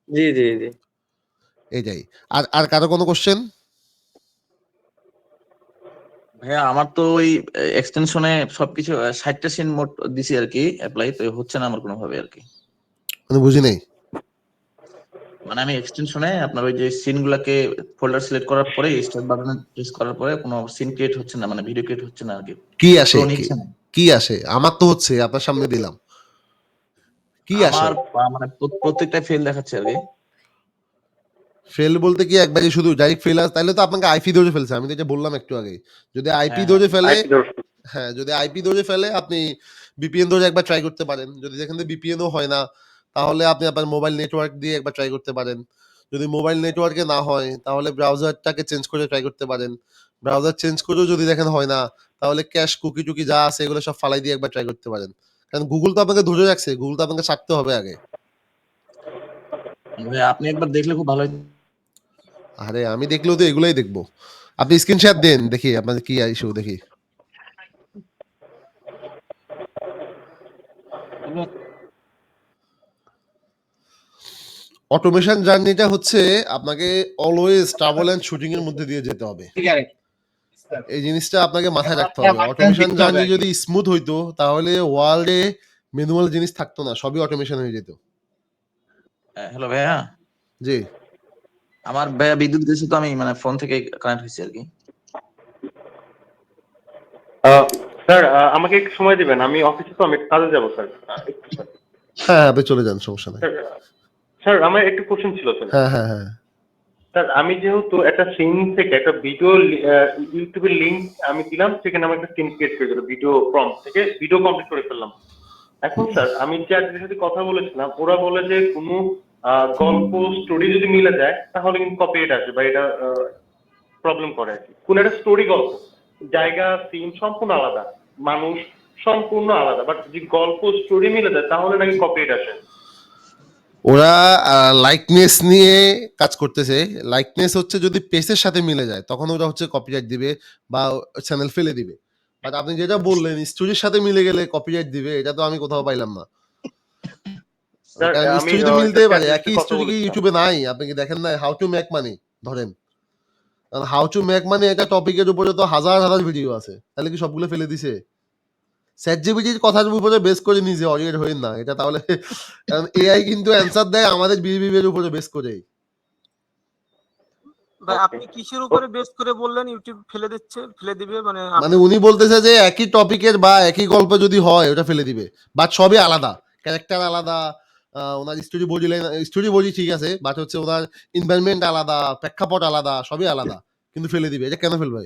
জি জি জি এইটাই। আর কারো কোনো কোশ্চেন? ভাইয়া আমার তো ওই এক্সটেনশনে সবকিছু 60টা সিন মোট দিছি আর কি অ্যাপ্লাই, তো হচ্ছে না আমার কোনোভাবে আর কি। মানে বুঝি নাই। মানে আমি এক্সটেনশনে আপনার ওই যে সিন গুলাকে ফোল্ডার সিলেক্ট করার পরে স্টার্ট বাটনে প্রেস করার পরে কোনো সিন ক্রিয়েট হচ্ছে না, মানে ভিডিও ক্রিয়েট হচ্ছে না আর কি। কি আসে? Pro নিচ্ছে না। কি আসে? আমার তো হচ্ছে, আপনার সামনে দিলাম। কি আসে? আমার মানে প্রত্যেকটা ফেল দেখাচ্ছে আর কি। ফেল বলতে কি একবারই শুধু ডাইরেক্ট ফেল আসে? তাহলে তো আপনাকে আইপি ধরে ফেলছে, আমি তো এটা বললাম একটু আগে। যদি আইপি হ্যাঁ, ধরে ফেলে, IP দর্শক। হ্যাঁ, যদি আইপি ধরে ফেলে আপনি বিপিএন ধরে একবার ট্রাই করতে পারেন। যদি দেখেন যে বিপিএনও হয় না, তাহলে আপনি আপনার মোবাইল নেটওয়ার্ক দিয়ে একবার ট্রাই করতে পারেন। যদি মোবাইল নেটওয়ার্কে না হয় তাহলে ব্রাউজারটাকে চেঞ্জ করে ট্রাই করতে পারেন। ব্রাউজার চেঞ্জ করেও যদি দেখেন হয় না, তাহলে ক্যাশ কুকি-টুকি যা আছে এগুলো সব ফালাই দিয়ে একবার ট্রাই করতে পারেন। কারণ গুগল তো আপনাকে ধরে রাখছে, গুগল তো আপনাকে ছাড়তে হবে আগে। ভাই আপনি একবার দেখলে খুব ভালো হতো। আরে আমি দেখলেও তো এগুলাই দেখবো। আপনি স্ক্রিন শেয়ার দেন, দেখি আপনাদের কি ইস্যু দেখি। অটোমেশন জার্নিটা হচ্ছে আপনাকে অলওয়েজ ট্রাভেল এন্ড শুটিং এর মধ্যে দিয়ে যেতে হবে। এই জিনিসটা আপনাকে মাথায় রাখতে হবে। অটোমেশন জার্নি যদি স্মুথ হইতো তাহলে ওয়ার্ল্ডে ম্যানুয়াল জিনিস থাকতো না, সবই অটোমেশন হয়ে যেত। হ্যালো ভাইয়া, জি আমার ভাইয়া বিদ্যুৎ গেছে তো আমি মানে ফোন থেকে কানেক্ট হয়েছি আর কি। স্যার আমাকে একটু সময় দিবেন, আমি অফিসে তো আমি কাজে যাবো স্যার। হ্যাঁ, আপনি চলে যান, সমস্যা নাই। স্যার আমার একটু কোশ্চেন ছিল স্যার। হ্যাঁ হ্যাঁ হ্যাঁ স্যার আমি যেহেতু একটা সিন থেকে একটা ভিডিও ইউটিউবের লিংক আমি দিলাম, সেখানে আমার একটা সিন ক্রিয়েট করে দিল, ভিডিও প্রম্পট থেকে ভিডিও কমপ্লিট করে ফেললাম। এখন স্যার আমি যাদের সাথে কথা বলেছিলাম ওরা বলে যে কোনো গল্প স্টোরি যদি মিলে যায় তাহলে কিন্তু কপিরাইট আসবে বা এটা প্রবলেম করে আর কি। কোন একটা স্টোরি গল্প জায়গা সিন সম্পূর্ণ আলাদা, মানুষ সম্পূর্ণ আলাদা, বাট যদি গল্প স্টোরি মিলে যায় তাহলে নাকি কপিরাইট আসে। ওরা লাইকনেস নিয়ে কাজ করতেছে। লাইকনেস হচ্ছে যদি পেজের সাথে মিলে যায় তখন ওটা হচ্ছে কপিরাইট দিবে বা চ্যানেল ফেলে দিবে। বাট আপনি যেটা বললেন স্টোরির সাথে মিলে গেলে কপিরাইট দিবে, এটা তো আমি কোথাও পাইলাম না। কারণ স্টোরি তো মিলতেই পারে, একই স্টোরি কি ইউটিউবে নাই? আপনি কি দেখেন না হাউ টু মেক মানি? ধরেন হাউ টু মেক মানি একটা টপিকের উপরে তো হাজার হাজার ভিডিও আছে, তাহলে কি সবগুলো ফেলে দিছে? চ্যাটজিপিটির কথার উপরে বেস করে নিজে অরিয়েন্ট হইন না এটা তাহলে। কারণ এআই কিন্তু অ্যানসার দেয় আমাদের বিহেভিয়ারের উপরে বেস করে। ভাই আপনি কিসের উপরে বেস করে বললেন ইউটিউব ফেলে দিচ্ছে, ফেলে দিবে মানে? মানে উনি বলতেছে যে একই টপিকের বা একই গল্প যদি হয় ওটা ফেলে দিবে, বাট সবই আলাদা, ক্যারেক্টার আলাদা, ওনার story body line story body ঠিক আছে, বাট হচ্ছে ওনার এনভায়রনমেন্ট আলাদা, প্রেক্ষাপট আলাদা, সবই আলাদা, কিন্তু ফেলে দিবে। এটা কেন ফেলবে?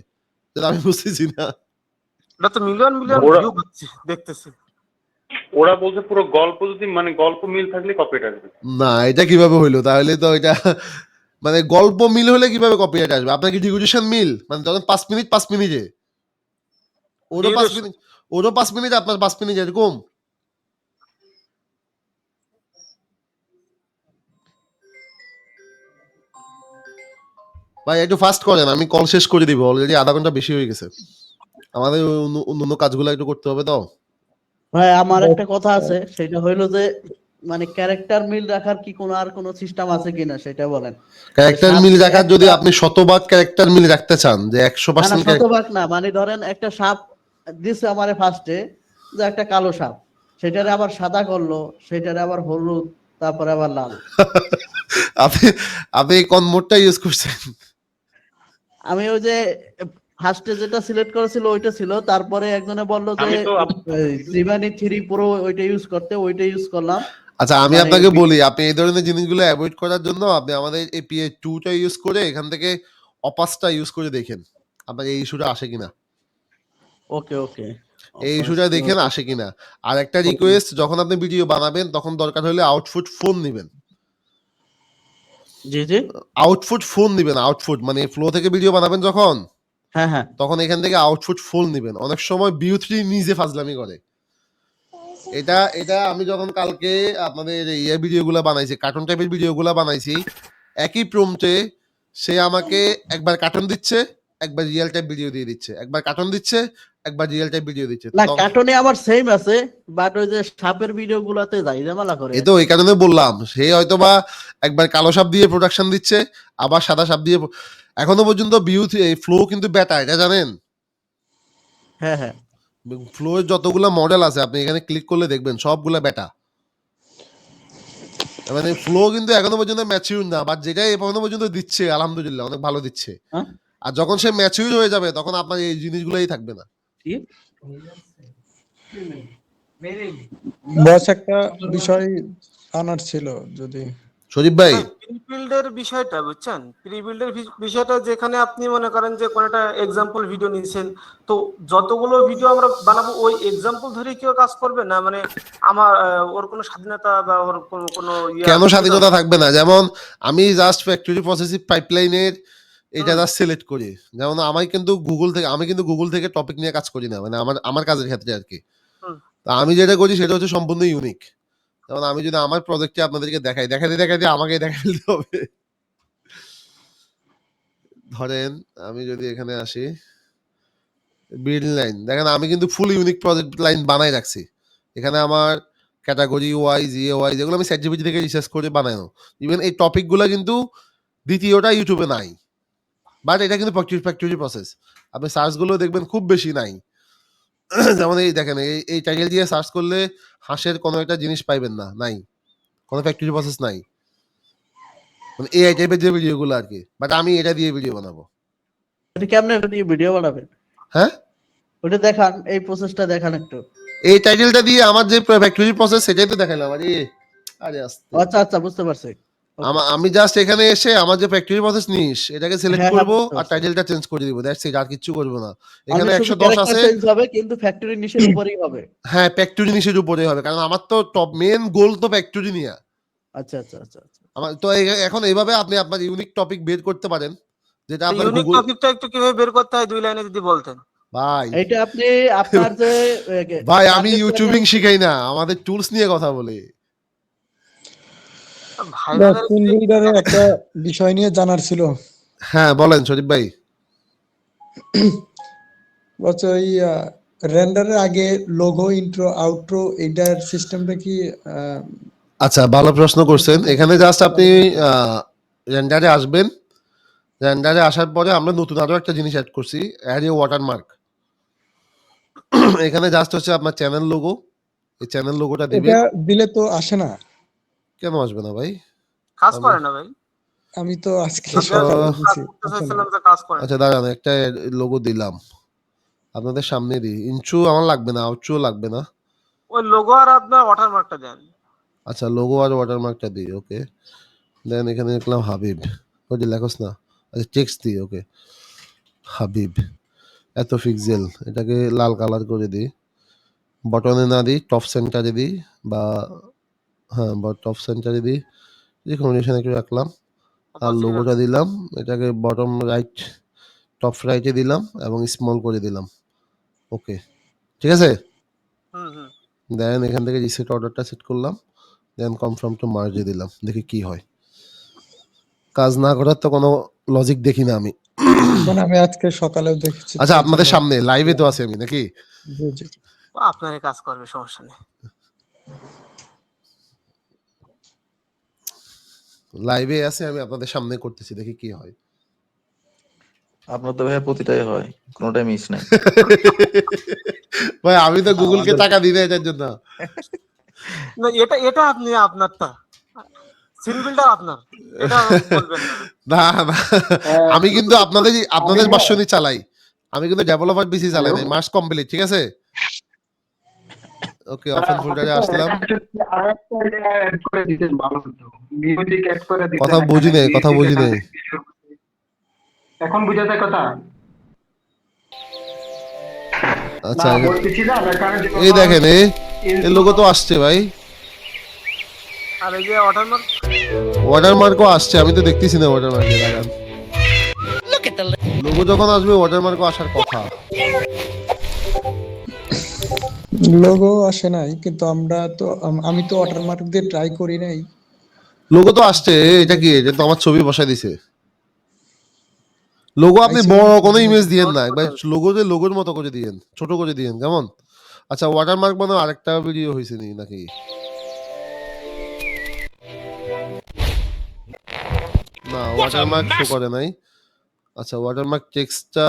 যেটা আমি বুঝতেছি না। এটা তো মিলিয়ন মিলিয়ন ভিউ পাচ্ছে, দেখতেছি। ওরা বলছে পুরো গল্প যদি মানে গল্প মিল থাকলে কপিরাইট আসবে। না, এটা কিভাবে হইলো? তাহলে তো এটা মানে গল্প মিল হলে কিভাবে কপিরাইট আসবে? আপনার কি ডিউরেশন মিল? মানে ধরেন 5 মিনিট 5 মিনিটে, ওরও 5 মিনিট, ওরও 5 মিনিট, আপনার 5 মিনিট, এরকম? ভাই একটু ফাস্ট করেন, আমি কল শেষ করে দিব, অলরেডি আধা ঘন্টা বেশি হয়ে গেছে। আমাদের অন্য কাজগুলো একটু করতে হবে তো। ভাই আমার একটা কথা আছে, সেটা হইলো যে মানে ক্যারেক্টার মিল রাখার কি কোনো আর কোনো সিস্টেম আছে কিনা সেটা বলেন। ক্যারেক্টার মিল রাখার যদি আপনি শতভাগ ক্যারেক্টার মিল রাখতে চান, যে 100% শতভাগ না, মানে ধরেন একটা সাপ দিছে আমারে ফার্স্টে, যে একটা কালো সাপ, সেটারে আবার সাদা করলো, সেটারে আবার হলুদ, তারপরে আবার লাল। আপনি কোন মোডটা ইউজ করছেন? আমি ওই যে ফার্স্টে যেটা সিলেক্ট করেছিল ওইটা ছিল, তারপরে একজনে বললো যে ত্রিবাণী 3 প্রো ওইটা ইউজ করতে, ওইটা ইউজ করলাম। আচ্ছা আমি আপনাকে বলি, আপনি এই ধরনের জিনিসগুলো অ্যাভয়েড করার জন্য আপনি আমাদের এপিআই 2টা ইউজ করে এখান থেকে অপাসটা ইউজ করে দেখেন আপনার এই ইস্যুটা আসে কিনা। ওকে ওকে, এই ইস্যুটা দেখেন আসে কিনা। আর একটা রিকোয়েস্ট, যখন আপনি ভিডিও বানাবেন তখন দরকার হলে আউটপুট ফোন নেবেন। জি জি, আউটপুট ফোন নেবেন, আউটপুট মানে ফ্লো থেকে ভিডিও বানাবেন যখন, হ্যাঁ হ্যাঁ, তখন এখান থেকে আউটপুট ফোন নেবেন। অনেক সময় ভিউ3 নিজে ফাজলামি করে। এটা আমি যখন কালকে আপনাদের ইয়ে ভিডিওগুলো বানাইছি, কার্টুন টাইপের ভিডিওগুলো বানাইছি, একই প্রম্পটে সে আমাকে একবার কার্টুন দিচ্ছে, একবার রিয়েল টাইপ ভিডিও দিয়ে দিচ্ছে, একবার কার্টুন দিচ্ছে, একবার রিয়েল টাইপ ভিডিও দিচ্ছে। না কার্টুনে আমার সেম আছে, বাট ওই যে সাপের ভিডিও গুলাতে যাই ঝামেলা করে। এই তো এই কারণে বললাম, সে হয়তোবা একবার কালো সাপ দিয়ে প্রোডাকশন দিচ্ছে, আবার সাদা সাপ দিয়ে। এখনো পর্যন্ত ফ্লো কিন্তু বেটা, এটা জানেন? হ্যাঁ হ্যাঁ, ফ্লো এর যতগুলো মডেল আছে আপনি এখানে ক্লিক করলে দেখবেন সবগুলা বেটা। মানে ফ্লো কিন্তু এখনো পর্যন্ত ম্যাচিউর না, বাট যেটাই এখনো পর্যন্ত দিচ্ছে আলহামদুলিল্লাহ অনেক ভালো দিচ্ছে। আর যখন সে ম্যাচিউর হয়ে যাবে তখন আপনার এই জিনিসগুলোই থাকবে না। বস একটা বিষয় আনার ছিল, যদি শরীফ ভাই, প্রি বিল্ডের বিষয়টা বুঝছেন, প্রি বিল্ডের বিষয়টা যেখানে আপনি মনে করেন যে কোন একটা এক্সাম্পল ভিডিও নিয়েছেন, তো যতগুলো ভিডিও আমরা বানাবো ওই এক্সাম্পল ধরে কেউ কাজ করবে না, মানে আমার ওর কোনো স্বাধীনতা বা ওর কোনো ইয়া কেন থাকবে স্বাধীনতা না? থাকবে না? যেমন আমি জাস্ট ফ্যাক্টরি প্রসেসিভ পাইপলাইনের এটা হুম, জাস্ট সিলেক্ট করি। যেমন আমি কিন্তু গুগল থেকে টপিক নিয়ে কাজ করি না, মানে আমার আমার কাজের ক্ষেত্রে আর কি। হুম। তো আমি যেটা করি সেটা হচ্ছে সম্পূর্ণ ইউনিক। যেমন আমি যদি আমার প্রজেক্টে আপনাদেরকে দেখাইতে আমাকে দেখাই দিতে হবে। ধরেন আমি যদি এখানে আসি, বিল্ড লাইন দেখেন, আমি কিন্তু ফুল ইউনিক প্রজেক্ট লাইন বানাই রাখছি। এখানে আমার ক্যাটাগরি ওয়াইজ, ইয়ে ওয়াইজ, এগুলো আমি চ্যাটজিপিটি থেকে রিসার্চ করে বানানো। ইভেন এই টপিকগুলো কিন্তু দ্বিতীয়টা ইউটিউবে নাই, বাট এটা কিন্তু ফ্যাক্টরি প্রসেস। আপনি সার্চগুলো দেখবেন খুব বেশি নাই। যেমন এই দেখেন, এই টাইটেল দিয়ে সার্চ করলে হাঁসের কোনো একটা জিনিস পাইবেন না, নাই, কোনো ফ্যাক্টরি প্রসেস নাই, মানে এই টাইপের যে ভিডিওগুলো আর কি। বাট আমি এটা দিয়ে ভিডিও বানাবো। এটা কেমনে ভিডিও বানাবেন? হ্যাঁ, ওটা দেখান, এই প্রসেসটা দেখান একটু। এই টাইটেলটা দিয়ে আমার যে ফ্যাক্টরি প্রসেস সেটাই তো দেখালাম। আরে আস্তে, আচ্ছা আচ্ছা, বুঝতে পারছি। Okay. আমি জাস্ট এখানে এসে আমার যে ফ্যাক্টরি প্রসেস নিস এটাকে সিলেক্ট হ্যাঁ, করব বুঝতে আর পারছি। টাইটেলটা চেঞ্জ করে দিব, দ্যাটস ইট, আর কিছু করব না। মানে এখানে শুধু 110 ক্যারেক্টার আছে। চেঞ্জ হবে কিন্তু ফ্যাক্টরি নিশের উপরেই হবে। হ্যাঁ, ফ্যাক্টরি নিশের উপরে হবে, কারণ আমার তো টপ মেন গোল তো ফ্যাক্টরি নিয়ে। আচ্ছা আচ্ছা আচ্ছা আচ্ছা। আমার তো এখন এইভাবে আপনি আপনার ইউনিক টপিক বের করতে পারেন, যেটা তো আপনার ইউনিক গুগল। টপিকটা একটু কিভাবে বের করতে হয় 2 লাইনে যদি বলতেন। ভাই এইটা আপনি আপনার যে ভাই আমি টার্গেট ইউটিউবিং শিখাই না, আমাদের টুলস নিয়ে কথা বলি। ভাইরালের স্ক্রিন বিল্ডারে একটা বিষয় নিয়ে জানার ছিল। হ্যাঁ বলেন শরীফ ভাই। বলছে ওই রেন্ডারের আগে লোগো, ইন্ট্রো, আউটরো এটার সিস্টেমটা কি? আচ্ছা, ভালো প্রশ্ন করছেন। এখানে জাস্ট আপনি রেন্ডারে আসবেন। রেন্ডারে আসার পরে আমরা নতুন আরো একটা জিনিস অ্যাড করছি, অ্যাড এ ওয়াটারমার্ক। এখানে জাস্ট হচ্ছে আপনার চ্যানেল লোগো, এই চ্যানেল লোগোটা দিবেন। এটা দিলে তো আসে না। কেন আসবে না ভাই? কাজ করে না ভাই। আমি তো আজকে আমি সকালে কাজ দিছি, করতে আসে না। চাইছিলাম যে কাজ করে না। আচ্ছা দাঁড়ান, একটা লোগো দিলাম আপনাদের সামনে দিই। ইন্ট্রো আমার লাগবে না, আউট্রো লাগবে না। ওই লোগো আর আপনার ওয়াটারমার্কটা দেন। আচ্ছা, লোগো আর ওয়াটারমার্কটা দিই, ওকে। দেন এখানে লিখলাম হাবিব, ওই যে লেখোস না, আচ্ছা টেক্সট দিই, ওকে, হাবিব এত পিক্সেল, এটাকে লাল কালার করে দিই। বটনে না দিই, টপ সেন্টারে দিই, বা হ্যাঁ টপ সেন্টারে দিই, রিকমেন্ডেশন একটু রাখলাম। আর লোগোটা দিলাম, এটাকে বটম রাইট, টপ রাইটে দিলাম এবং স্মল করে দিলাম, ওকে, ঠিক আছে। হুম হুম। দেন এখান থেকে রিসেট অর্ডারটা সেট করলাম, দেন কনফার্ম টু মার্জে দিলাম, দেখি কি হয়। কাজ না করার তো কোনো লজিক দেখি না আমি। মানে আমি আজকে সকালেও দেখেছি। আচ্ছা, আপনাদের সামনে লাইভে তো আছে আমি নাকি? জি জি। আপনারই কাজ করবে, সমস্যা নেই। লাইভে আছে, আমি আপনাদের সামনে করতেছি, দেখি কি হয়। আপনার তো ভাই প্রতিটাই হয়, কোনোটাই মিস নাই। ভাই আমি তো গুগলকে টাকা দিই না এটার জন্য। না, এটা এটা আপনি আপনারটা সিন বিল্ডার আপনার, এটা বলবেন না। না না, আমি কিন্তু আপনাদের ভার্সনই চালাই, আমি কিন্তু ডেভেলপার পিসি চালাই নাই। মাস কমপ্লিট, ঠিক আছে। ওকে, ওপেন ফোল্ডারে আসলাম। কথা বুঝি নাই, কথা বুঝি নাই। এখন বুঝা যায় কথা? আচ্ছা, না, বলতেছি না, কারণ এই দেখেন এই লোগো তো আসছে ভাই, আর এই যে ওয়াটারমার্ক, ওয়াটারমার্কও আসছে, আমি তো দেখতেছি না ওয়াটারমার্কে। লাগান, লোগো যখন আসবে ওয়াটারমার্কও আসার কথা। লোগো আসে নাই, কিন্তু আমি তো ওয়াটারমার্ক দিয়ে ট্রাই করি নাই। লোগো তো আসছে, এটা কি? এটা তো আমার ছবি বসাই দিছে। লোগো আপনি বড় কোনো ইমেজ দিয়েন না, একবার লোগোর মতো করে দিয়েন, ছোট করে দিয়েন, কেমন? আচ্ছা, ওয়াটারমার্ক বানাও আরেকটা ভিডিও হয়েছে নাকি? না, ওয়াটারমার্ক শো করে নাই। আচ্ছা, ওয়াটারমার্ক টেক্সটটা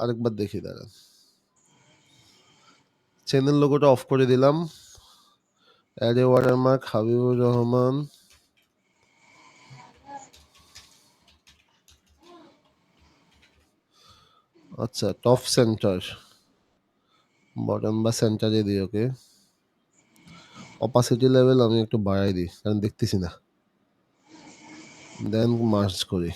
আরেকবার দেখি, দাঁড়ান। চ্যানেল লোগোটা অফ করে দিলাম। Add a watermark, Habibur Rahman. আচ্ছা, টপ সেন্টার, বটম বা সেন্টারে দিই, ওকে। অপাসিটি লেভেল আমি একটু বাড়াই দিই, কারণ দেখতেছি না। দেন মার্জ করি।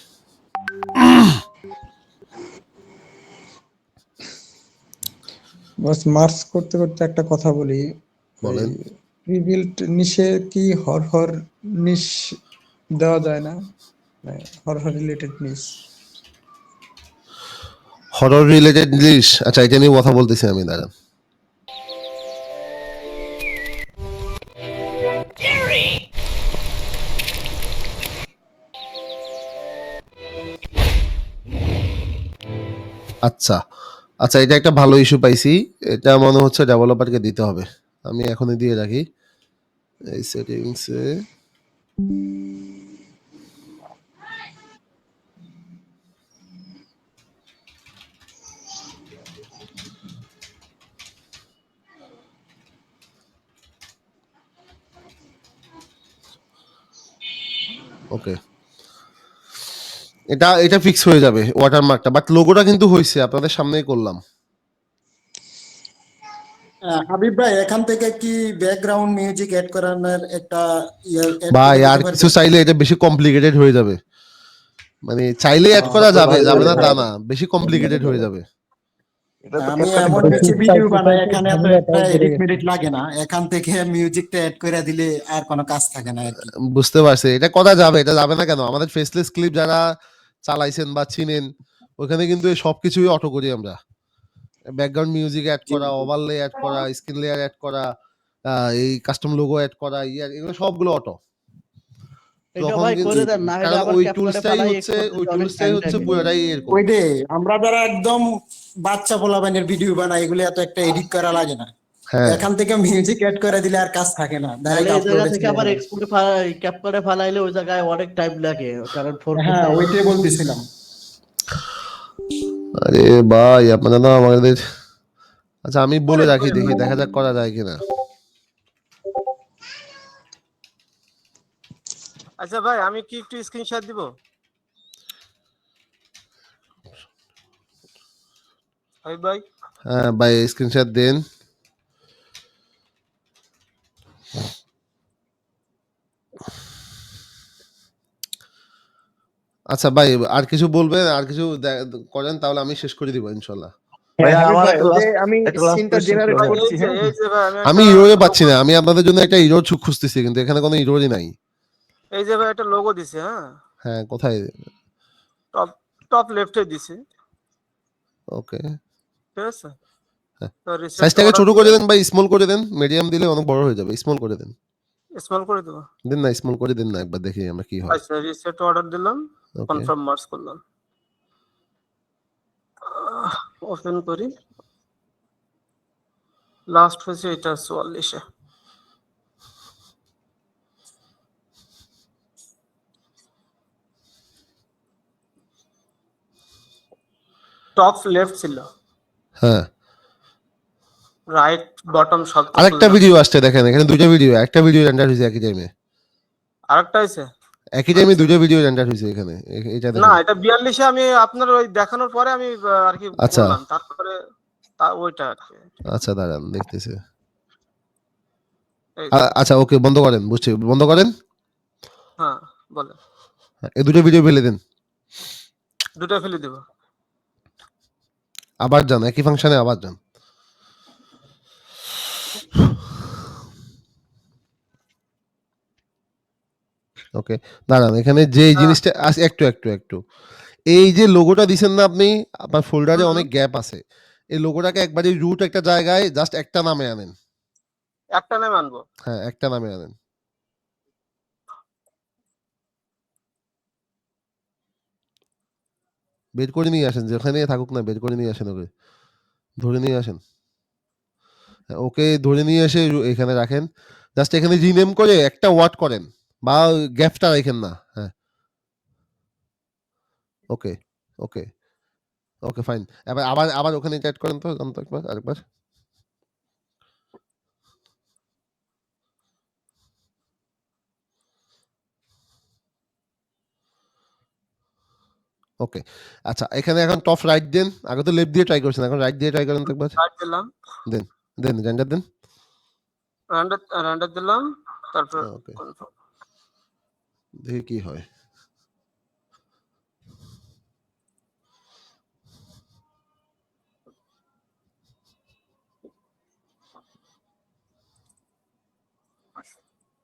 বস মার্চ করতে করতে একটা কথা বলি, ওই বলেন। প্রিবিল্ট নিশে কি হরহর নিশ দেওয়া যায় না, হরহর রিলেটেড নিশ? হরর রিলেটেড জিনিস, আচ্ছা এটা নিয়ে কথা বলতেছি আমি, দাঁড়ান। আচ্ছা আচ্ছা, এটা একটা ভালো ইস্যু পাইছি, এটা মনে হচ্ছে ডেভেলপারকে দিতে হবে, আমি এখনই দিয়ে রাখি এই সেটিংসে। ওকে, এটা এটা ফিক্স হয়ে যাবে ওয়াটারমার্কটা, বাট লোগোটা কিন্তু হয়েছে, আপনাদের সামনেই করলাম। হাবিব ভাই, এখান থেকে কি ব্যাকগ্রাউন্ড মিউজিক এড করানোর একটা add ভাই করে আর দিতে কিছু পারবেন? চাইলে এটা বেশি কমপ্লিকেটেড হয়ে যাবে, মানে চাইলে অ্যাড করা যাবে, যাবে না তা না, বেশি কমপ্লিকেটেড হয়ে যাবে। আমি এমন কিছু ভিডিও বানাই, এখানে এত একটা এডিট মেডিট লাগে না, এখান থেকে মিউজিকটা এড করে দিলে আর কোনো কাজ থাকে না আর কি। বুঝতে পারছি, এটা করা যাবে, এটা যাবে না কেন? আমাদের ফেসলেস ক্লিপ যারা চালাইছেন বা চিনেন, ওখানে কিন্তু এই সবকিছুই অটো করি আমরা। ব্যাকগ্রাউন্ড মিউজিক অ্যাড করা, ওভারলে অ্যাড করা, স্ক্রিন লেয়ার অ্যাড করা, এই কাস্টম লোগো অ্যাড করা, এগুলো সবগুলো অটো। এটা তখন ভাই কিন্তু করে দেন, না হলে কারণ আবার ওই ক্যাপকাটে টুলসটাই ফালাই হচ্ছে, এক্সপোর্ট ওই করতে অনেক টুলসটাই টাইম হচ্ছে লাগে। পুরোটাই এরকম। ওই যে আমরা যারা একদম বাচ্চা পোলাপানের ভিডিও বানাই, এগুলো এত একটা এডিট করা লাগে না, হ্যাঁ এখান থেকে মিউজিক এড করে দিলে আর কাজ থাকে না, তাহলে ডাইরেক্ট এই জায়গা আপলোডে থেকে চলে আবার যাবে। এক্সপোর্টে ফালাই, ক্যাপকাটে ফালাইলে ওই জায়গায় অনেক টাইম লাগে, কারণ 4K হ্যাঁ, সাইজ। ওইটাই বলতেছিলাম। আরে ভাই আপনারা না আমাদের, আচ্ছা আমি বলে রাখি, দেখি দেখা যাক করা যায় কিনা। আচ্ছা ভাই, আমি কি একটু স্ক্রিনশট দিব? হাবিব ভাই, হ্যাঁ ভাই স্ক্রিনশট দেন। আচ্ছা ভাই আর কিছু বলবেন, আর কিছু করেন, তাহলে আমি শেষ করে দিব ইনশাল্লাহ। আমি সিনটা জেনারেট ভাই, করছি, হ্যাঁ। এই যে ভাই, আমি আমি একটা ইরোরে পাচ্ছি না, আমি আপনাদের জন্য একটা ইরোর খুঁজতেছি, কিন্তু এখানে কোনো ইরোরই নাই। এই যে ভাই একটা লোগো দিছে, হ্যাঁ, হ্যাঁ কোথায়? টপ টপ লেফটে দিছে, ওকে, ঠিক আছে। তো রিসেট সাইজটাকে ছোট অর্ডার করে দেন বা স্মল করে দেন, মিডিয়াম দিলে অনেক বড় হয়ে যাবে, স্মল করে দেন। স্মল করে দেবো। দেন না, স্মল করে দেন না, একবার দেখি আমরা কি হয়। আচ্ছা, রিসেট অর্ডার দিলাম, ওকে কনফার্ম মার্চ করলাম, ওপেন করি, লাস্ট হয়েছে এটা 44-এ। টপ লেফট ছিল, হ্যাঁ, রাইট বটম সব তো আরেকটা খুললাম। ভিডিও আসছে দেখেন, এখানে দুইটা ভিডিও, একটা ভিডিও রেন্ডার হয়েছে একই টাইমে, আরেকটা হয়েছে একই টাইমে দুইটা ভিডিও রেন্ডার হয়েছে এখানে, এটা না, দেখেন। এটা 42-এ আমি আপনার ওই দেখানোর পরে আমি আর কি আচ্ছা করলাম, তারপরে ওইটা আর কি। আচ্ছা দাঁড়ান দেখতেছি। এই আচ্ছা ওকে, বন্ধ করেন, বুঝছি, বন্ধ করেন। হ্যাঁ, বলে এই দুটো ভিডিও ফেলে দেন, দুটো ফেলে দিব। আবার যান একই ফাংশনে, আবার যান। ওকে দাঁড়ান, এখানে যে এই জিনিসটা একটু একটু একটু, এই যে লোগোটা দিছেন না আপনি, আপনার ফোল্ডারে অনেক গ্যাপ আছে, এই লোগোটাকে একবারে রুট একটা জায়গায় জাস্ট একটা নামে আনেন। একটা নাম আনবো। হ্যাঁ একটা নামে আনেন। বের করে নিয়ে আসেন, যেখানে থাকুক না বের করে নিয়ে আসেন, ওকে ধরে নিয়ে আসেন, ওকে ধরে নিয়ে এসে এখানে রাখেন, জাস্ট এখানে রিনেম করে একটা ওয়ার্ড করেন, বা গ্যাপটা রাখেন না। হ্যাঁ ওকে ওকে ওকে ফাইন, এবার আবার আবার ওখানে অ্যাড করেন তো, জানতো একবার আরেকবার। ওকে আচ্ছা, এখানে এখন টপ রাইট দেন, আগে তো লেফট দিয়ে ট্রাই করছেন, এখন রাইট দিয়ে ট্রাই করেন তো একবার। রাইট দিলাম, দেন দেন রেন্ডার দেন। রান্ডার দিলাম, তারপর ওকে কনফার্ম। দেখি কি হয়।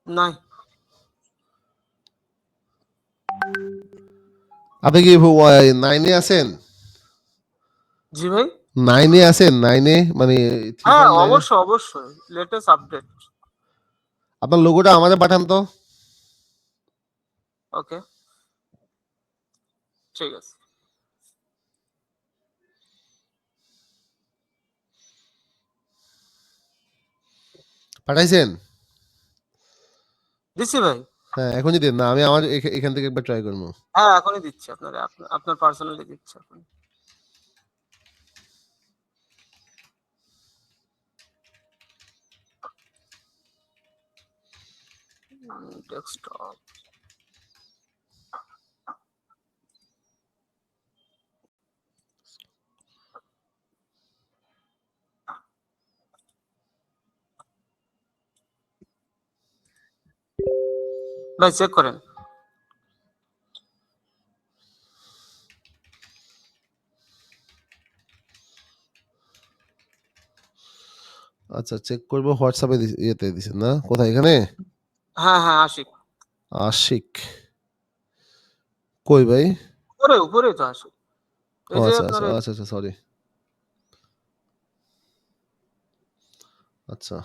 নাই। আপনি কি 9 এ আছেন? জি ভাই। 9 এ আছেন? 9 এ মানে হ্যাঁ 3.9 এ? অবশ্যই অবশ্যই লেটেস্ট আপডেট। আপনার লোগোটা আমারে পাঠান তো। ওকে ঠিক আছে। পাঠাইছেন? দিছি ভাই। হ্যাঁ, এখনই দেন না। আমি আমার এখান থেকে একবার ট্রাই করব। হ্যাঁ এখনই দিচ্ছি আপনার আপনার পার্সোনালি দিচ্ছি এখন। ডেস্কটপ ভাই চেক করেন। আচ্ছা চেক করব। হোয়াটসঅ্যাপে ইয়েতে দিছেন না? কোথায় এখানে? হ্যাঁ হ্যাঁ আশিক। আশিক। কই ভাই? উপরে তো আশিক। ও এই যে আচ্ছা আপনার আচ্ছা আচ্ছা আচ্ছা সরি। আচ্ছা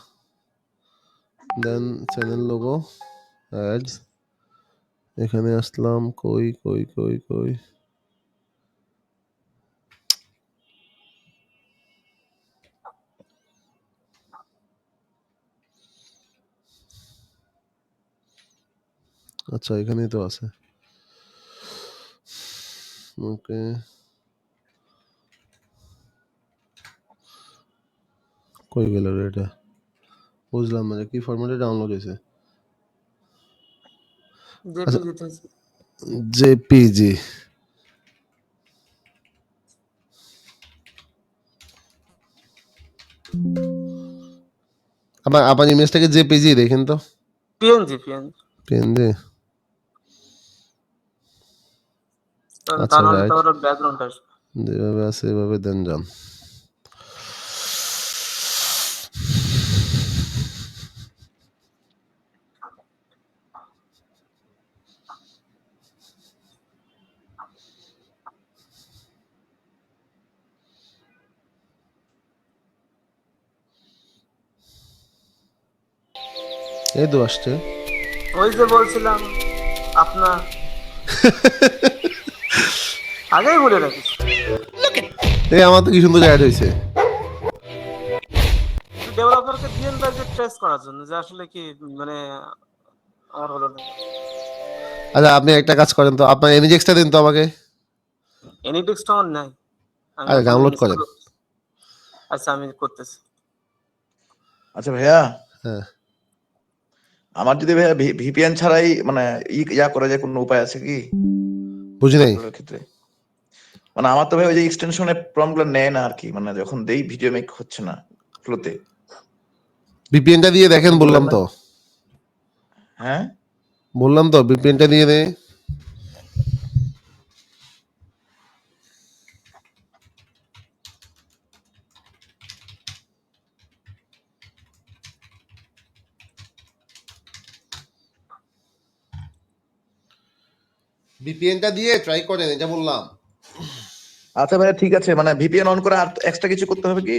দেন চ্যানেল লোগো অ্যাডস এখানে আসলাম। কই কই কই কই আচ্ছা এখানেই তো আছে। ওকে কই গেল রে এটা? বুঝলাম না যে কি ফরম্যাটে ডাউনলোড হয়েছে। আচ্ছা জেপিজি দিতেছি। জেপিজি। আপনার ইমেজটাকে জেপিজি দেখেন তো। PNG PNG. আচ্ছা তাহলে তো রাইট। ওর ব্যাকগ্রাউন্ড আসবে। যেভাবে আছে এভাবে দেন যান। এই তো আসছে। ওই যে বলছিলাম আপনার আগেই বলে রাখিস। এই আমার তো কি সুন্দর অ্যাড হয়েছে। ডেভেলপারকে দিয়েন ভাই যে ট্রেস করার জন্য যে আসলে কি মানে আমার হলো না। আচ্ছা আপনি একটা কাজ করেন তো, আপনার এনিজেক্সটা দিন তো আমাকে। এনিটেক্সটা আমার নাই। আমি আরে এখন ডাউনলোড ইনস্টল করেন। আচ্ছা আমি করতেছি। আচ্ছা ভাইয়া, হ্যাঁ আমার যদি ভাইয়া ভিপিএন ছাড়াই মানে ইয়া করা যায় কোনো উপায় আছে কি বুঝি নাই। আপলোডের ক্ষেত্রে? মানে আমার তো ভাই ওই যে এক্সটেনশনের প্রবলেম নেয় না আর কি, মানে যখন দেই ভিডিও মেক হচ্ছে না ফ্লোতে। ভিপিএনটা দিয়ে দেখেন বললাম তো। হ্যাঁ বললাম তো ভিপিএনটা দিয়ে নে। ভিপিএনটা দিয়ে ট্রাই করেন, এটা বললাম। আচ্ছা ভাইয়া ঠিক আছে, মানে ভিপিএন অন করে আর এক্সট্রা কিছু করতে হবে কি?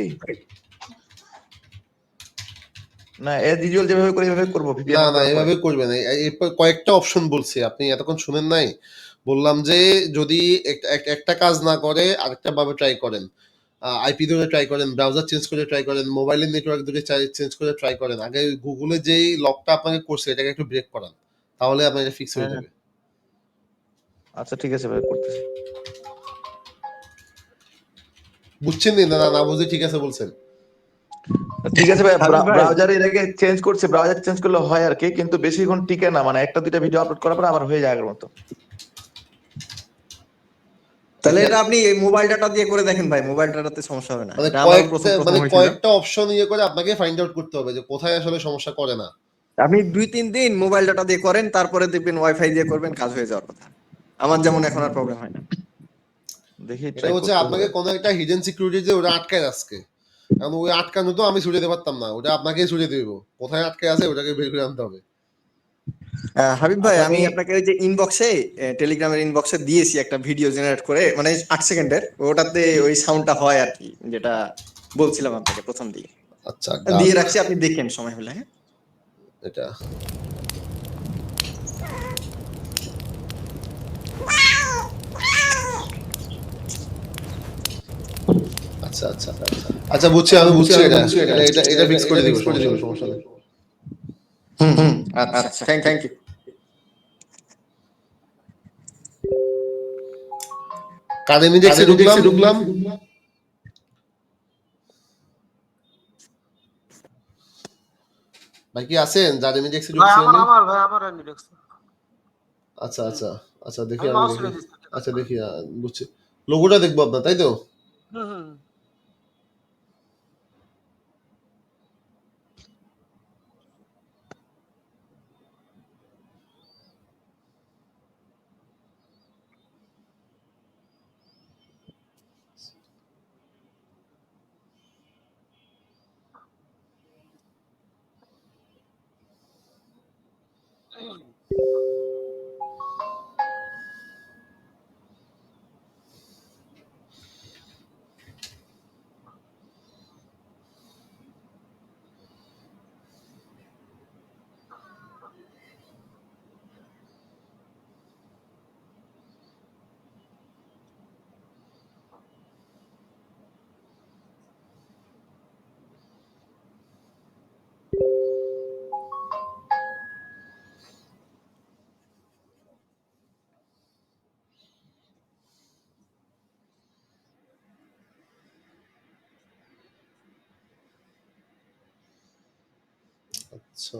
না এজ ইউজুয়াল যেভাবে করি এভাবে করবো ভিপিএন না অন না করার পরে? এভাবে করবেন। এরপর কয়েকটা অপশন বলছি, আপনি এতক্ষণ শুনেন নাই। বললাম যে যদি একটা কাজ না করে আরেকটা ভাবে ট্রাই করেন। আইপি ধরে ট্রাই করেন, ব্রাউজার চেঞ্জ করে ট্রাই করেন, মোবাইলের নেটওয়ার্ক ধরে চেঞ্জ করে ট্রাই করেন। আগে গুগলে যেই লকটা আপনাকে করছে এটাকে একটু ব্রেক করান, তাহলে আপনার এটা ফিক্স হয়ে হ্যাঁ যাবে। আচ্ছা ঠিক আছে ভাই করতেছি। বুঝছেন না? না না বুঝে ঠিক আছে বলছেন। ঠিক আছে ভাই, হাবিব ভাই ব্রাউজার এর আগে চেঞ্জ করছে, ব্রাউজার চেঞ্জ করলে হয় আর কি, কিন্তু বেশিক্ষণ টিকে না, মানে একটা দুইটা ভিডিও আপলোড করার পর আবার হয়ে যায় আগের মতো। তাহলে এটা আপনি এই মোবাইল ডাটা দিয়ে করে দেখেন ভাই, মোবাইল ডাটাতে সমস্যা হবে না। মানে এটা আমারও প্রথম প্রথম হয়েছিল। কয়েকটা অপশন ইয়ে করে আপনাকে ফাইন্ড আউট করতে হবে যে কোথায় আসলে সমস্যা করে না। আপনি 2-3 দিন মোবাইল ডাটা দিয়ে করেন, তারপরে দেখবেন ওয়াইফাই দিয়ে করবেন, কাজ হয়ে যাওয়ার কথা। আমার যেমন এখন আর প্রবলেম হয় না। দেখি এটা ট্রাই হচ্ছে করতে আপনাকে হবে। কোনো একটা হিডেন সিকিউরিটি যে ওটা আটকায় আজকে, কারণ ওই আটকানো তো আমি ছুটে দিতে পারতাম না, ওটা আপনাকেই ছুটে দিব। কোথায় আটকে আছে ওটাকে বের করে আনতে হবে। হাবিব ভাই, আমি আপনাকে ওই যে ইনবক্সে, টেলিগ্রামের ইনবক্সে দিয়েছি একটা ভিডিও জেনারেট করে, মানে 8 সেকেন্ডের, ওটাতে ওই সাউন্ডটা হয় আর কি, যেটা বলছিলাম আপনাকে প্রথম দিকে। আচ্ছা দিয়ে রাখছি, আপনি দেখেন সময় হলে। হ্যাঁ, এটা আচ্ছা আচ্ছা আচ্ছা বুঝছি, আমি বুঝছি, এটা ফিক্স করে দিব, সমস্যা নেই। আচ্ছা, থ্যাংক ইউ। কারেমিডেক্সে ঢুকলাম। ভাই কি আছেন? কারেমিডেক্সে ঢুকছি আমি। আমার ইন্ডেক্স আচ্ছা আচ্ছা আচ্ছা, দেখি আমি আমি মাউস দেখি। ফেলে দিচ্ছি। আচ্ছা দেখি, বুঝছি। লোগোটা দেখবো আপনার, তাই তো? হুম। আচ্ছা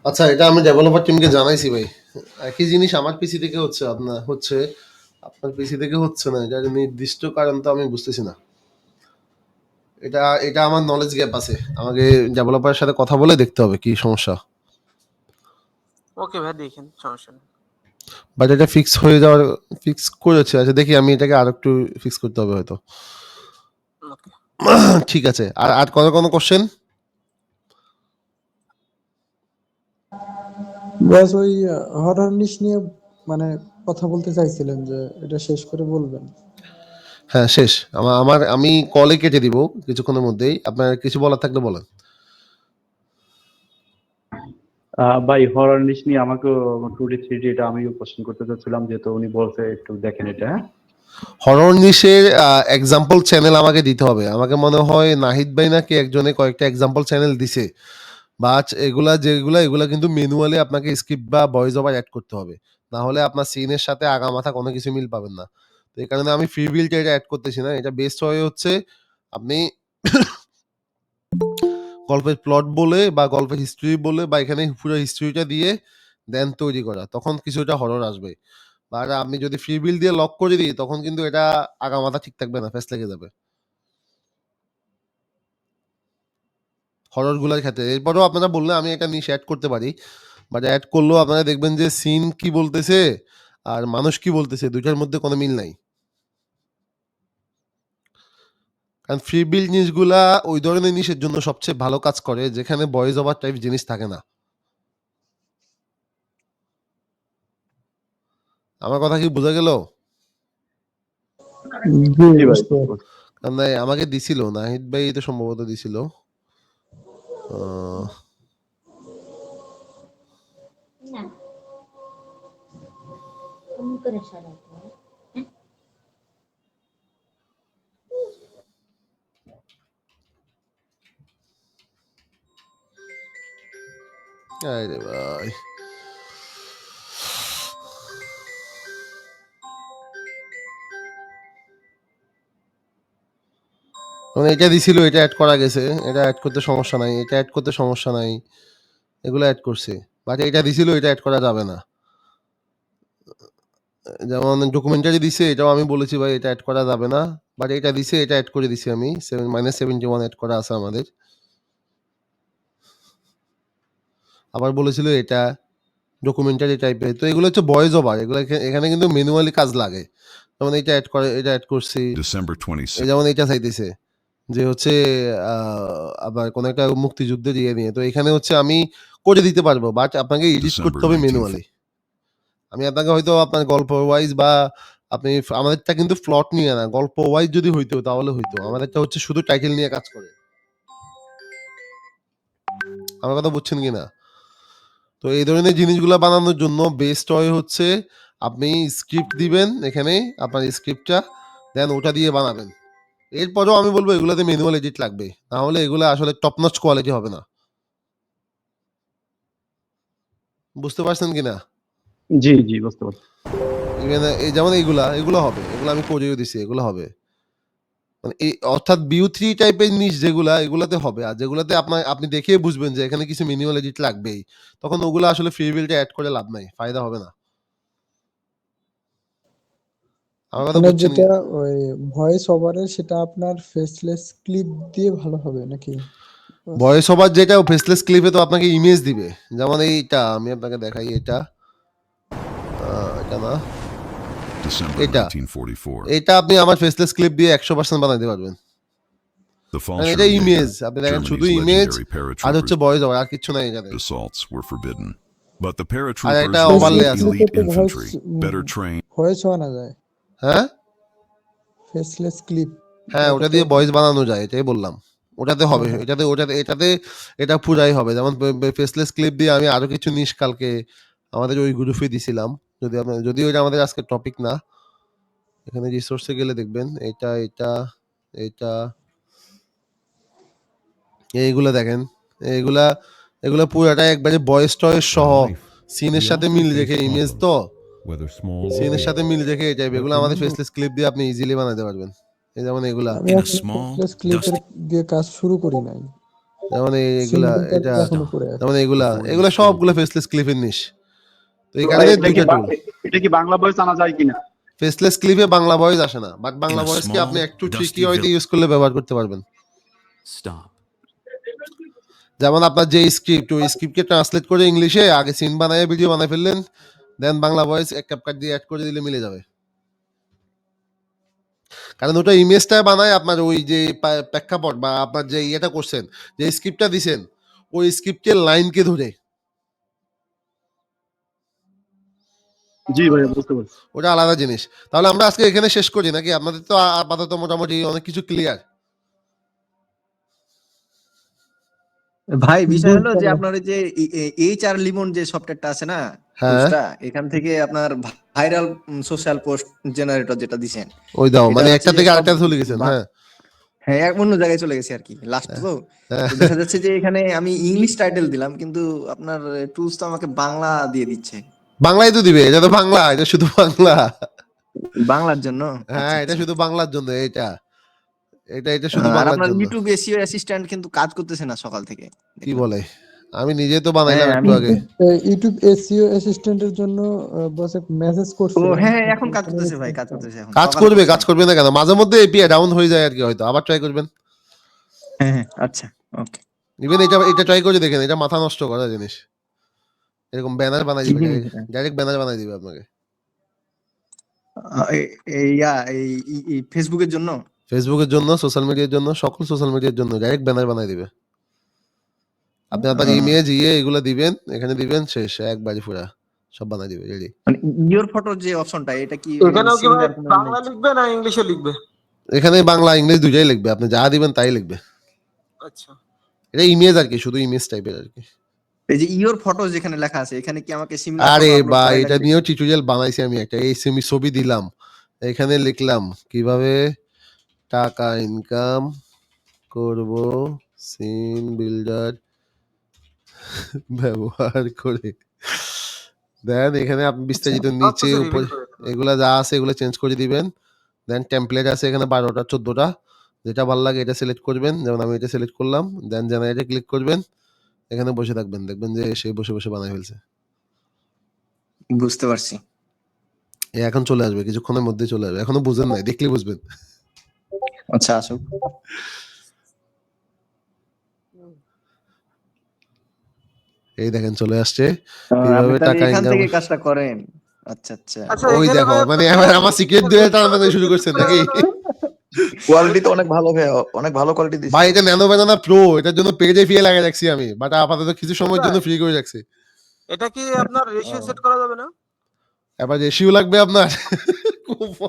আচ্ছা, এটা আমি ডেভেলপার টিমকে জানাইছি ভাই। একই জিনিস আমার পিসি থেকে হচ্ছে, আপনার পিসি থেকে হচ্ছে না। এটার নির্দিষ্ট কারণ তো আমি বুঝতেছি না। এটা আমার নলেজ গ্যাপ আছে। আমাকে ডেভেলপারের সাথে কথা বলে দেখতে হবে কি সমস্যা। ওকে ভাই, দেখেন, সমস্যা নেই। বাট এটা ফিক্স করেছে। আচ্ছা দেখি, আমি এটাকে আরেকটু ফিক্স করতে হবে হয়তো। ওকে। ঠিক আছে। আর কোনো কোশ্চেন? ব্যাস ওই হরর নিশ নিয়ে মানে কথা বলতে চাইছিলেন যে এটা শেষ করে বলবেন। হ্যাঁ, শেষ। আমি কলে কেটে দিব কিছুক্ষণের মধ্যেই। আপনার কিছু বলার থাকলে বলেন। ভাই হরর নিশ নিয়ে আমাকেও 2D 3D এটা আমিও কোশ্চেন করতে চাচ্ছিলাম, যেহেতু উনি বলছে একটু দেখেন এটা। হ্যাঁ, হরর নিশের এক্সাম্পল চ্যানেল আমাকে দিতে হবে। আমাকে মনে হয় নাহিদ ভাই নাকি একজনে কয়েকটা এক্সাম্পল চ্যানেল দিছে। বাট এগুলা কিন্তু ম্যানুয়ালি আপনাকে স্ক্রিপ্ট বা ভয়েস ওভার অ্যাড করতে হবে। না হলে আপনার সিনের সাথে আগামাথা কোনো কিছু মিল পাবেন না। তো এই কারণে আমি ফ্রি বিল্ড এটা অ্যাড করতেছি না। এটা বেস্ট হয় হচ্ছে আপনি গল্পের প্লট বলে বা গল্পের হিস্ট্রি বলে বা এখানে পুরো হিস্ট্রিটা দিয়ে দেন তৈরি করা। তখন কিছুটা হরর আসবে। আর আমি যদি ফ্রি বিল্ড দিয়ে লক করে দিই তখন কিন্তু এটা আগামাথা ঠিক থাকবে না, ফেস লেগে যাবে হরর গুলার ক্ষেত্রে। এরপরেও আপনারা বললে আমি এটা নিয়ে অ্যাড করতে পারি। বাট অ্যাড করলেও আপনারা দেখবেন যে সিন কি বলতেছে আর মানুষ কি বলতেছে দুইটার মধ্যে কোনো মিল নাই। কারণ ফ্রি বিল্ড জিনিসগুলা ওই ধরনের জিনিসের জন্য সবচেয়ে ভালো কাজ করে যেখানে ভয়েস ওভার টাইপ জিনিস থাকে না। আমার কথা কি বোঝা গেল? জি বুঝতে পারছি। কারণ আমাকে দিছিল নাহিদ ভাই তো সম্ভবত দিছিল। আহ, আরে ভাই মানে এটা দিছিল, এটা অ্যাড করা গেছে, এটা অ্যাড করতে সমস্যা নাই, এটা অ্যাড করতে সমস্যা নাই, এগুলো অ্যাড করছে। বাট এটা দিছিল, এটা অ্যাড করা যাবে না। যেমন ডকুমেন্টারি দিছে, এটাও আমি বলেছি ভাই এটা অ্যাড করা যাবে না। বাট এটা দিছে, এটা অ্যাড করে দিছি আমি। -71 অ্যাড করা আছে আমাদের। আবার বলেছিল এটা ডকুমেন্টারি টাইপের। তো এগুলো হচ্ছে ভয়েস ওভার। এগুলো এখানে কিন্তু ম্যানুয়ালি কাজ লাগে। যেমন এটা অ্যাড করছি। যেমন এটা চাইতেছে যে হচ্ছে আবার কোন একটা মুক্তিযুদ্ধের ইয়ে নিয়ে। তো এখানে হচ্ছে আমি করে দিতে পারবো। বাট আপনাকে এডিট করতে হবে ম্যানুয়ালি। আমি আপনাকে হয়তো আপনার গল্প ওয়াইজ বা আপনি আমাদেরটা কিন্তু প্লট নিয়ে না, গল্প ওয়াইজ যদি হইতো তাহলে হইতো। আমাদেরটা হচ্ছে শুধু টাইটেল নিয়ে কাজ করে। আমার কথা বুঝছেন কিনা? তো এই ধরনের জিনিসগুলো বানানোর জন্য বেস্ট হয় হচ্ছে আপনি স্ক্রিপ্ট দিবেন এখানে, আপনার স্ক্রিপ্টটা দেন ওটা দিয়ে বানাবেন। এরপরেও আমি বলবো এগুলাতে ম্যানুয়াল এডিট লাগবে, না হলে এগুলো আসলে টপ নচ কোয়ালিটি হবে না। বুঝতে পারছেন কিনা? জি জি বুঝতে পারছি। এই যেমন এগুলো হবে, এগুলো আমি করিয়ে দিছি, এগুলো হবে। মানে এই অর্থাৎ BU3 টাইপের জিনিস যেগুলা এগুলাতে হবে। আর যেগুলাতে আপনি দেখেই বুঝবেন যে এখানে কিছু ম্যানুয়াল এডিট লাগবেই, তখন ওগুলো আসলে ফ্রি বিল্ডে অ্যাড করে লাভ নাই, ফায়দা হবে না। আমার কথা মানে বুঝছেন? যেটা ওই ভয়েস ওভারের সেটা আপনার ফেসলেস ক্লিপ দিয়ে ভালো হবে নাকি? ভয়েস ওভার যেটা ফেসলেস ক্লিপে তো আপনাকে ইমেজ দিবে। যেমন এইটা আমি আপনাকে দেখাই, এটা না, এটা আপনি আমার ফেসলেস ক্লিপ দিয়ে 100% বানাইতে পারবেন। মানে এটা ইমেজ, আপনি দেখেন শুধু ইমেজ আর হচ্ছে ভয়েস ওভার, আর কিছু নাই এখানে। আর একটা ওভারলে আছে। ভয়েস বানানো যায়। হ্যাঁ ফেসলেস ক্লিপ। হ্যাঁ, ওটা দিয়ে ভয়েস বানানো যায়, এটাই বললাম। ওটাতে হবে, এটাতে এটা পুরাই হবে। যেমন ফেসলেস ক্লিপ দিয়ে আমি আরো কিছু জিনিস কালকে আমাদের ওই গ্রুপে দিছিলাম। যদিও এটা আমাদের আজকে টপিক না, এখানে রিসোর্সে গেলে দেখবেন এটা এইগুলা দেখেন, এগুলা পুরাটা একবারে ভয়েস টয়েস সহ সিনের সাথে মিল রেখে ইমেজ, তো সিনের সাথে মিল রেখে এই টাইপ এগুলো আমাদের ফেসলেস ক্লিপ দিয়ে আপনি ইজিলি বানাতে পারবেন। এই যেমন এগুলা আমি ফেসলেস ক্লিপের দিয়ে কাজ শুরু করি নাই। যেমন এগুলা, সিঙ্গেলটা এটা, এখনো পড়ে আছে। যেমন এগুলা সবগুলো ফেসলেস ক্লিপের নিশ। তো এখানে দুইটা টুল। এটা কি বাংলা ভয়েস আনা যায় কিনা? ফেসলেস ক্লিপে বাংলা ভয়েস আসে না, বাট বাংলা ভয়েস কি আপনি একটু ট্রিকি ওয়েতে ইউজ করলে ব্যবহার করতে পারবেন। যেমন আপনার যে স্ক্রিপ্ট, ওই স্ক্রিপ্টকে ট্রান্সলেট করে ইংলিশে আগে সিন বানায় ভিডিও বানায় ফেললেন, দেন বাংলা ভয়েস এক ক্যাপকাট দিয়ে অ্যাড করে দিলে মিলে যাবে। কারণ ওটা ইমেজটা বানায় আপনার ওই যে প্রেক্ষাপট বা আপনার যে ইয়েটা করছেন, যে স্ক্রিপ্টটা দিছেন, ওই স্ক্রিপ্টের লাইনকে ধরে। জি ভাই, বুঝতে পারছি। ওটা আলাদা জিনিস। তাহলে আমরা আজকে এখানে শেষ করি নাকি? আপনাদের তো আপাতত মোটামুটি অনেক কিছু ক্লিয়ার। ভাই বিষয় হলো যে আপনার ওই যে এইচআর লিমন যে সফটওয়্যারটা আছে না, হ্যাঁ, টুলসটা, এখান থেকে আপনার ভাইরাল সোশ্যাল পোস্ট জেনারেটর যেটা দিছেন, ওই দাও এটা মানে হচ্ছে একটা যে থেকে সব আরেকটা চলে গেছেন। হ্যাঁ হ্যাঁ অন্য জায়গায় চলে গেছে আর কি, লাস্ট তো। তো দেখা যাচ্ছে যে এখানে আমি ইংলিশ টাইটেল দিলাম, কিন্তু আপনার টুলস তো আমাকে বাংলা দিয়ে দিচ্ছে। বাংলায় তো দিবে, এটা তো বাংলা, এটা শুধু বাংলা। বাংলার জন্য? হ্যাঁ, এটা শুধু বাংলার জন্য। এটা শুধু আর বাংলার আপনার জন্য। ইউটিউব এসইও অ্যাসিস্ট্যান্ট কিন্তু কাজ করতেছে না সকাল থেকে। কি বলে? আমি নিজে তো বানাইলাম হ্যাঁ একটু আগে। ইউটিউব এসইও অ্যাসিস্ট্যান্টের জন্য বস এক মেসেজ ও করছিলাম। হ্যাঁ, এখন কাজ করতেছে ভাই, কাজ করতেছে এখন। কাজ করবে, কাজ করবে না কেন? মাঝে মধ্যে এপিআই ডাউন হয়ে যায় আর কি, হয়তো আবার ট্রাই করবেন। হ্যাঁ হ্যাঁ, আচ্ছা ওকে। ইভেন এটা ট্রাই করে দেখেন, এটা মাথা নষ্ট করা জিনিস। এরকম ব্যানার বানাই দিবে, ডাইরেক্ট ব্যানার বানাই দিবে আপনাকে। এই ফেসবুকের জন্য, ফেসবুকের জন্য, সোশ্যাল মিডিয়ার জন্য, সকল সোশ্যাল মিডিয়ার জন্য ডাইরেক্ট ব্যানার বানাই দিবে। আপনি আপনার ইমেজ এগুলো দিবেন, এখানে দিবেন, শেষ একবারই পুরা সব বানাই দিবে, রেডি। মানে ইওর ফটোর যে অপশনটা, এটা কি এখানেও কি ভাই সিমিলার কোনো বাংলা লিখবে না ইংলিশে লিখবে? এখানে বাংলা ইংলিশ দুইটাই লিখবে, আপনি যা দিবেন তাই লিখবে। আচ্ছা, এটা ইমেজ আর কি, শুধু ইমেজ টাইপের আর কি। এই যে ইওর ফটো যেখানে লেখা আছে, এখানে কি আমাকে সিমিলার আরে ফটো আপলোড ভাই, করাই এটা লাগবে? নিয়েও টিউটোরিয়াল বানাইছি আমি একটা। এই ছবি দিলাম, এখানে লিখলাম কিভাবে টাকা ইনকাম করব সিন বিল্ডার ব্যবহার করে। দেন এখানে আপনি বিস্তারিত নিচে উপরে এগুলা যা আছে এগুলো চেঞ্জ করে দিবেন। দেন টেমপ্লেট আছে এখানে 12টা 14টা, যেটা ভালো লাগে এটা সিলেক্ট করবেন। যেমন আমি এটা সিলেক্ট করলাম, দেন জেনারেটে ক্লিক করবেন, এখানে বসে থাকবেন, দেখবেন যে সে বসে বসে বানাই ফেলছে। বুঝতে পারছি। এখন চলে আসবে, কিছুক্ষণের মধ্যে চলে আসবে। এখনো বুঝেন নাই, দেখলে বুঝবেন। আচ্ছা আসুক। এই দেখেন চলে আসছে আপনি কিভাবে তাহলে টাকা এখান ইনকাম। থেকে কাজটা করেন? আচ্ছা আচ্ছা। ওই দেখো, মানে আমার সিক্রেট দিয়ে টানাটানি শুরু করছেন নাকি? কোয়ালিটি তো অনেক ভালো ভাই, অনেক ভালো কোয়ালিটি দিচ্ছে ভাই এটা ন্যানো ব্যানানা প্রো, এটার জন্য পেজে ফি লাগিয়ে রাখছি আমি, বাট আপাতত কিছু সময়ের জন্য ফ্রি করে রাখছি। এটা কি আপনার রেশিও সেট করা যাবে না? এবার রেশিও লাগবে আপনার?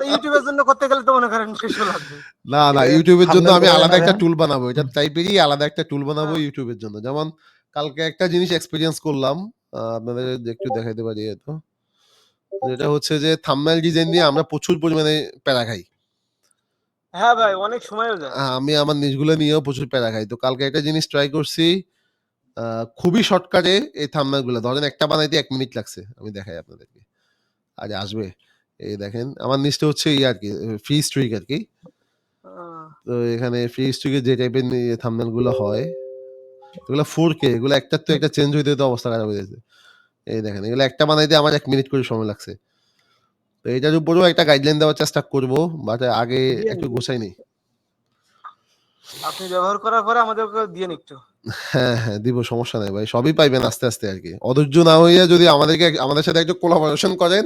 ইউটিউবের জন্য করতে গেলে তো মনে করেন রেশিও লাগবে। না না, ইউটিউবের জন্য আমি আলাদা একটা থাম্বনেল টুল বানাবো, এটা টাইপেরই আলাদা একটা টুল বানাবো ইউটিউবের জন্য। যেমন কালকে একটা জিনিস এক্সপেরিয়েন্স করলাম, আপনাদের একটু দেখাইতে পারি। তো যেটা হচ্ছে যে থাম্বনেল ডিজাইন নিয়ে আমরা প্রচুর পরিমাণে প্যারা খাই। হ্যাঁ ভাই, অনেক সময়ও যায়। আমি আমার নিউজগুলো নিয়েও প্রচুর প্যারা খাই। তো কালকে একটা জিনিস ট্রাই করছি, খুবই শর্টকাটে এই থাম্বনেল গুলো। ধরেন একটা বানাইতে 1 মিনিট লাগছে, আমি দেখাই আপনাদেরকে। আরে আসবে, এই দেখেন আমার নিচটা হচ্ছে আর কি ফ্রি স্ট্রিক আর কি। তো এখানে ফ্রি স্ট্রিকের যে টাইপের থাম্বনেল গুলো হয়, এগুলো 4K, এগুলো একটার তো একটা চেঞ্জ হইতে তো অবস্থা খারাপ হয়ে যাচ্ছে। এই দেখেন এগুলো একটা বানাইতে আমার 1 মিনিট করে সময় লাগছে। তো এটার উপরেও একটা গাইডলাইন দেওয়ার চেষ্টা করব, বাট আগে একটু গোছাই নেই। আপনি ব্যবহার করার পরে আমাদেরকে দিয়ে একটু। হ্যাঁ হ্যাঁ দিব, সমস্যা নাই ভাই, সবই পাইবেন আস্তে আস্তে আর কি। অধৈর্য না হইয়া যদি আমাদের সাথে একটু কোলাবোরেশন করেন,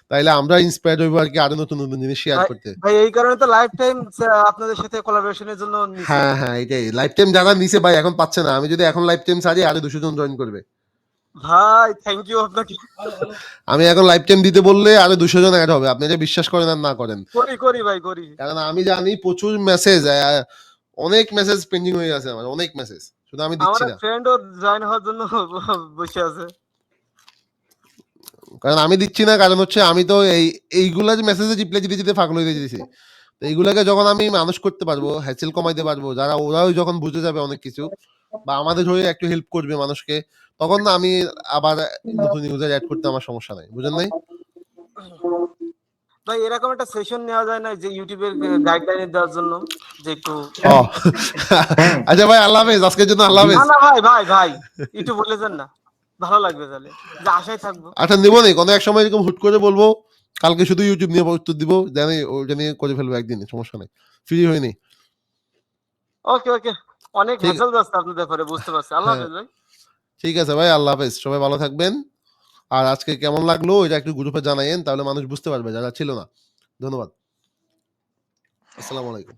তাইলে আমরা ইন্সপায়ার্ড হইব আর কি, আরো নতুন নতুন জিনিস শেয়ার করতে। ভাই এই কারণে তো লাইফ টাইম আপনাদের সাথে কোলাবোরেশনের জন্য নিছি। হ্যাঁ হ্যাঁ, এটাই লাইফ টাইম যারা নিছে ভাই এখন পাচ্ছে না। আমি যদি এখন লাইফ টাইম ছাড়ি, আরো 200 জন জয়েন করবে। ভাই থ্যাংক ইউ আপনাকে। আমি এখন লাইফ টাইম দিতে বললে আরো 200 জন অ্যাড হবে, আপনি এটা বিশ্বাস করেন আর না করেন। করি ভাই করি। কারণ আমি জানি প্রচুর মেসেজ, অনেক মেসেজ পেন্ডিং হয়ে আছে আমার, অনেক মেসেজ, শুধু আমি দিচ্ছি আমার না। ফ্রেন্ডও জয়েন হওয়ার জন্য বসে আছে। কারণ আমি দিচ্ছি না, কারণ হচ্ছে আমি তো এইগুলা যে মেসেজে রিপ্লাই দিতে দিতে ফাঁকল হয়ে দিয়েছি। তো এইগুলাকে যখন আমি মানুষ করতে পারবো, হ্যাসেল কমাইতে পারবো, যারা ওরাও যখন বুঝে যাবে অনেক কিছু, বা আমাদের হয়ে একটু হেল্প করবে মানুষকে, তখন না আমি আবার নতুন ইউজার অ্যাড করতে আমার সমস্যা নাই, বুঝেন নাই? ভাই এরকম একটা সেশন নেওয়া যায় না যে ইউটিউবের গাইডলাইন দেওয়ার জন্য, যে একটু ও আচ্ছা ভাই, আল্লাহ হাফেজ, আজকের জন্য আল্লাহ হাফেজ। না না ভাই ভাই ভাই একটু বলে যান না, ভালো লাগবে তাহলে, যে আশায় থাকবো। আচ্ছা নিবো নি, কোনো এক সময় এরকম হুট করে বলবো কালকে শুধু ইউটিউব নিয়ে উত্তর দিব, জানি ওইটা নিয়ে করে ফেলবো একদিনে, সমস্যা নেই, ফ্রি হয়নি। ওকে ওকে, অনেক ঠিক- হ্যাসেল যাচ্ছে আপনাদের ব্যাপারে, বুঝতে পারছি। আল্লাহ হ্যাঁ। হাফেজ ভাই। ঠিক আছে ভাই, আল্লাহ হাফেজ, সবাই ভালো থাকবেন। আর আজকে কেমন লাগলো এটা একটু গ্রুপে জানাইন, তাহলে মানুষ বুঝতে পারবে যারা ছিল না। ধন্যবাদ, আসসালামু আলাইকুম।